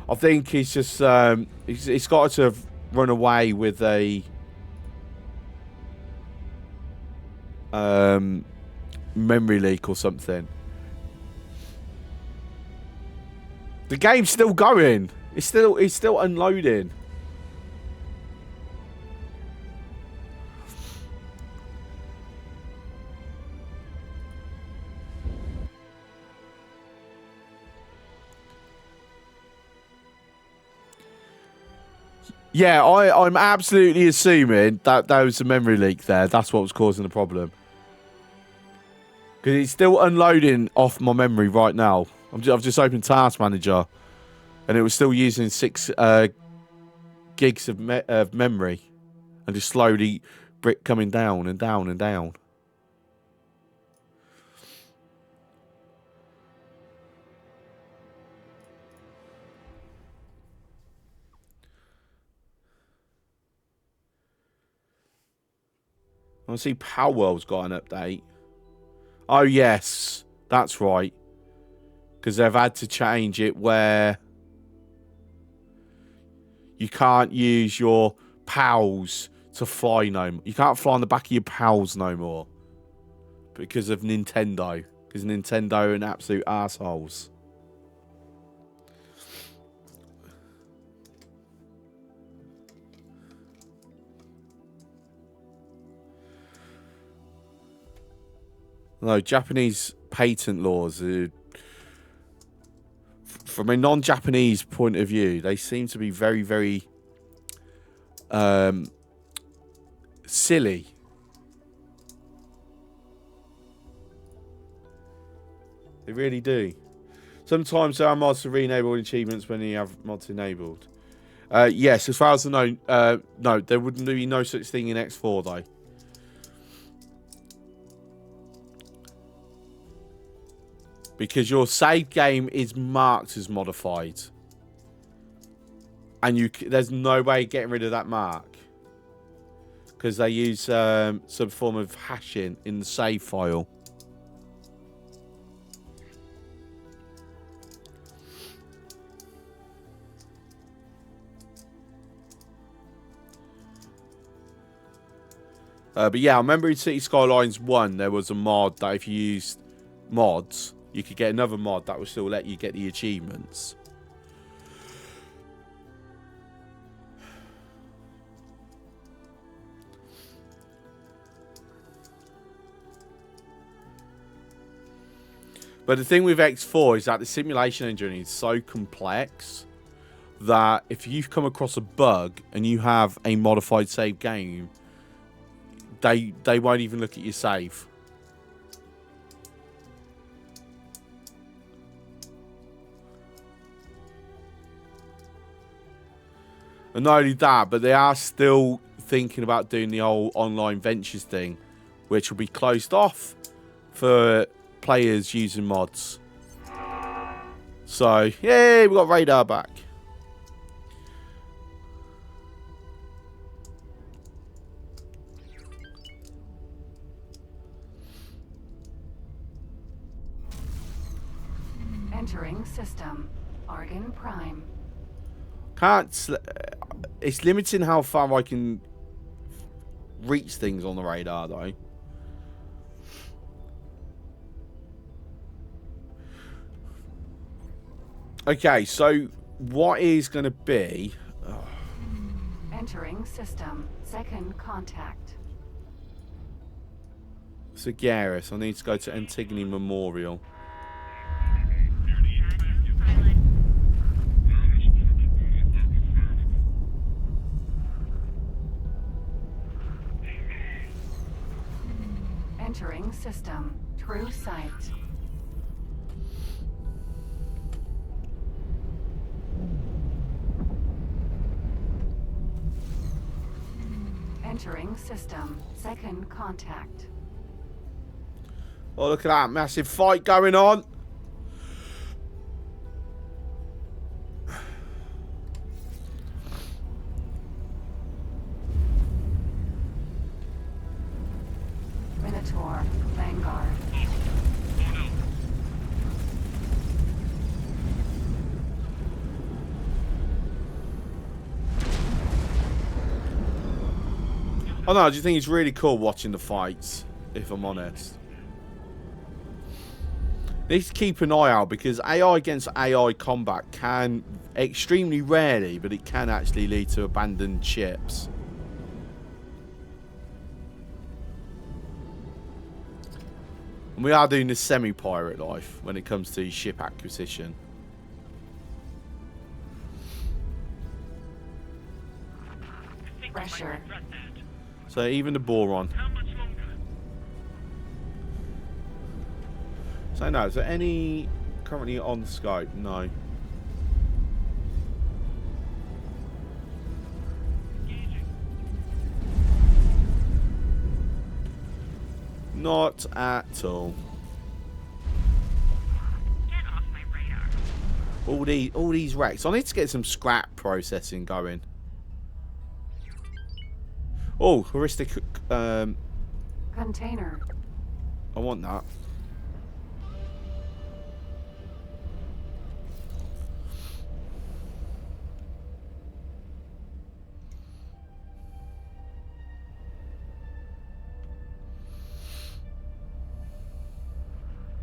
I think he's just... he's got to have run away with a... memory leak or something. The game's still going. It's still unloading. Yeah, I'm absolutely assuming that there was a memory leak there. That's what was causing the problem. Because it's still unloading off my memory right now. I've just opened Task Manager, and it was still using 6 gigs of memory, and just slowly coming down and down and down. I see Powell's got an update. Oh, yes. That's right. Because they've had to change it where you can't use your PALs to fly no more. You can't fly on the back of your PALs no more. Because of Nintendo. Because Nintendo are an absolute assholes. No, Japanese patent laws are, from a non-Japanese point of view, they seem to be very, very silly. They really do. Sometimes there are mods to re-enable achievements when you have mods enabled. Yes, as far as I know, no, there wouldn't be no such thing in X4 though. Because your save game is marked as modified. And there's no way of getting rid of that mark. Because they use some form of hashing in the save file. But yeah, I remember in City Skylines 1, there was a mod that if you used mods, you could get another mod that would still let you get the achievements. But the thing with X4 is that the simulation engine is so complex that if you've come across a bug and you have a modified save game, they won't even look at your save. And not only that, but they are still thinking about doing the old online ventures thing, which will be closed off for players using mods. So, yay, we got radar back. Entering system. Argon Prime. It's limiting how far I can reach things on the radar, though. Okay, so what is going to be... Entering system. Second contact. Sagaris, I need to go to Antigone Memorial. Entering system. True sight. Entering system. Second contact. Oh, look at that massive fight going on. Minotaur. Vanguard. Oh no, I just think it's really cool watching the fights, if I'm honest. Need to keep an eye out because AI against AI combat can, extremely rarely, but it can actually lead to abandoned ships. And we are doing the semi-pirate life when it comes to ship acquisition. Pressure. So even the boron. So no, is there any currently on scope? No. Not at all. Get off my radar. All these wrecks. I need to get some scrap processing going. Oh, heuristic. Container. I want that.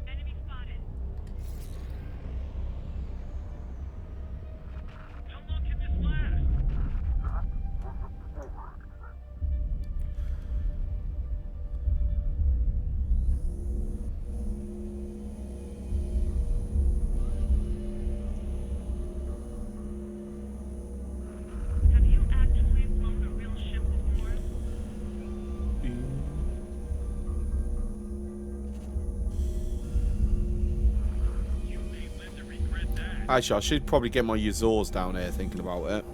Enemy spotted. How long can this last? Actually, I should probably get my Yazors down here thinking about it.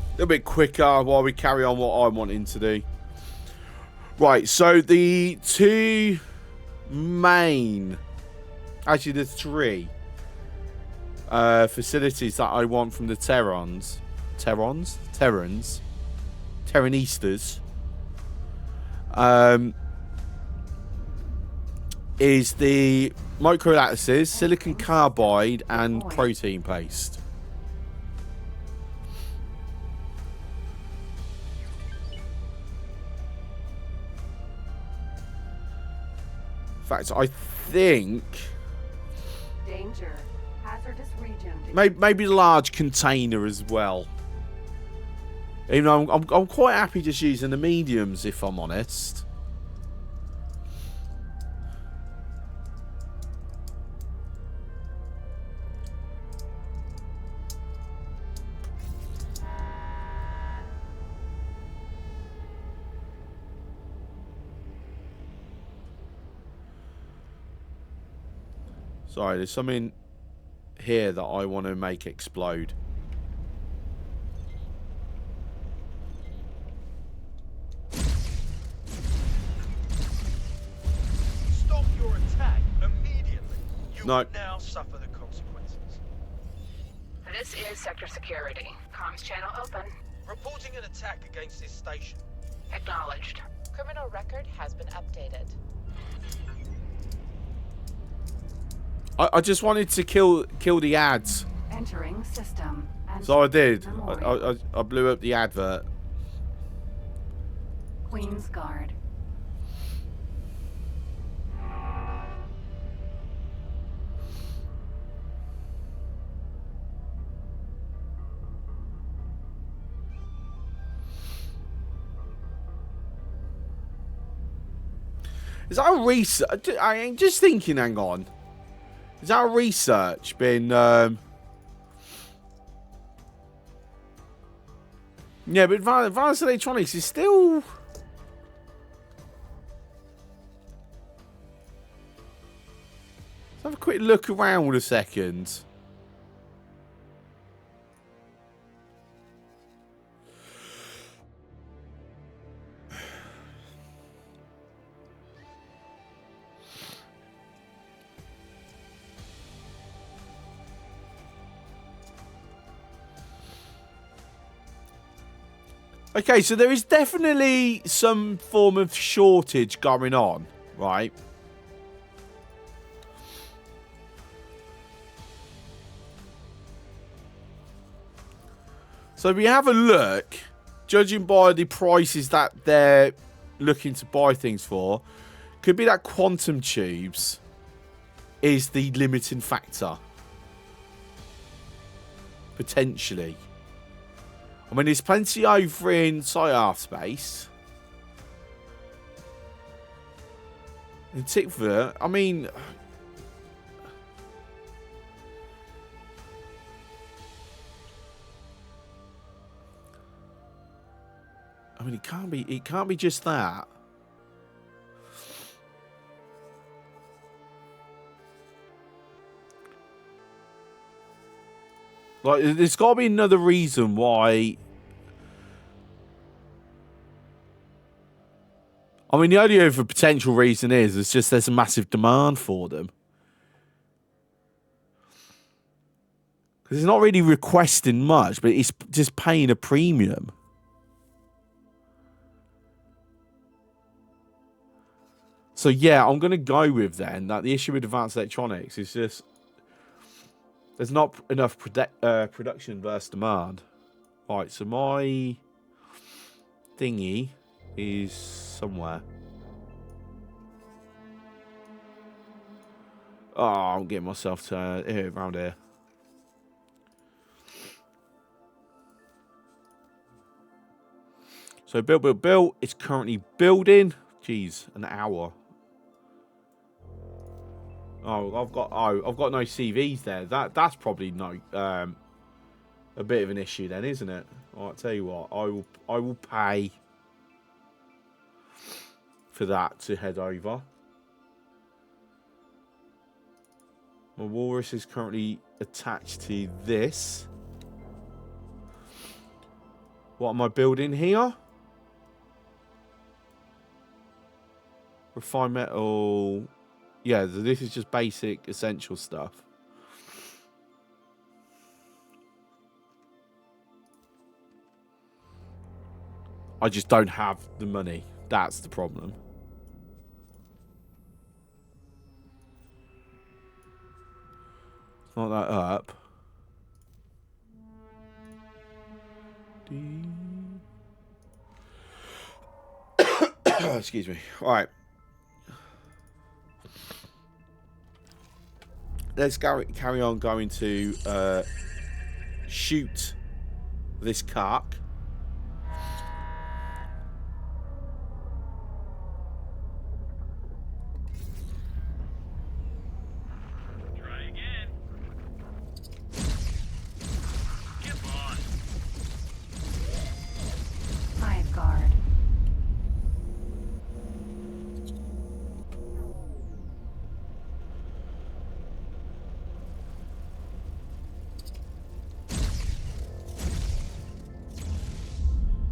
A little bit quicker while we carry on what I'm wanting to do. Right, so the two main, actually the three facilities that I want from the Terranistas, is the microlattices, silicon carbide, and protein paste. In fact, I think Danger. Hazardous region. maybe the large container as well. You know, I'm quite happy just using the mediums, if I'm honest. Sorry, there's something here that I want to make explode. Stop your attack immediately. You No. will now suffer the consequences. This is Sector Security. Comms channel open. Reporting an attack against this station. Acknowledged. Criminal record has been updated. I just wanted to kill the ads. Entering system. So I did. I blew up the advert. Queen's Guard. Is that a research? I ain't just thinking, hang on. Is our research been... Yeah, but advanced electronics is still... Let's have a quick look around a second. Okay, so there is definitely some form of shortage going on, right? So we have a look, judging by the prices that they're looking to buy things for, could be that quantum tubes is the limiting factor. Potentially. I mean, there's plenty over in Sci-Half space. In particular, I mean... it can't be just that. Like, there's got to be another reason why. I mean, the only other potential reason is it's just there's a massive demand for them. Because it's not really requesting much, but it's just paying a premium. So yeah, I'm going to go with then that the issue with advanced electronics is just there's not enough production versus demand. Right, so my thingy is somewhere. Oh, I'm getting myself to here, around here. So build. It's currently building. Jeez, an hour. Oh, I've got no CVs there. That's probably no a bit of an issue then, isn't it? I'll tell you what. I will pay for that to head over. My walrus is currently attached to this. What am I building here? Refined metal. Yeah, this is just basic, essential stuff. I just don't have the money. That's the problem. Not that up. Excuse me. All right. Let's carry on going to shoot this cark. Try again. Come on. Hive guard.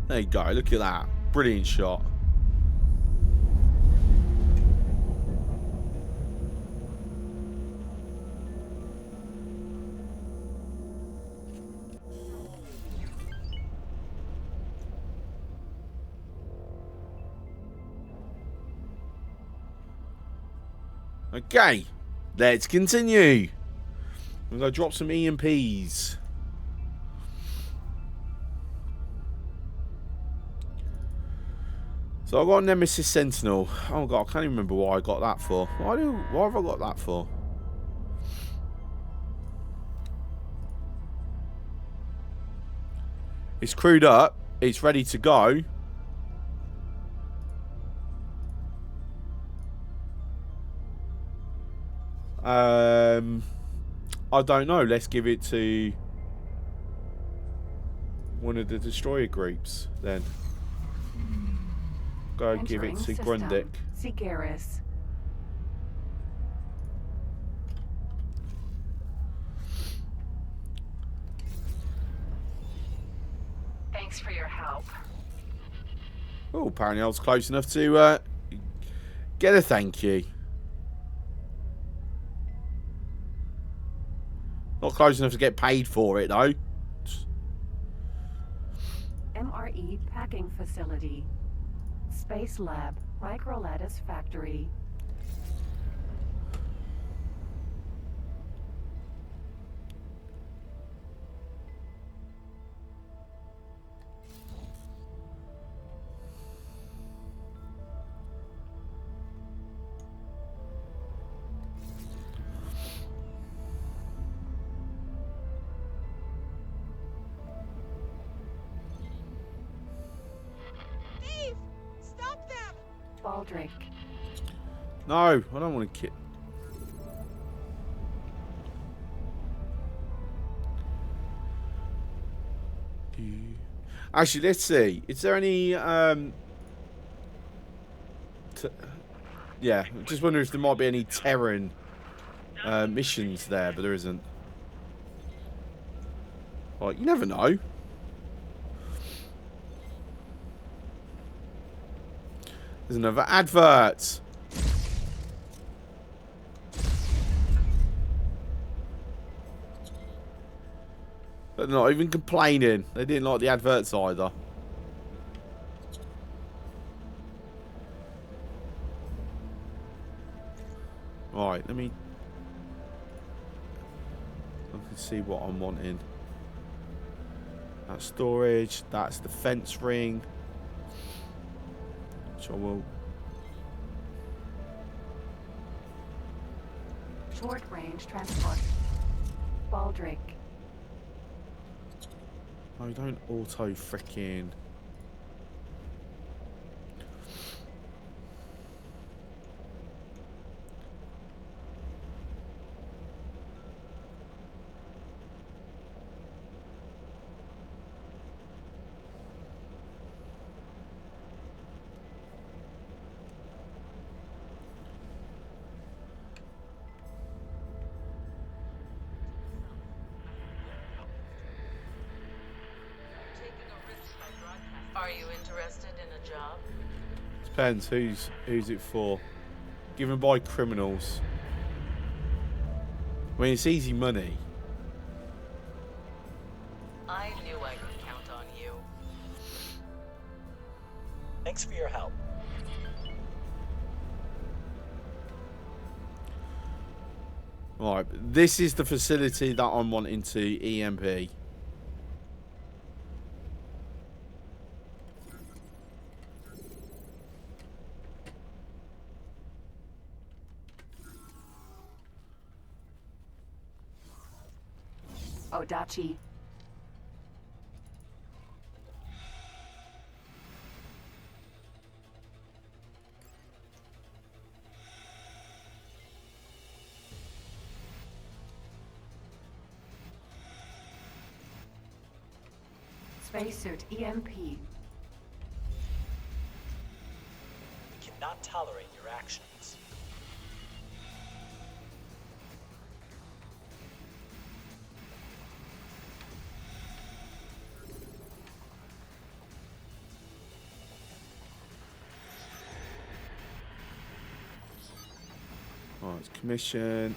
There you go. Look at that. Brilliant shot. Okay. Let's continue. I'm going to drop some EMPs. So I got a Nemesis Sentinel. Oh god, I can't even remember why I got that for. Why have I got that for? It's crewed up. It's ready to go. I don't know. Let's give it to one of the destroyer groups then. Go give it to Grundick. Sigaris. Thanks for your help. Oh, apparently I was close enough to get a thank you. Not close enough to get paid for it though. MRE packing facility. Space lab. Microlattice factory. Baldric. No, I don't want to kill. Actually, let's see. Is there any yeah, just wonder if there might be any Terran missions there, but there isn't. Like, you never know. There's another advert. But they're not even complaining. They didn't like the adverts either. Right, let me... I can see what I'm wanting. That's storage. That's the fence ring. Which I will... Short range transport. Baldric. Oh, don't auto frickin'. Are you interested in a job? Depends who's it for. Given by criminals. I mean, it's easy money. I knew I could count on you. Thanks for your help. Right, this is the facility that I'm wanting to EMP. Odachi. Spacesuit EMP. We cannot tolerate your actions. Right, it's commission.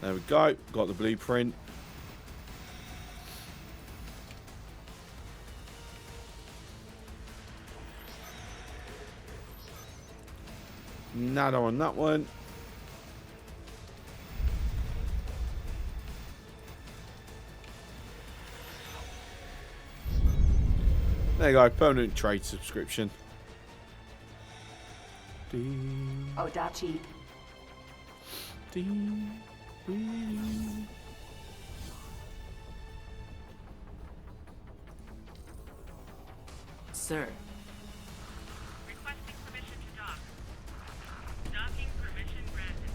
There we go. Got the blueprint. Nada on that one. There you go. Permanent trade subscription. Odachi. Sir. Requesting permission to dock. Docking permission granted.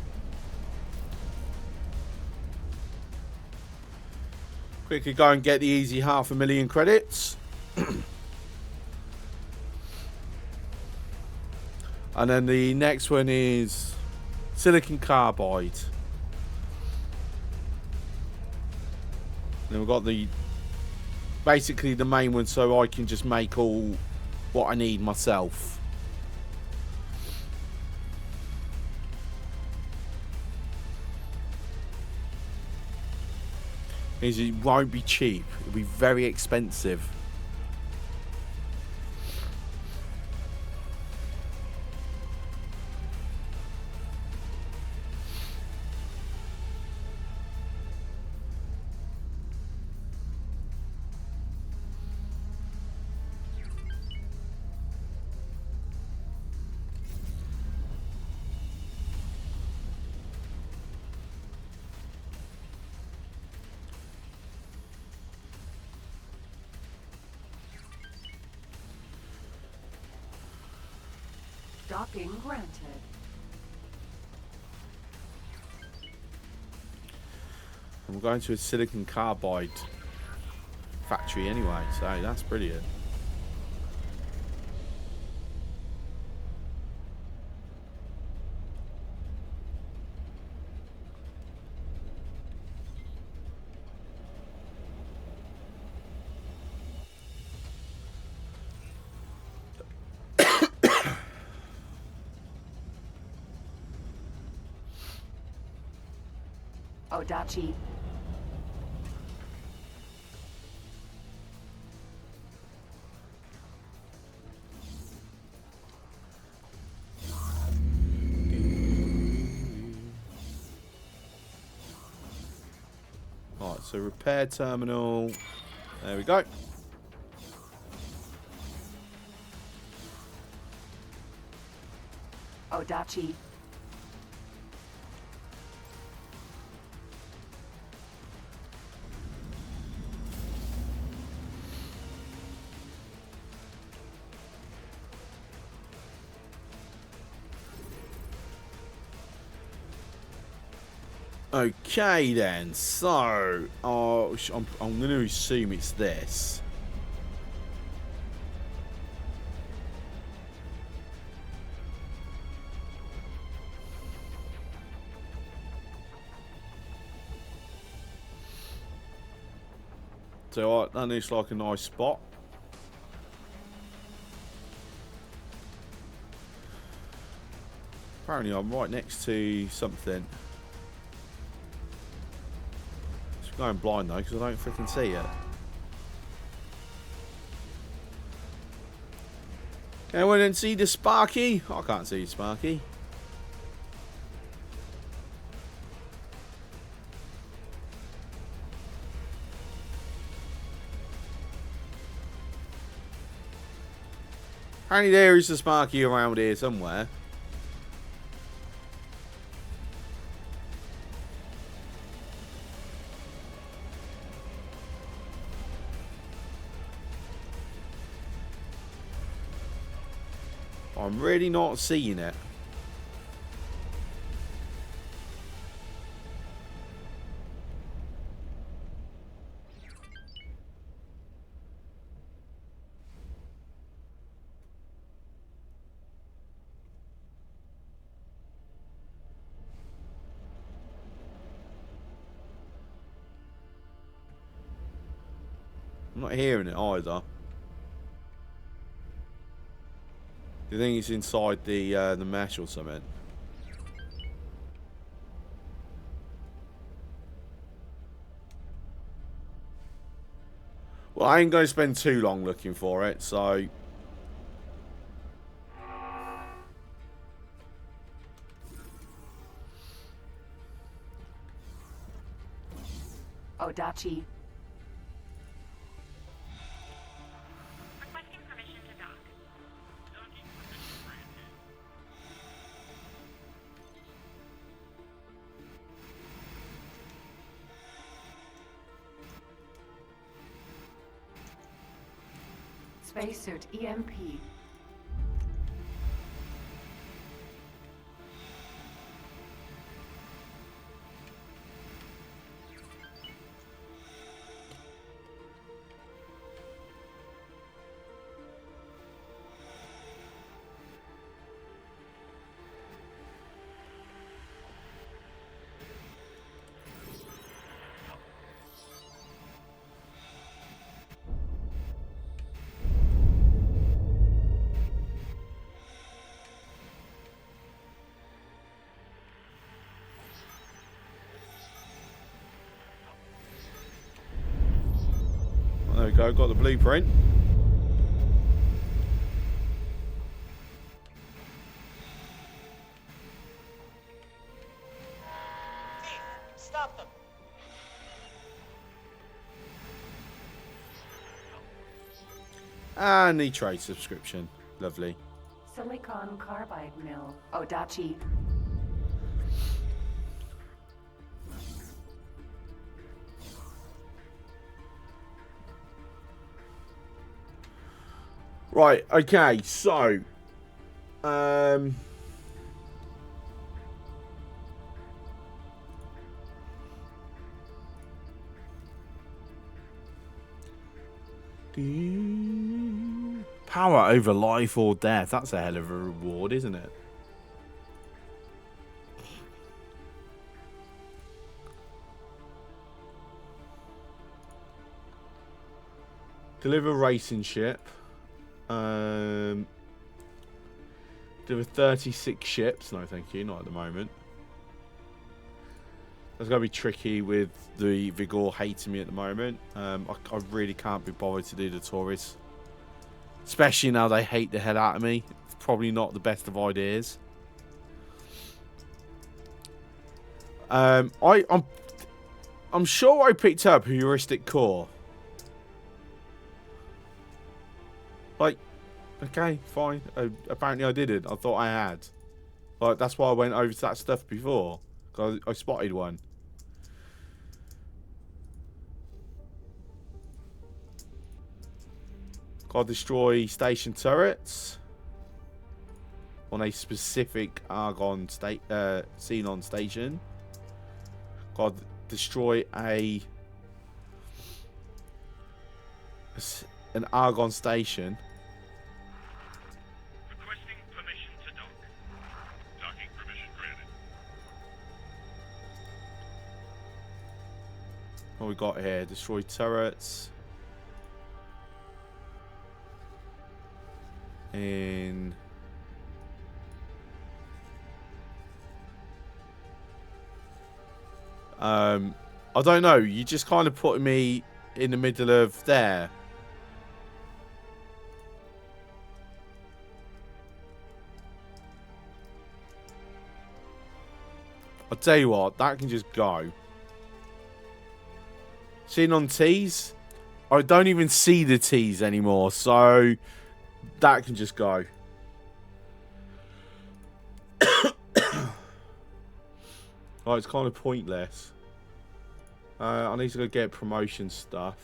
Quickly go and get the easy 500,000 credits. And then the next one is silicon carbide. Then we've got the basically the main one, so I can just make all what I need myself. Means it won't be cheap. It'll be very expensive. Docking granted. I'm going to a silicon carbide factory anyway, so that's brilliant. Odachi. Alright, so repair terminal. There we go. Odachi. Okay then, so I'm going to assume it's this. So that looks like a nice spot. Apparently I'm right next to something. It's going blind though because I don't freaking see it. Anyone didn't see the Sparky? I can't see Sparky. Apparently there is a Sparky around here somewhere. I'm really not seeing it. I'm not hearing it either. Do you think it's inside the mesh or something? Well, I ain't going to spend too long looking for it, so... Odachi. Requesting permission to dock. Docking permission granted. Spacesuit EMP. There we go, got the blueprint. Thief, stop them. And the trade subscription. Lovely. Silicon carbide mill. Odachi. Right, okay, so... Power over life or death. That's a hell of a reward, isn't it? Deliver racing ship. Deliver 36 ships. No, thank you. Not at the moment. That's going to be tricky with the Vigor hating me at the moment. I really can't be bothered to do the tourists. Especially now they hate the hell out of me. It's probably not the best of ideas. I'm sure I picked up heuristic core. Like, okay, fine. Apparently I didn't. I thought I had. Like, that's why I went over to that stuff before. Because I spotted one. Got to destroy station turrets on a specific Argon Xenon station. Got to destroy an Argon station. Requesting permission to dock. Docking permission granted. What we got here? Destroy turrets. in. I don't know. You just kind of putting me in the middle of there. I'll tell you what, that can just go. Seeing on T's, I don't even see the T's anymore, so that can just go. Oh, it's kind of pointless. I need to go get promotion stuff.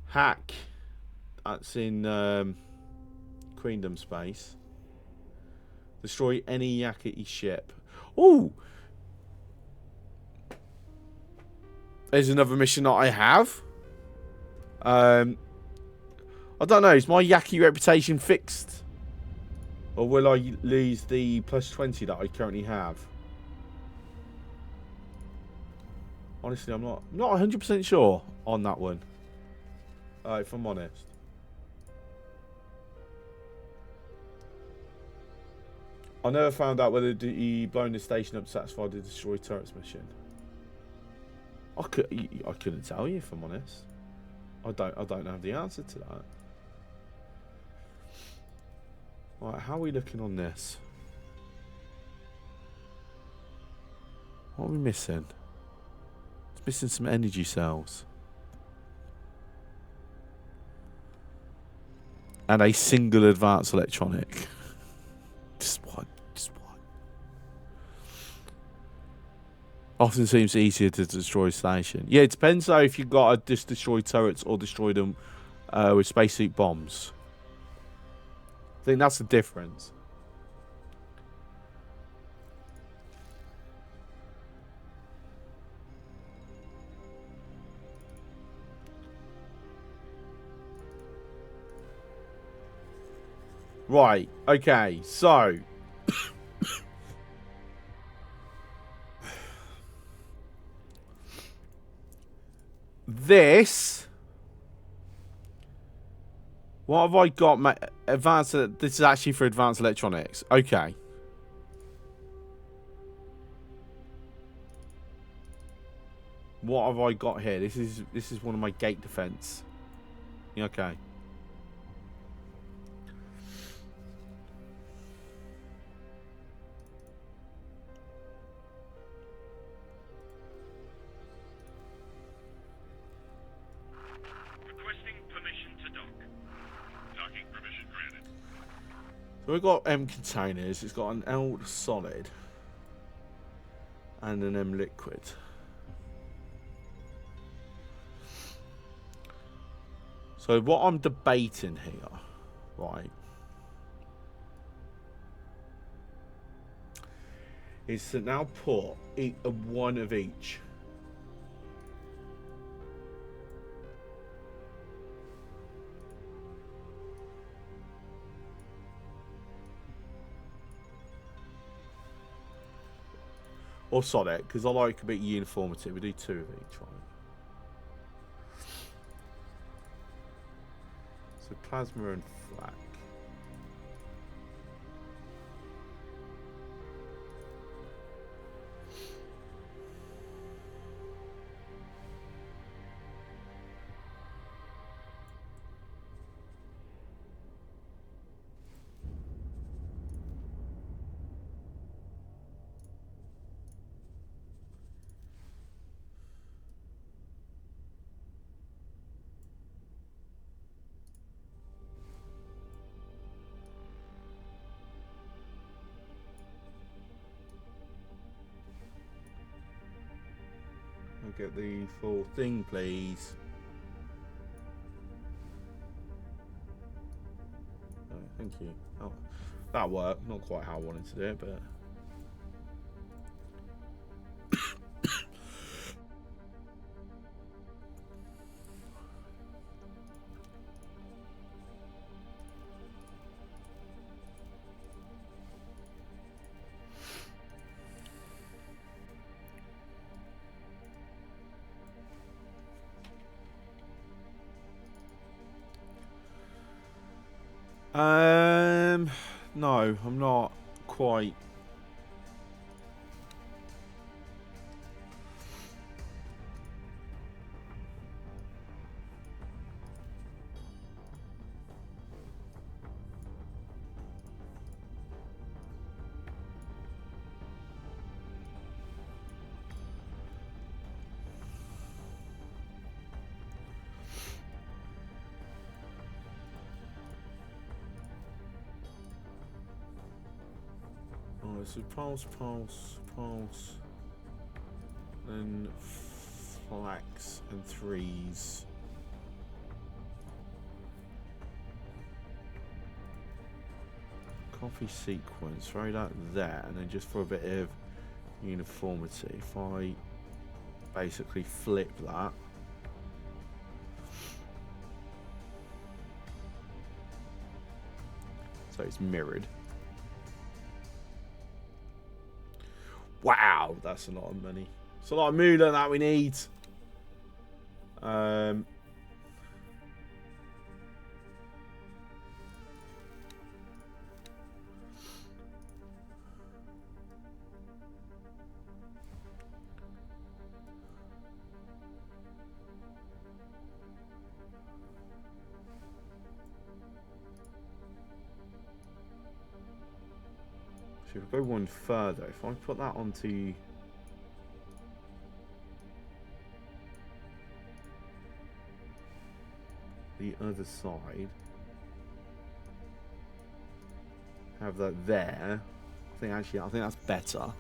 Hack. That's in Queendom space. Destroy any Yakety ship. Ooh! There's another mission that I have. I don't know. Is my Yaki reputation fixed? Or will I lose the plus 20 that I currently have? Honestly, I'm not 100% sure on that one. If I'm honest. I never found out whether the blowing the station up satisfied the destroy turrets mission. I couldn't tell you if I'm honest. I don't have the answer to that. Right, how are we looking on this? What are we missing? It's missing some energy cells. And a single advanced electronic. Just one. Often seems easier to destroy a station. Yeah, it depends though if you've got to just destroy turrets or destroy them with spacesuit bombs. I think that's the difference. Right, okay, so this, what have I got? Advanced. This is actually for advanced electronics. Okay. What have I got here? This is one of my gate defense. Okay. So we've got M containers. It's got an L solid and an M liquid. So what I'm debating here, right, is to now put one of each. Or solid, because I like a bit of uniformity. We do two of each, right? So plasma and flak. Get the full thing, please. Oh, thank you. Oh, that worked. Not quite how I wanted to do it, but. No, I'm not quite. Oh, so pulse, then flax and threes. Copy sequence, throw that there, and then just for a bit of uniformity, if I basically flip that. So it's mirrored. Wow, that's a lot of money. It's a lot of moolah that we need. So if we go one further, if I put that onto the other side, have that there, I think that's better.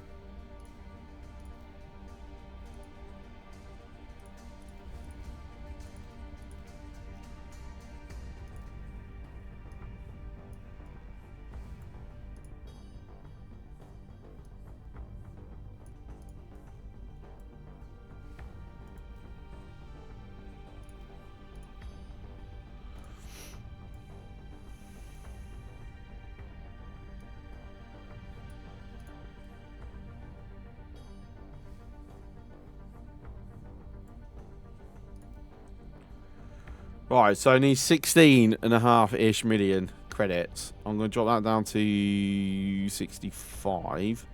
Right, so I need 16.5-ish million credits. I'm going to drop that down to 65.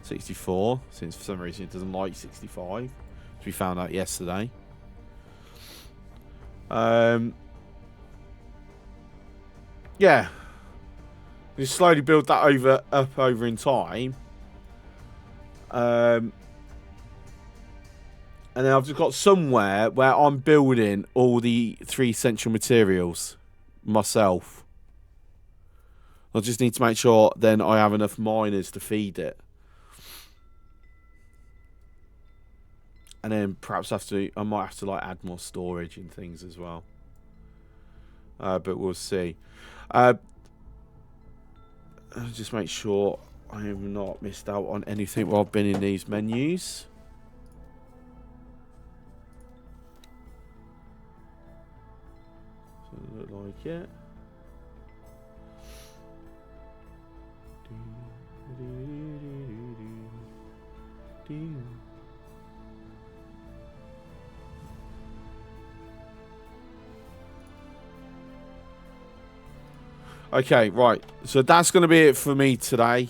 64, since for some reason it doesn't like 65. Which we found out yesterday. Yeah. We slowly build that up over in time. And then I've just got somewhere where I'm building all the 3 essential materials myself. I just need to make sure then I have enough miners to feed it. And then perhaps I might have to like add more storage and things as well. But we'll see. Just make sure I have not missed out on anything while I've been in these menus. Look like it. Okay, right. So that's going to be it for me tonight,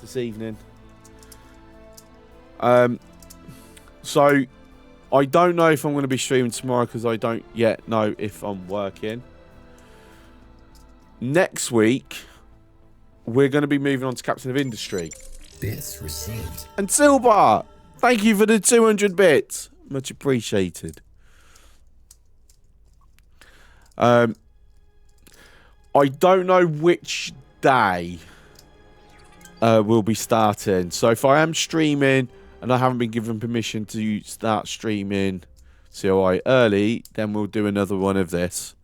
this evening. So I don't know if I'm going to be streaming tomorrow because I don't yet know if I'm working. Next week, we're going to be moving on to Captain of Industry. Bits received. And Silver, thank you for the 200 bits. Much appreciated. I don't know which day we'll be starting. So if I am streaming and I haven't been given permission to start streaming COI early, then we'll do another one of this.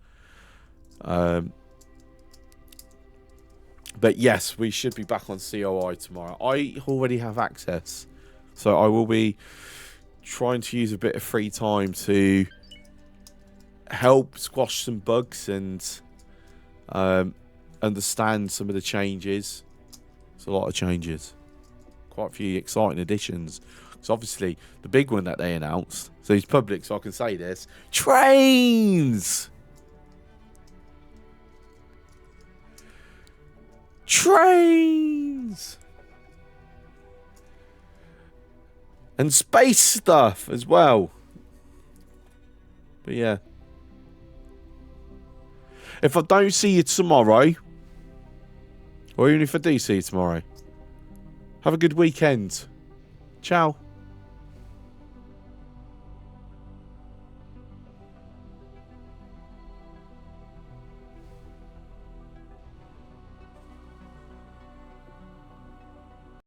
But yes, we should be back on COI tomorrow. I already have access. So I will be trying to use a bit of free time to help squash some bugs and understand some of the changes. It's a lot of changes. Quite a few exciting additions. Because obviously, the big one that they announced, so it's public, so I can say this, trains! Trains! And space stuff as well. But yeah. If I don't see you tomorrow, or even if I do see you tomorrow, have a good weekend. Ciao.